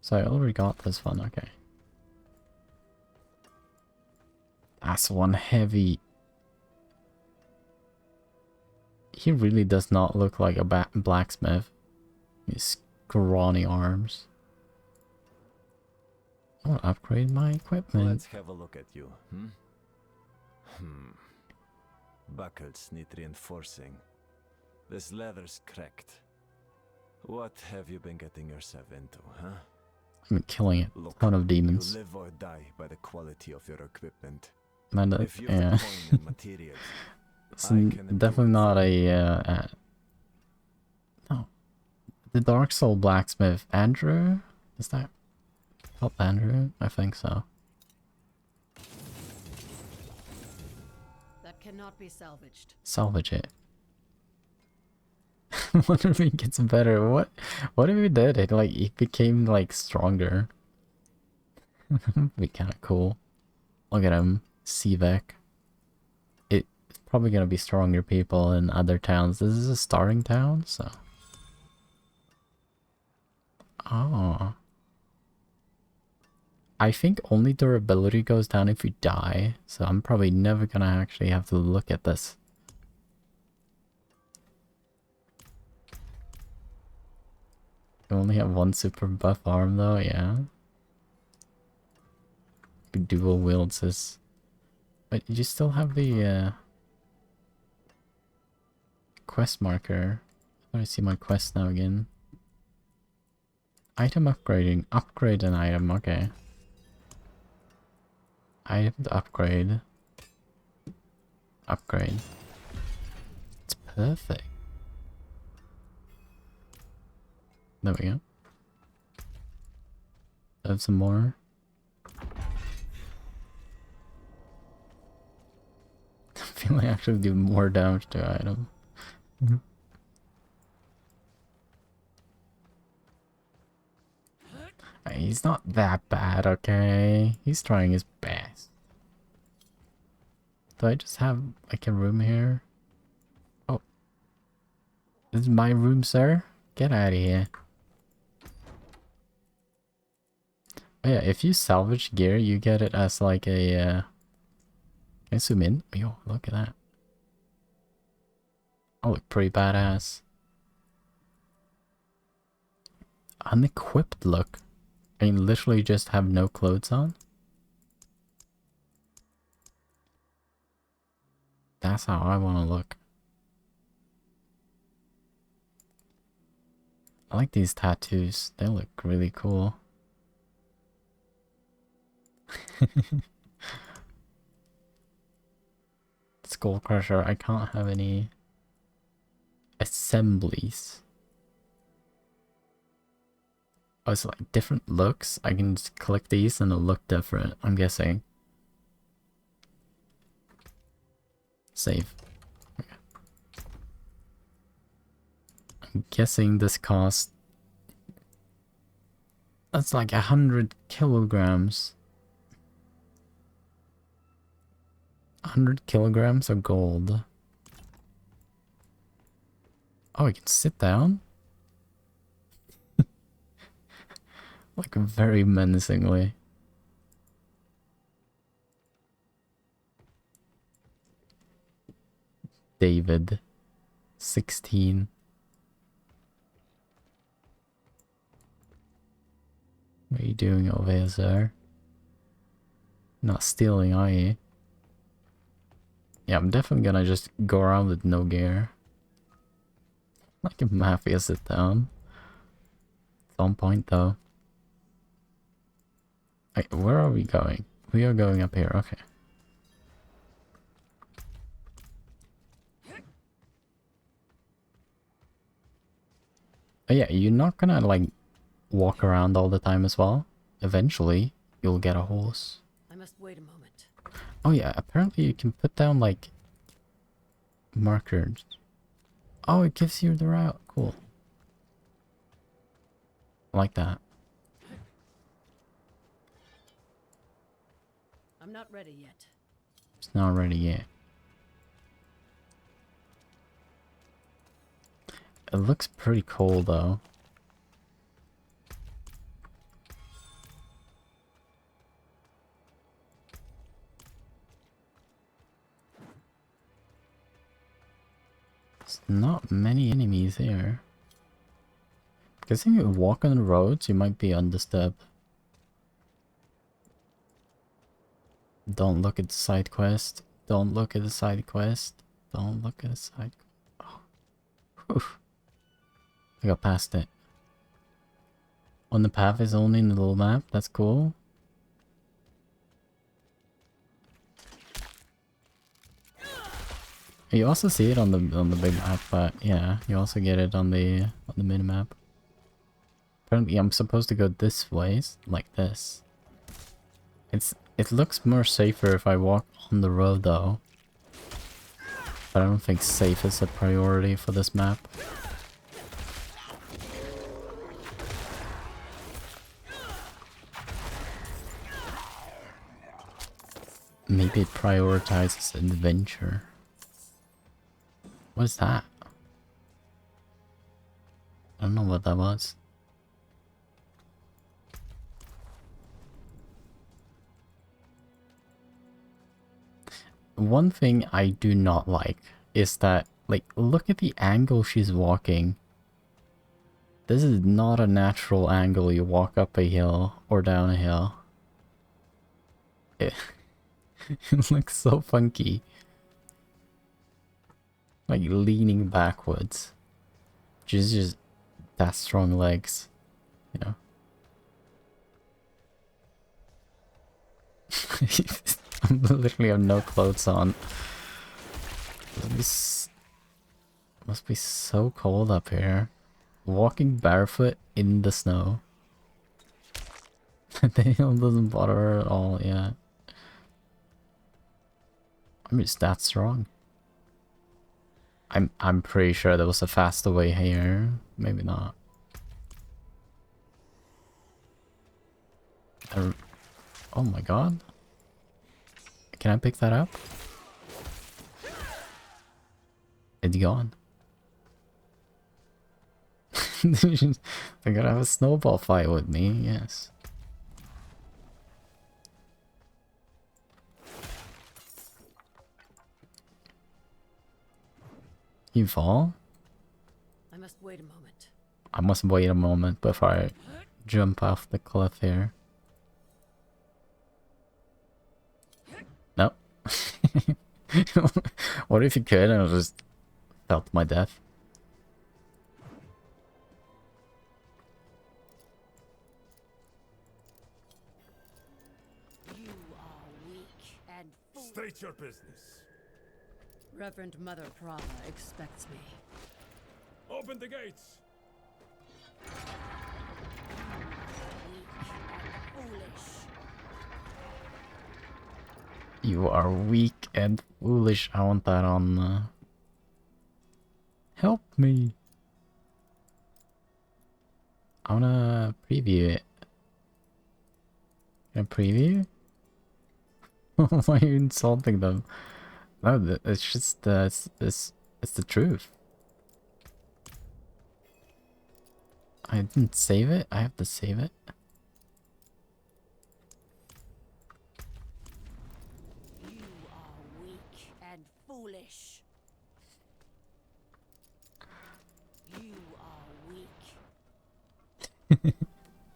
So I already got this one, okay. That's one heavy. He really does not look like a blacksmith. His scrawny arms. I want to upgrade my equipment. Let's have a look at you, Buckles need reinforcing. This leather's cracked. What have you been getting yourself into, huh? I'm killing it. Look, Ton of demons. You live or die by the quality of your equipment. Man, If you've yeah. the coin and materials, It's I can definitely not a no. The Dark Soul blacksmith, Andrew? Is that called Andrew? I think so. That cannot be salvaged. Salvage it. What if it gets better? What if we did it? Like it became like stronger. That'd be kinda cool. Look at him. Sivek. It's probably gonna be stronger people in other towns. This is a starting town, so. Oh. I think only durability goes down if you die, so I'm probably never gonna actually have to look at this. You only have 1 super buff arm though, yeah. Dual wields this. But you still have the quest marker. I see my quest now again. Item upgrading. Upgrade an item, okay. Item to upgrade. Upgrade. It's perfect. There we go. Have some more. I feel like I actually do more damage to item. He's not that bad, okay? He's trying his best. Do I just have like a room here? Oh. This is my room, sir? Get out of here. Oh yeah, if you salvage gear, you get it as like a... Can I zoom in? Yo, look at that. I look pretty badass. Unequipped look. I literally just have no clothes on. That's how I want to look. I like these tattoos. They look really cool. Skull Crusher. I can't have any assemblies. Oh, it's like different looks. I can just click these and it'll look different, I'm guessing. Save. Okay. I'm guessing this cost... That's like 100 kilograms. 100 kilograms of gold. Oh, I can sit down? Like very menacingly. David. 16. What are you doing over here, sir? Not stealing, are you? Yeah, I'm definitely gonna just go around with no gear. Like a mafia sit down. It's on point though. Wait, where are we going? We are going up here, okay. Oh yeah, you're not gonna like walk around all the time as well. Eventually, you'll get a horse. I must wait a moment. Oh yeah, apparently you can put down like markers. Oh, it gives you the route. Cool. I like that. I'm not ready yet. It's not ready yet. It looks pretty cool though. There's not many enemies here. Guessing you walk on the roads, you might be undisturbed. Don't look at the side quest. Don't look at the side quest. Don't look at the side quest. Oh. Whew. I got past it. On the path is only in the little map. That's cool. You also see it on the big map, but yeah, you also get it on the mini map. Apparently, I'm supposed to go this way, like this. It looks more safer if I walk on the road though. But I don't think safe is a priority for this map. Maybe it prioritizes adventure. What is that? I don't know what that was. One thing I do not like is that, like, look at the angle she's walking. This is not a natural angle you walk up a hill or down a hill. It looks so funky. Like leaning backwards. She's just that strong legs, you know. I literally have no clothes on. Must be so cold up here. Walking barefoot in the snow. The hill doesn't bother her at all, yeah. I'm just that strong. I'm pretty sure there was a faster way here. Maybe not. Oh my god. Can I pick that up? It's gone. They're gonna have a snowball fight with me, yes. You fall? I must wait a moment. I must wait a moment before I jump off the cliff here. No. What if you could and I just felt my death? You are weak and foolish. State your business. Reverend Mother Prava expects me. Open the gates. You are weak and foolish. I want that on. Help me. I wanna preview it. Can I preview? Why are you insulting them? No, it's just it's the truth. I didn't save it. I have to save it. You are weak and foolish. You are weak.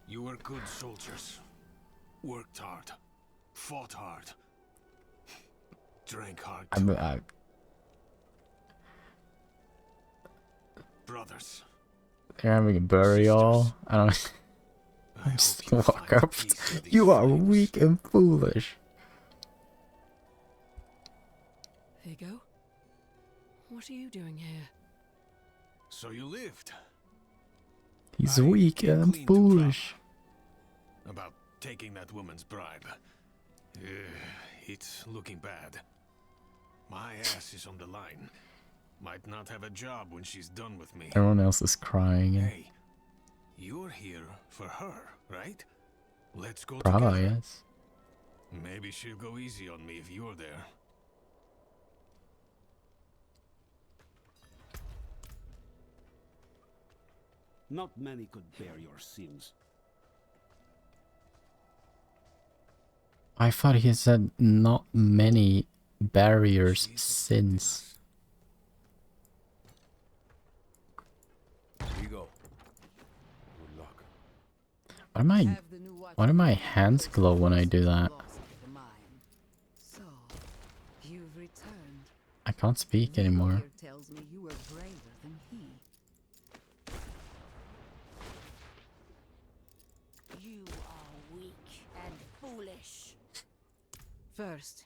You were good soldiers. Worked hard. Fought hard. Drank hard. Brothers. They're having a burial. I don't. I just walk up. You are weak and foolish. Vigo? What are you doing here? So you lived. He's weak and foolish. About taking that woman's bribe. It's looking bad. My ass is on the line. Might not have a job when she's done with me. Everyone else is crying. Hey, you're here for her, right? Let's go Bravo, together. yes. Maybe she'll go easy on me if you're there. Not many could bear your sins. I thought he said not many barriers since. Here you go. Good luck. Why do my hands glow when I do that? So, you've returned. I can't speak anymore. Tells me you were braver than he. You are weak and foolish. First,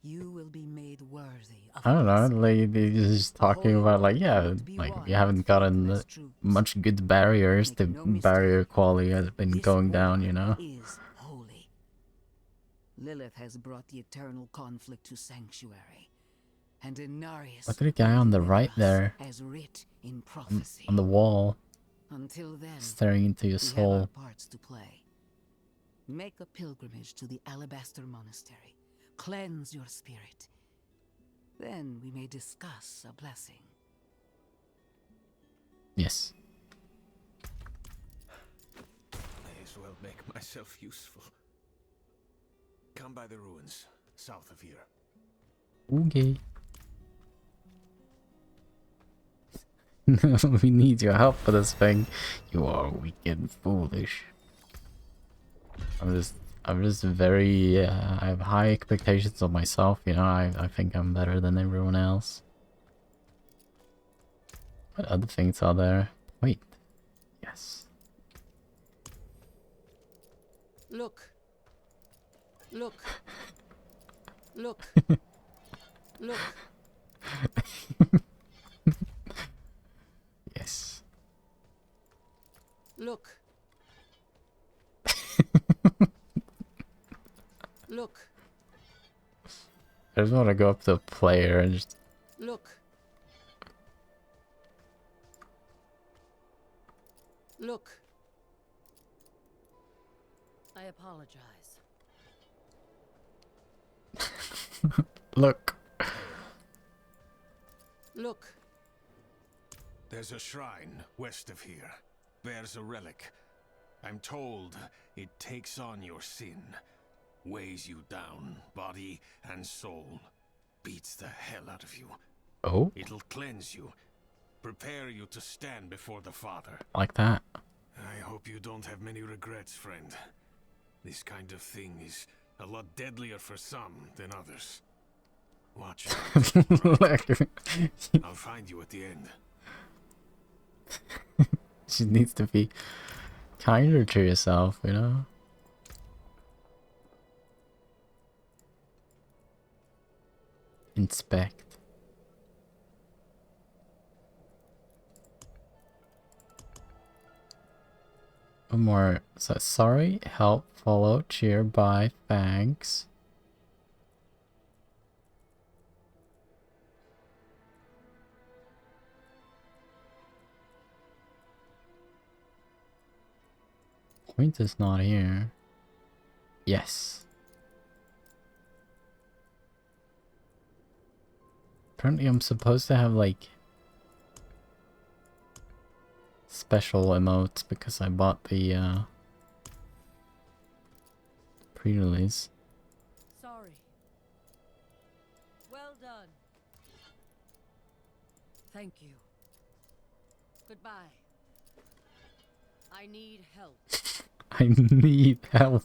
you will be made worthy of I don't know, like he's just talking about like, yeah, like we haven't gotten much good barriers. The barrier quality has been going down, you know. Is holy. Lilith has brought the eternal conflict to Sanctuary, and Inarius Look at the guy on the right there, as writ in prophecy. on the wall, Until then, staring into your we have soul. our parts to play. Make a pilgrimage to the Alabaster Monastery. Cleanse your spirit. Then we may discuss a blessing. Yes. May as well make myself useful. Come by the ruins, south of here. Okay. We need your help for this thing. You are weak and foolish. I'm just very, I have high expectations of myself, you know, I think I'm better than everyone else. What other things are there? Wait. Yes. Look. Look. Look. Look. Yes. Look. Look. I just want to go up to a player and just... Look. Look. I apologize. Look. Look. There's a shrine west of here. Bears a relic. I'm told it takes on your sin. Weighs you down, body and soul. Beats the hell out of you. Oh? It'll cleanse you. Prepare you to stand before the Father. Like that. I hope you don't have many regrets, friend. This kind of thing is a lot deadlier for some than others. Watch out. I'll find you at the end. She needs to be kinder to yourself, you know? Inspect. One more. So, sorry, help, follow, cheer, bye, thanks. Point is not here. Yes. Apparently I'm supposed to have like special emotes because I bought the pre-release. Sorry. Well done. Thank you. Goodbye. I need help. I need help.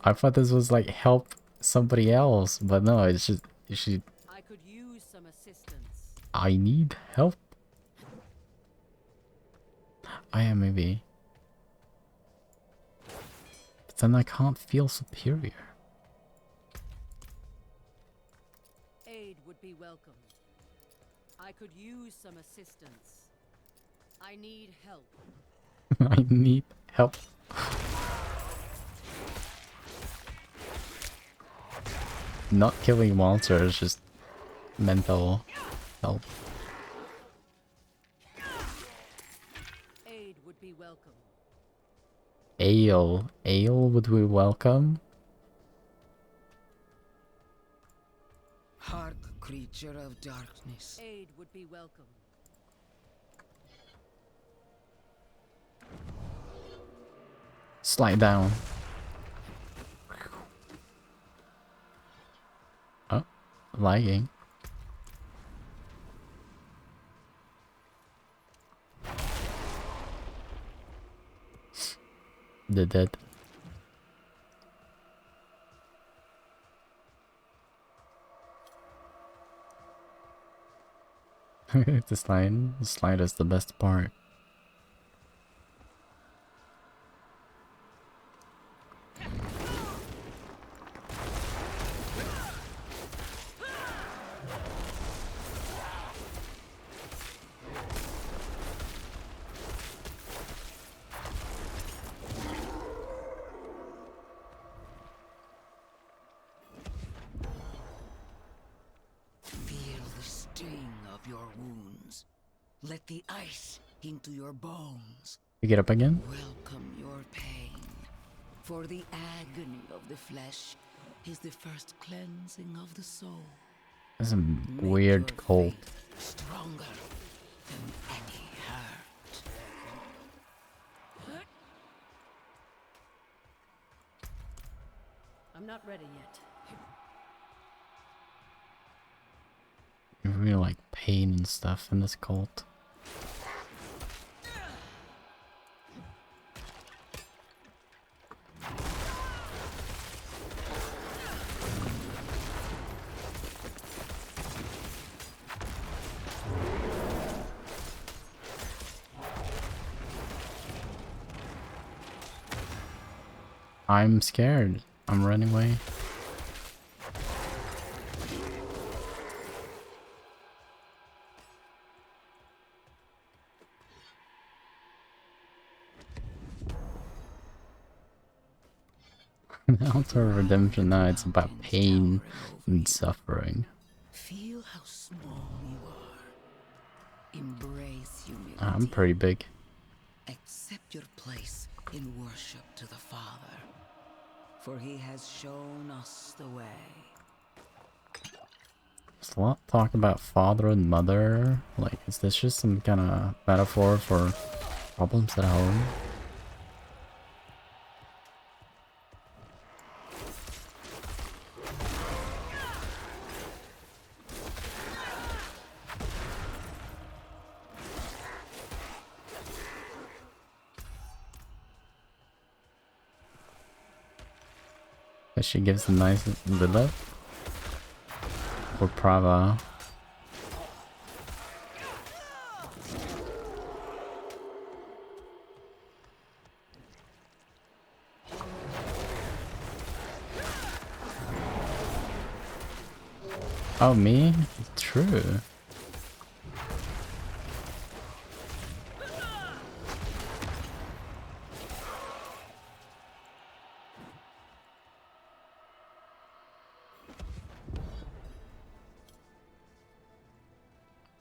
I thought this was like help somebody else, but no, it's just she. I could use some assistance. I need help. I am maybe. But then I can't feel superior. Aid would be welcome. I could use some assistance. I need help. I need help. Not killing monsters, just mental help. Aid would be welcome. Ale. Ale would we welcome? Hark, creature of darkness. Aid would be welcome. Slide down. Oh, lagging. The dead. The slide is the best part. Feel the sting of your wounds. Let the ice into your bones. You get up again? Welcome your pain. For the agony of the flesh is the first cleansing of the soul. That's a weird cult. Stronger than any hurt. I'm not ready yet. You really like pain and stuff in this cult. I'm scared. I'm running away. Altar of Redemption now, it's about pain and suffering. Feel how small you are. Embrace humility. I'm pretty big. Accept your place in worship to the Father, for he has shown us the way. There's a lot of talk about father and mother. Like, is this just some kind of metaphor for problems at home? She gives a nice Lilith or Prava. Oh, me? True.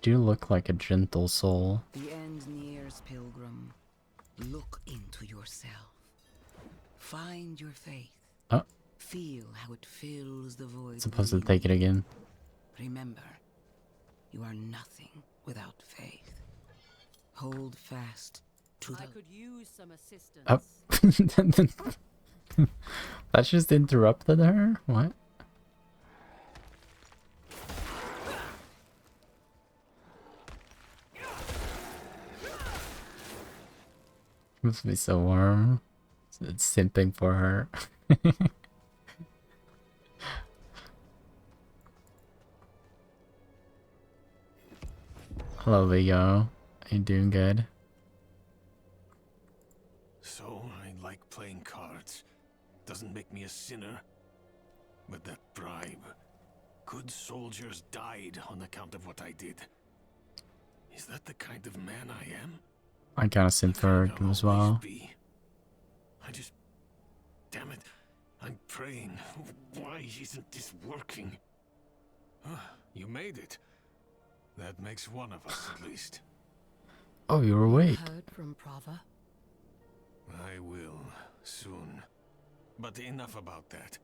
Do look like a gentle soul. The end nears Find your faith. Oh. Feel how it fills the void. Supposed to within take it you. again. Remember, you are nothing without faith. Hold fast to the... I could use some assistance. Oh. That just interrupted her? What? Must be so warm. It's simping for her. Hello, Vigo. Are you doing good? So, I like playing cards. Doesn't make me a sinner. But that bribe. Good soldiers died on account of what I did. Is that the kind of man I am? I kind of simp for her as well. I just... Damn it. I'm praying. Why isn't this working? You made it. That makes one of us at least. Oh, you're awake. Heard from Prava? I will, soon. But enough about that.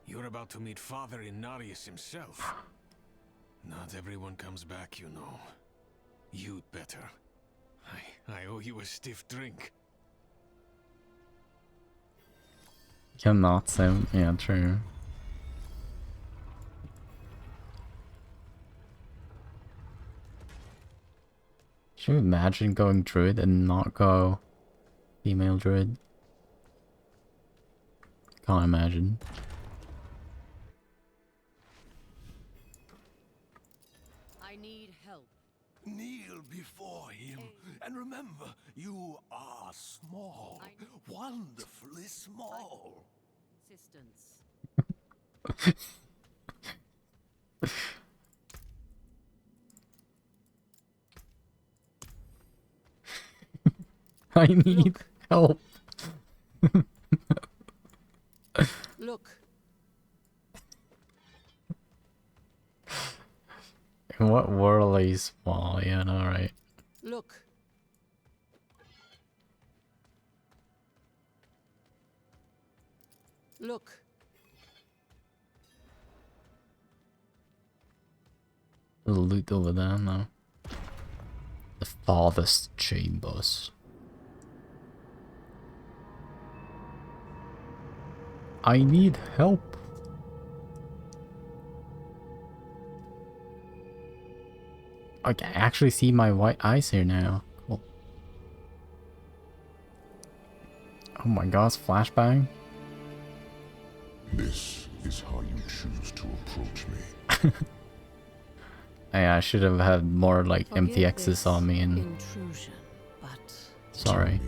You're about to meet Father Inarius himself. Not everyone comes back, you know. You'd better. I owe you a stiff drink. Cannot sim. Yeah, true. Should you imagine going druid and not go female druid? Can't imagine. I need help. Kneel before him, and remember, you are small. Wonderfully small. Assistance. I need help. Look. In what world are you small? Yeah, no, right. Look. Look. The loot over there, no. The farthest chambers. I need help. I can actually see my white eyes here now. Cool. Oh my gosh, flashbang. This is how you choose to approach me. Yeah, I should have had more like empty X's on me and... Intrusion, but... Sorry.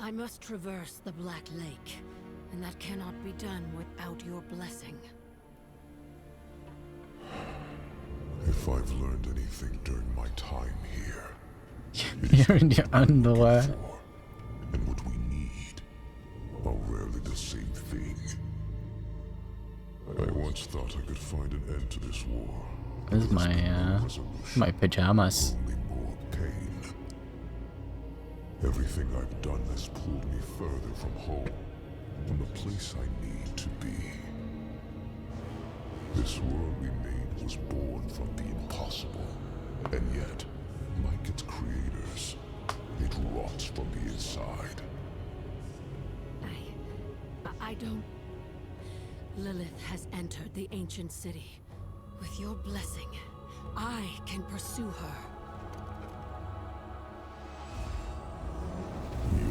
I must traverse the Black Lake, and that cannot be done without your blessing. If I've learned anything during my time here, you're in your underwear. And what we need are rarely the same thing. I once thought I could find an end to this war. This is my pajamas. Only more pain. Everything I've done has pulled me further from home, from the place I need to be. This world we made was born from the impossible, and yet, like its creators, it rots from the inside. I don't... Lilith has entered the ancient city. With your blessing, I can pursue her.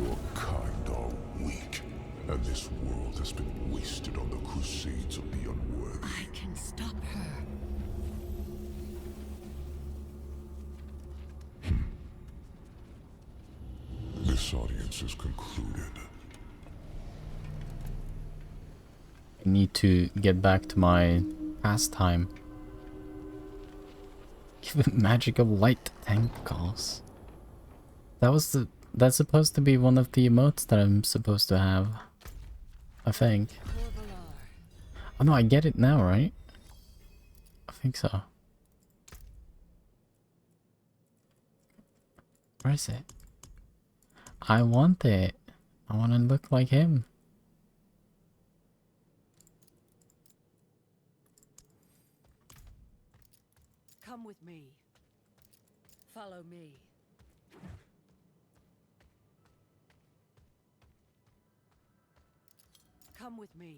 Your kind are weak, and this world has been wasted on the crusades of the unworthy. I can stop her. This audience is concluded. I need to get back to my pastime. Give it magic of light tentacles. That's supposed to be one of the emotes that I'm supposed to have. I think. Oh no, I get it now, right? I think so. Where is it? I want it. I want to look like him. Come with me. Follow me. Come with me.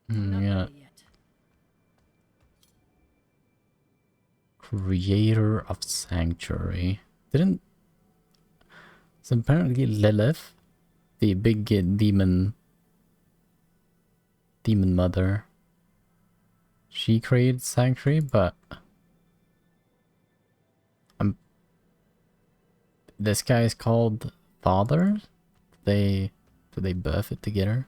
Yeah. Creator of Sanctuary. Didn't... So apparently Lilith, the big demon mother, she created Sanctuary, but this guy is called Father? Did they birth it together?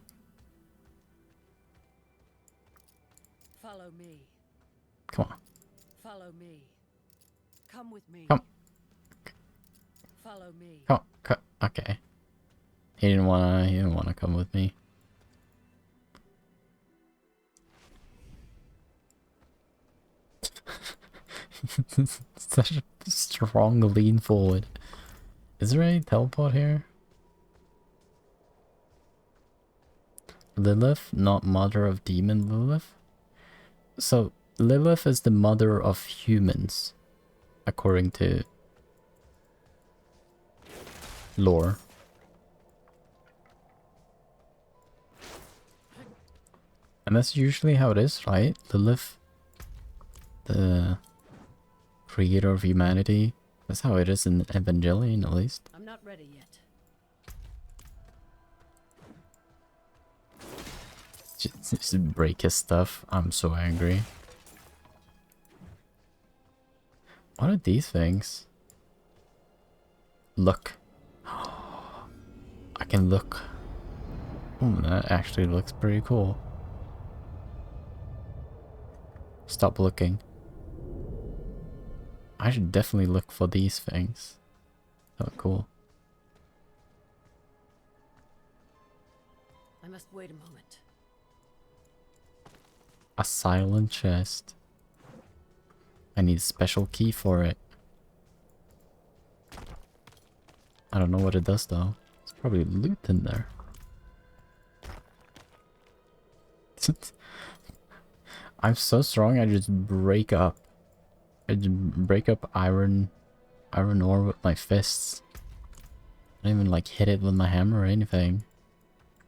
Follow me. Come on. Follow me. Come with me. Come. Follow me. Come. Okay. He didn't wanna come with me. Such a strong lean forward. Is there any teleport here? Lilith, not mother of demon Lilith? So, Lilith is the mother of humans, according to lore. And that's usually how it is, right? Lilith, the creator of humanity. That's how it is in Evangelion, at least. I'm not ready yet. Just break his stuff. I'm so angry. What are these things? Look. I can look. Oh, that actually looks pretty cool. Stop looking. I should definitely look for these things. Oh, cool. I must wait a moment. A silent chest. I need a special key for it. I don't know what it does though. It's probably loot in there. I'm so strong, I just break up. I just break up iron ore with my fists. I don't even like hit it with my hammer or anything.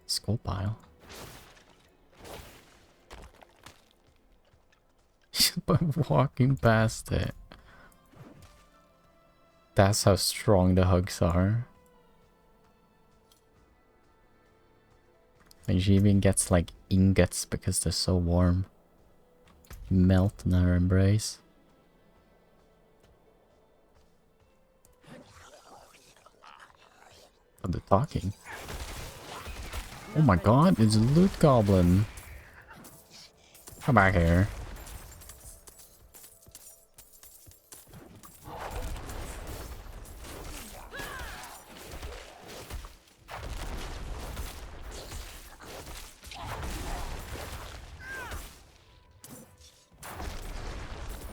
Skull pile. Just by walking past it. That's how strong the hugs are. And she even gets like ingots because they're so warm. Melt in her embrace. Oh, they're talking. Oh my god, it's a loot goblin. Come back here.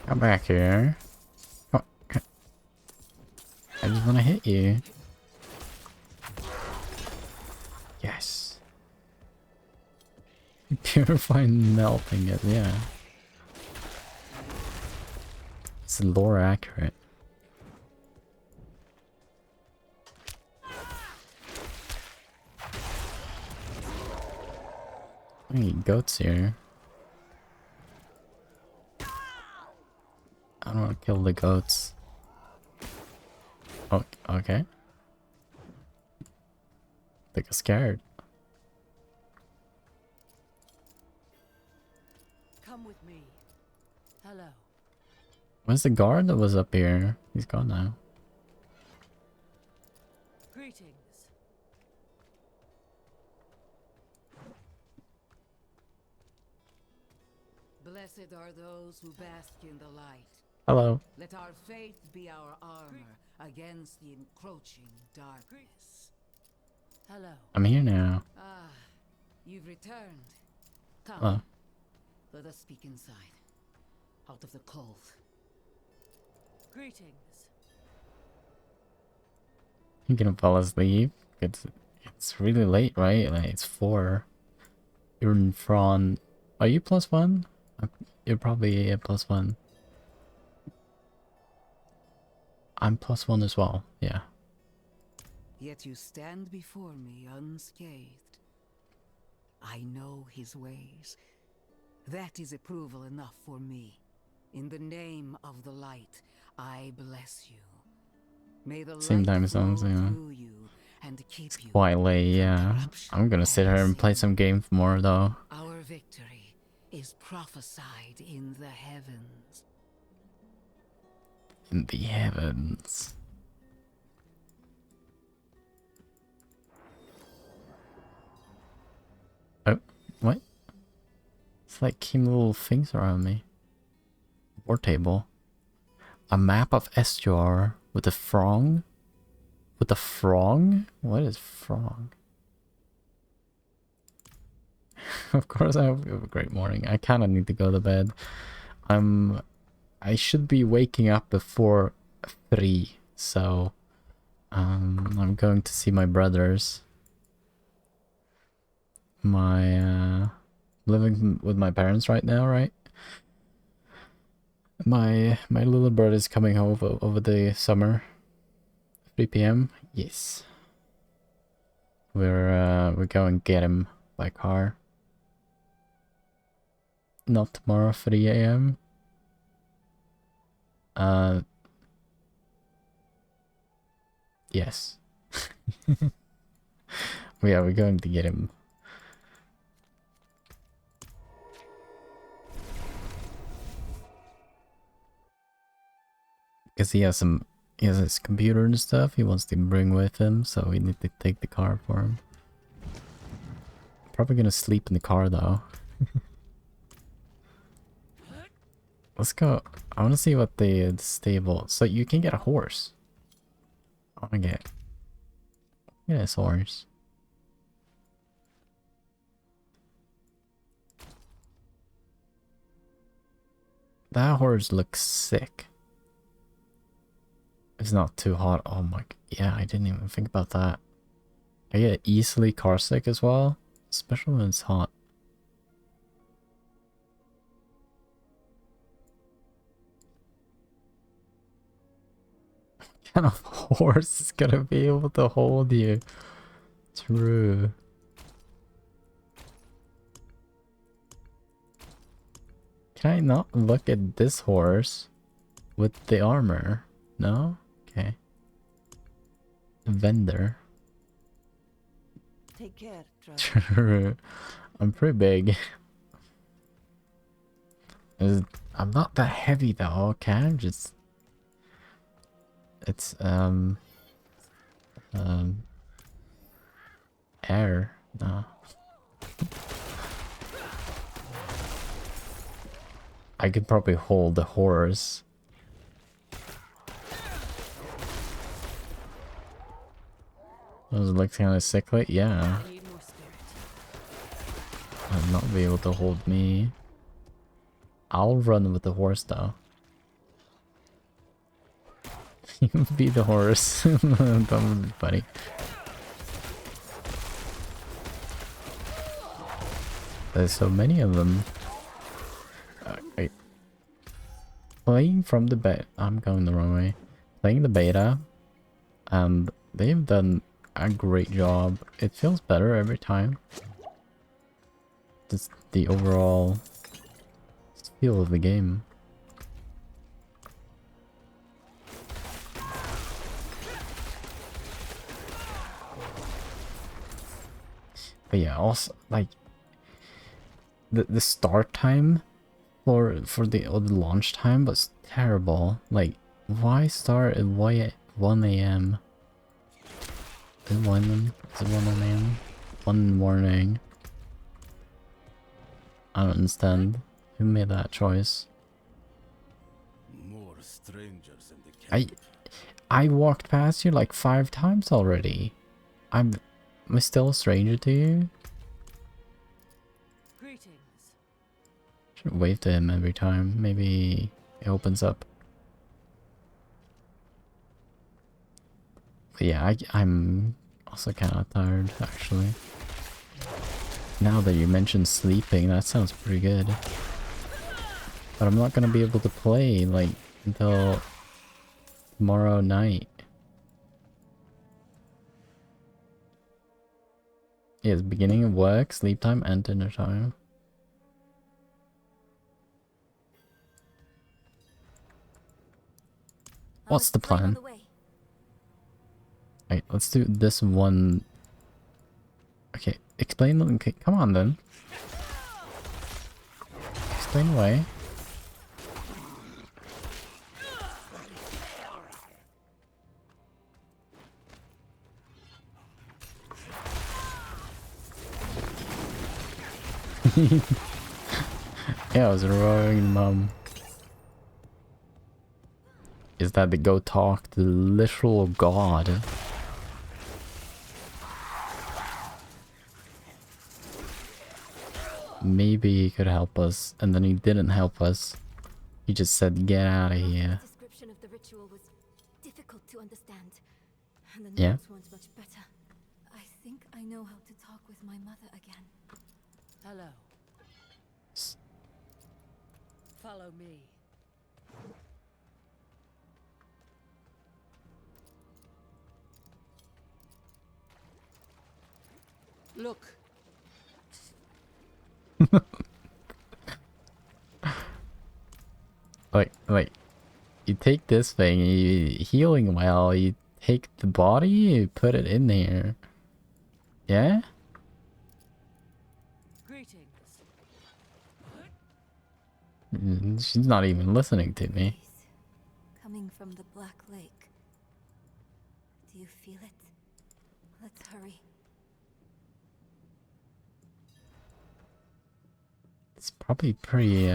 Come back here. Oh, I just want to hit you. Yes. Purifying melting it, yeah. It's lore accurate. I need goats here. I don't want to kill the goats. Oh, okay. They got scared. Come with me. Hello. Where's the guard that was up here? He's gone now. Greetings. Blessed are those who bask in the light. Hello. Let our faith be our armor against the encroaching darkness. Hello. I'm here now. Ah, you've returned. Come. Hello. Let us speak inside. Out of the cold. Greetings. You gonna fall asleep? It's really late, right? Like it's 4. You're in front. Are you +1? You're probably a +1. I'm +1 as well. Yeah. Yet you stand before me unscathed. I know his ways. That is approval enough for me. In the name of the light, I bless you. May the Same light time flow zones, yeah. through you and keep you. Quite late, yeah. I'm gonna sit here and play some games more though. Our victory is prophesied in the heavens. In the heavens. Oh, what? It's like came little things around me. War table. A map of Estuar with a frong? With a frong? What is frong? Of course I hope you have a great morning. I kinda need to go to bed. I should be waking up before 3, so I'm going to see my brothers. Living with my parents right now, right? My little brother is coming over the summer. 3 p.m. Yes. We're going to get him by car. Not tomorrow, 3 a.m. Yes. Yeah, we're going to get him. Because he has his computer and stuff he wants to bring with him, so we need to take the car for him. Probably gonna sleep in the car though. Let's go. I want to see what the stable. So you can get a horse. I want to get this horse. That horse looks sick. It's not too hot. Oh my. Yeah, I didn't even think about that. I get easily car sick as well, especially when it's hot. What kind of horse is gonna be able to hold you? True. Can I not look at this horse with the armor? No? Okay. Vendor. Take care, True. I'm pretty big. I'm not that heavy though, okay? I'm just... It's, air. No. I could probably hold the horse. Does it look kind of sickly? Yeah. I'll not be able to hold me. I'll run with the horse though. You be the horse. That would be funny. There's so many of them. Wait. Playing from the beta. I'm going the wrong way. Playing the beta. And they've done a great job. It feels better every time. Just the overall feel of the game. But yeah, also like the start time for the launch time was terrible. Like, why start at 1 a.m.? Is it 1 a.m.? 1 morning. I don't understand. Who made that choice? More strangers in the camp. I walked past you like 5 times already. Am I still a stranger to you? Greetings. Should wave to him every time. Maybe it opens up. But yeah, I'm also kind of tired, actually. Now that you mentioned sleeping, that sounds pretty good. But I'm not gonna be able to play, like, until tomorrow night. Yeah, it's beginning of work, sleep time, and dinner time. What's the plan? Right, let's do this one. Okay, explain. Okay, come on then. Explain away. Yeah, I was roaring, mum. Is that the go talk to the literal god? Maybe he could help us, and then he didn't help us. He just said, "Get out of here." The description of the ritual was difficult to understand, and the Yeah. notes weren't much better. I think I know how to talk with my mother again. Hello. Follow me. Look. Like, you take this thing, you healing well, you take the body, you put it in there. Yeah? Greetings. She's not even listening to me. Coming from the Black Lake. Do you feel it? Let's hurry. It's probably pretty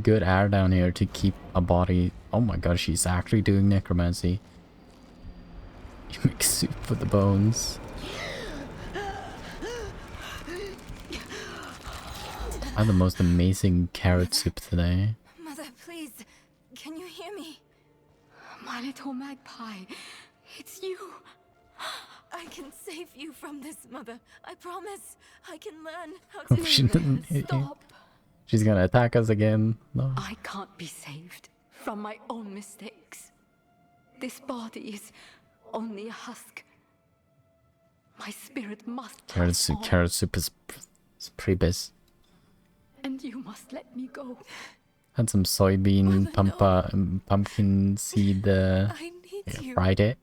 good air down here to keep a body. Oh my god, she's actually doing necromancy. You make soup with the bones. I had the most amazing carrot soup today. Mother, please. Can you hear me? My little magpie. It's you. I can save you from this, Mother. I promise. I can learn how Oh, to... she didn't hit you. Stop. She's gonna attack us again. No. I can't be saved from my own mistakes. This body is only a husk. My spirit must pass on, Carrot soup is pretty best. and you must let me go. Had some soybean pumpkin seed. I need you. Fried it.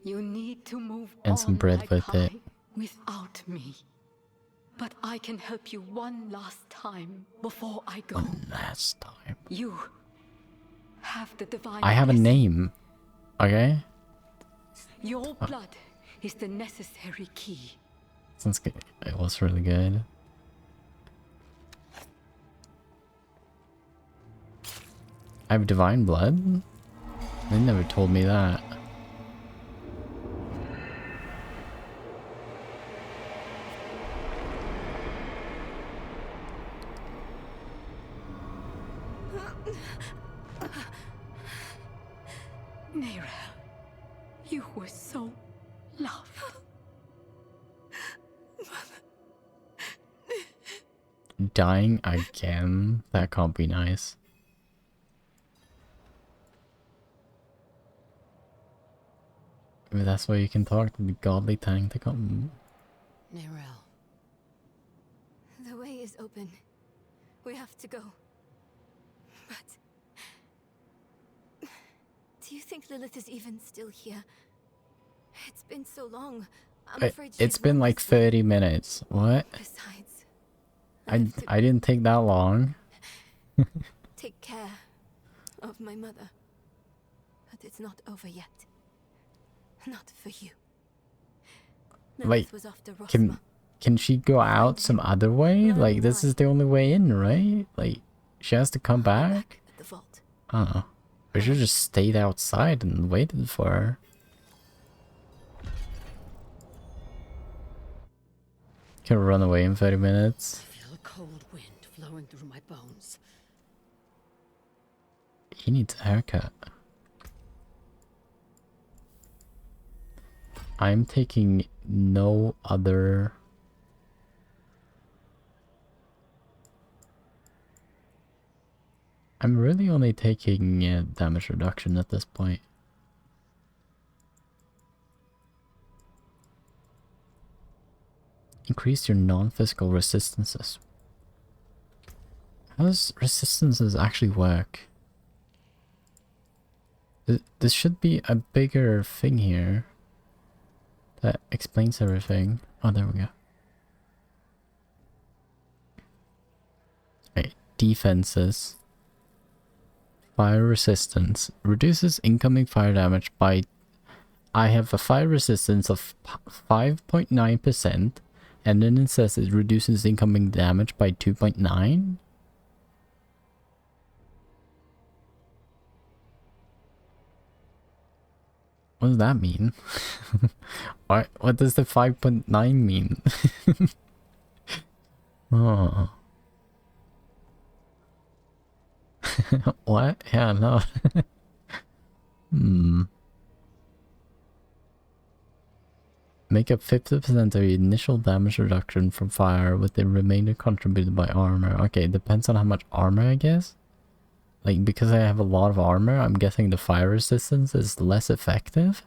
You need to move And on, some bread with magpie, it. without me. But I can help you one last time before I go. One last time. You have the divine I have a blessing. name. Okay? Your blood is the necessary key. Sounds good. It was really good. I have divine blood? They never told me that. Nerel, you were so loved. Dying again? That can't be nice. Maybe that's why you can talk to the godly tank to come. Nerel. The way is open. We have to go. But... do you think Lilith is even still here? It's been so long. I'm afraid she's It's been like 30 minutes. What? Besides, I didn't take that long. take care of my mother. But it's not over yet. Not for you. Like, Lilith was after Rosma. can she go out some other way? Like, this is the only way in, right? Like, she has to come back? At the vault. I don't know. We should have just stayed outside and waited for her. Can run away in 30 minutes. I feel a cold wind flowing through my bones. He needs a haircut. I'm taking no other... I'm really only taking damage reduction at this point. Increase your non-physical resistances. How does resistances actually work? This should be a bigger thing here that explains everything. Oh, there we go. Right, defenses. Fire resistance. Reduces incoming fire damage by... I have a fire resistance of 5.9%, and then it says it reduces incoming damage by 2.9? What does that mean? What does the 5.9 mean? Oh. What? Yeah, no. Make up 50% of your initial damage reduction from fire, with the remainder contributed by armor. Okay, it depends on how much armor, I guess. Like, because I have a lot of armor, I'm guessing the fire resistance is less effective?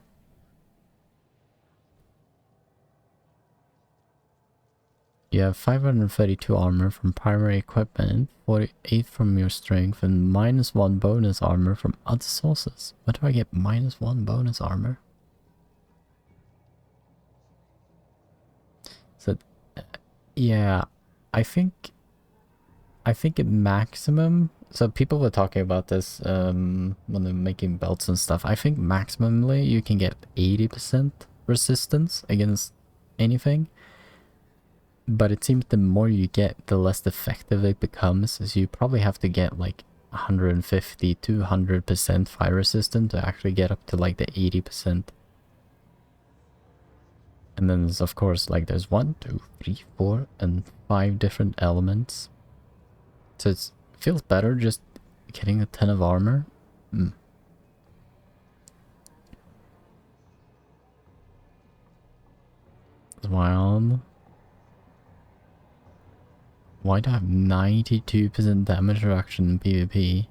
You have 532 armor from primary equipment, 48 from your strength, and -1 bonus armor from other sources. Where do I get -1 bonus armor? So, yeah, I think at maximum... So people were talking about this when they're making belts and stuff. I think maximally you can get 80% resistance against anything. But it seems the more you get, the less effective it becomes. So you probably have to get like 150 to 200% fire resistant to actually get up to like the 80%. And then there's, of course, like there's 1, 2, 3, 4, and 5 different elements. So it feels better just getting a ton of armor. It's wild. Why do I have 92% damage reduction in PvP?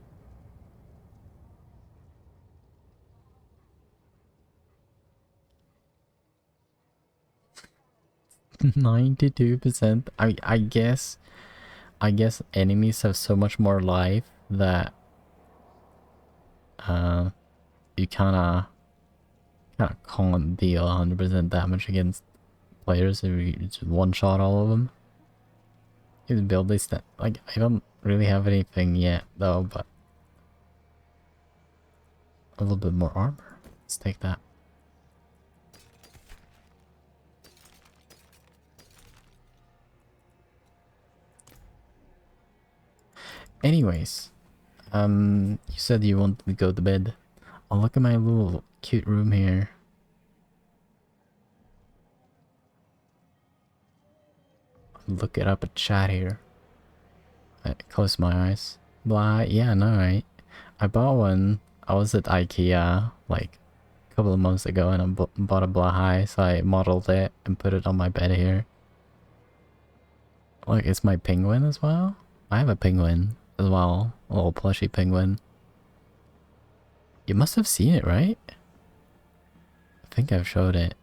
%. I guess enemies have so much more life that you kinda can't deal 100% damage against players if you just one-shot all of them. You can build this that, like, I don't really have anything yet though, but a little bit more armor. Let's take that. Anyways, you said you wanted to go to bed. Oh, look at my little cute room here. Look it up a chat here. I close my eyes. Blah, yeah, no, right? I bought one. I was at IKEA like a couple of months ago and I bought a blah high, so I modeled it and put it on my bed here. Look, it's my penguin as well. I have a penguin as well, a little plushy penguin. You must have seen it, right? I think I've showed it.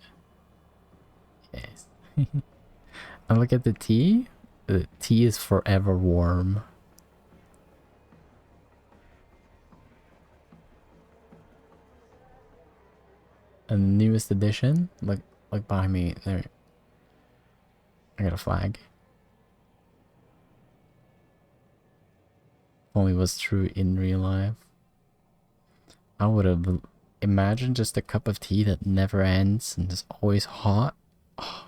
Yes. And look at the tea. The tea is forever warm. And the newest edition, look behind me there. I got a flag. Only was true in real life. I would have imagined just a cup of tea that never ends and is always hot. Oh.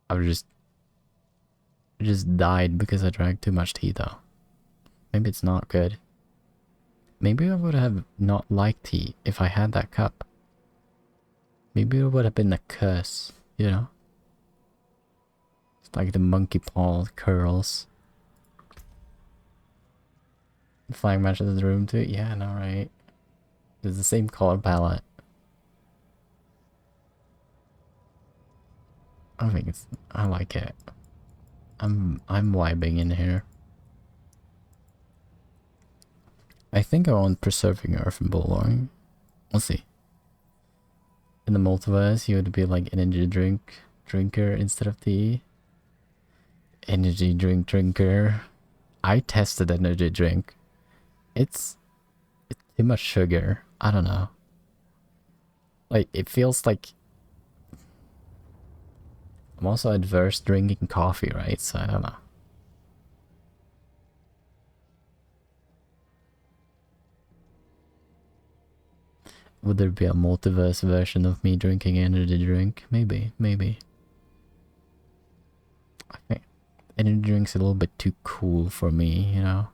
I would just died because I drank too much tea though. Maybe it's not good. Maybe I would have not liked tea if I had that cup. Maybe it would have been a curse, you know? It's like the monkey paw curls. The flag matches the room too? Yeah, I know, right? It's the same color palette. I like it. I'm vibing in here. I think I want Preserving Earth and Bullhorn. We'll see. In the multiverse, you would be like energy drinker instead of tea. Energy drink drinker. I tested energy drink. It's too much sugar. I don't know. Like, it feels like... I'm also adverse drinking coffee, right? So I don't know. Would there be a multiverse version of me drinking energy drink? Maybe, maybe. I think energy drink's a little bit too cool for me, you know?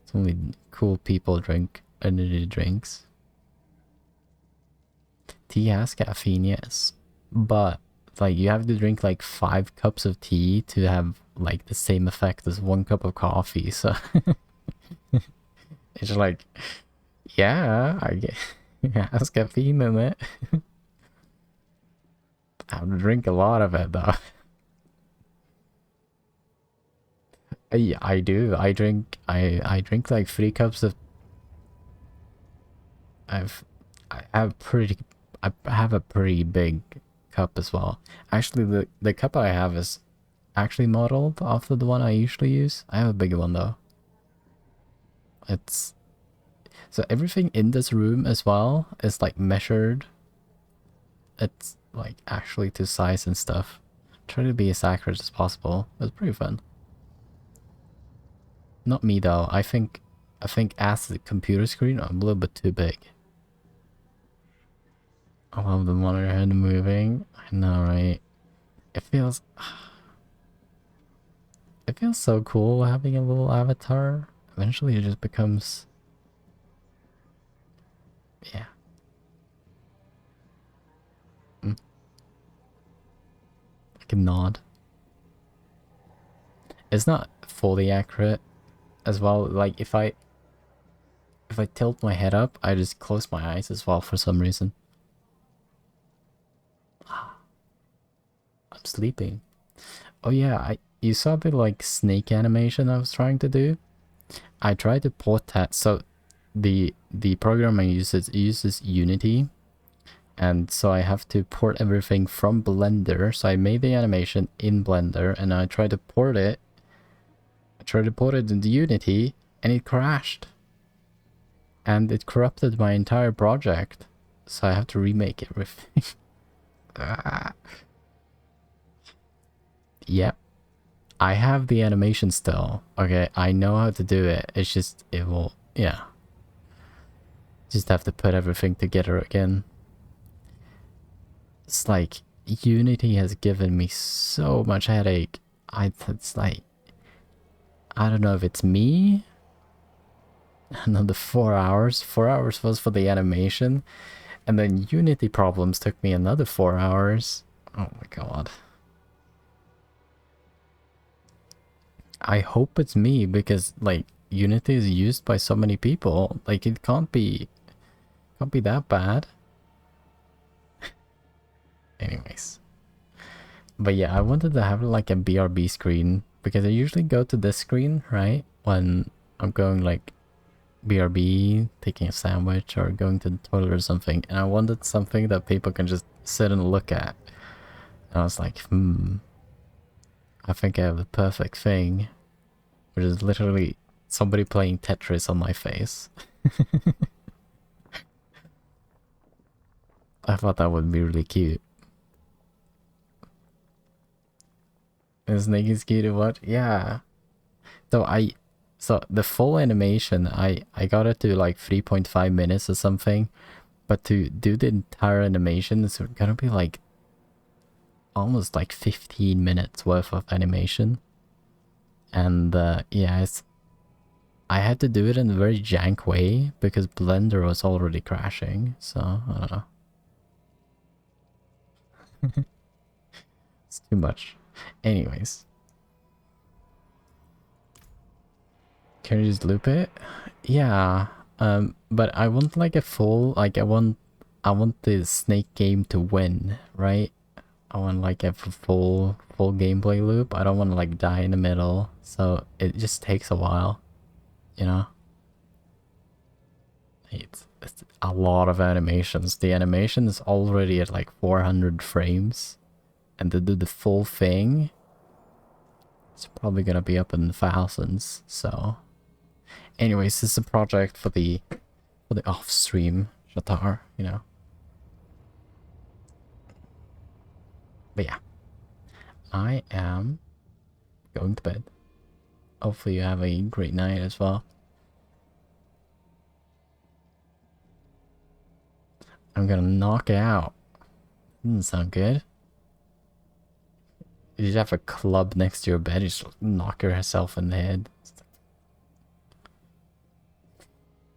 It's only cool people drink energy drinks. Tea has caffeine, yes. But, like, you have to drink, like, 5 cups of tea to have, like, the same effect as 1 cup of coffee, so... It's like... Yeah, I get... It has caffeine in it. I have to drink a lot of it, though. I do. I drink like 3 cups of... I have a pretty big cup as well. Actually, the cup I have is actually modeled after the one I usually use. I have a bigger one though. It's... So everything in this room as well is like measured. It's like actually to size and stuff. Try to be as accurate as possible. It's pretty fun. Not me though. I think as the computer screen, I'm a little bit too big. I love the monitor head moving. I know, right? It feels so cool having a little avatar. Eventually it just becomes... Yeah. Like a nod. It's not fully accurate as well. Like if I tilt my head up, I just close my eyes as well for some reason. I'm sleeping. Oh yeah, you saw the like snake animation I was trying to do? I tried to port that. So the program I use uses Unity, and so I have to port everything from Blender. So I made the animation in Blender and I tried to port it. I tried to port it into Unity and it crashed. And it corrupted my entire project. So I have to remake everything. Yep. I have the animation still. Okay, I know how to do it. It's just, it will, yeah. Just have to put everything together again. It's like, Unity has given me so much headache. It's like, I don't know if it's me. Another 4 hours. 4 hours was for the animation. And then Unity problems took me another 4 hours. Oh my god. I hope it's me because like Unity is used by so many people. Like it can't be that bad. Anyways. But yeah, I wanted to have like a BRB screen because I usually go to this screen, right? When I'm going like BRB, taking a sandwich or going to the toilet or something. And I wanted something that people can just sit and look at. And I was like, I think I have the perfect thing, which is literally somebody playing Tetris on my face. I thought that would be really cute. And Snake is cute to watch? Yeah. So the full animation, I got it to like 3.5 minutes or something. But to do the entire animation, it's gonna be like almost like 15 minutes worth of animation. And yeah, I had to do it in a very jank way because Blender was already crashing, so I don't know. It's too much. Anyways. Can you just loop it? Yeah. But I want like a full, like I want the snake game to win, right? I want like a full gameplay loop. I don't want to like die in the middle, so it just takes a while, you know. It's a lot of animations. The animation is already at like 400 frames, and to do the full thing, it's probably gonna be up in the thousands. So, anyways, this is a project for the off-stream Shatar, you know. But yeah, I am going to bed. Hopefully you have a great night as well. I'm gonna knock out. Doesn't sound good. You just have a club next to your bed, you just knock yourself in the head.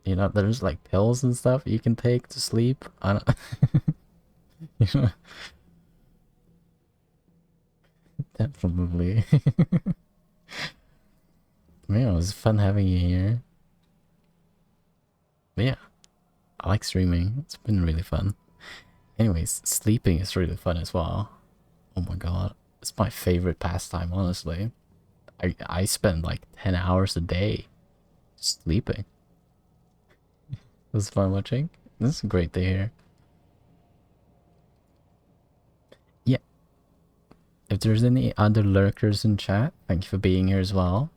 You know, there's like pills and stuff you can take to sleep. I don't you know. Definitely. Man, it was fun having you here. But yeah, I like streaming. It's been really fun. Anyways, sleeping is really fun as well. Oh my god. It's my favorite pastime, honestly. I spend like 10 hours a day sleeping. It was fun watching. This is great to hear. Yeah. If there's any other lurkers in chat, thank you for being here as well.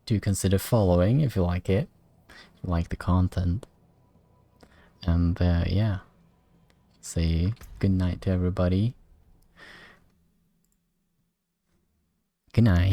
Do consider following if you like it. If you like the content. And yeah. Say good night to everybody. Good night.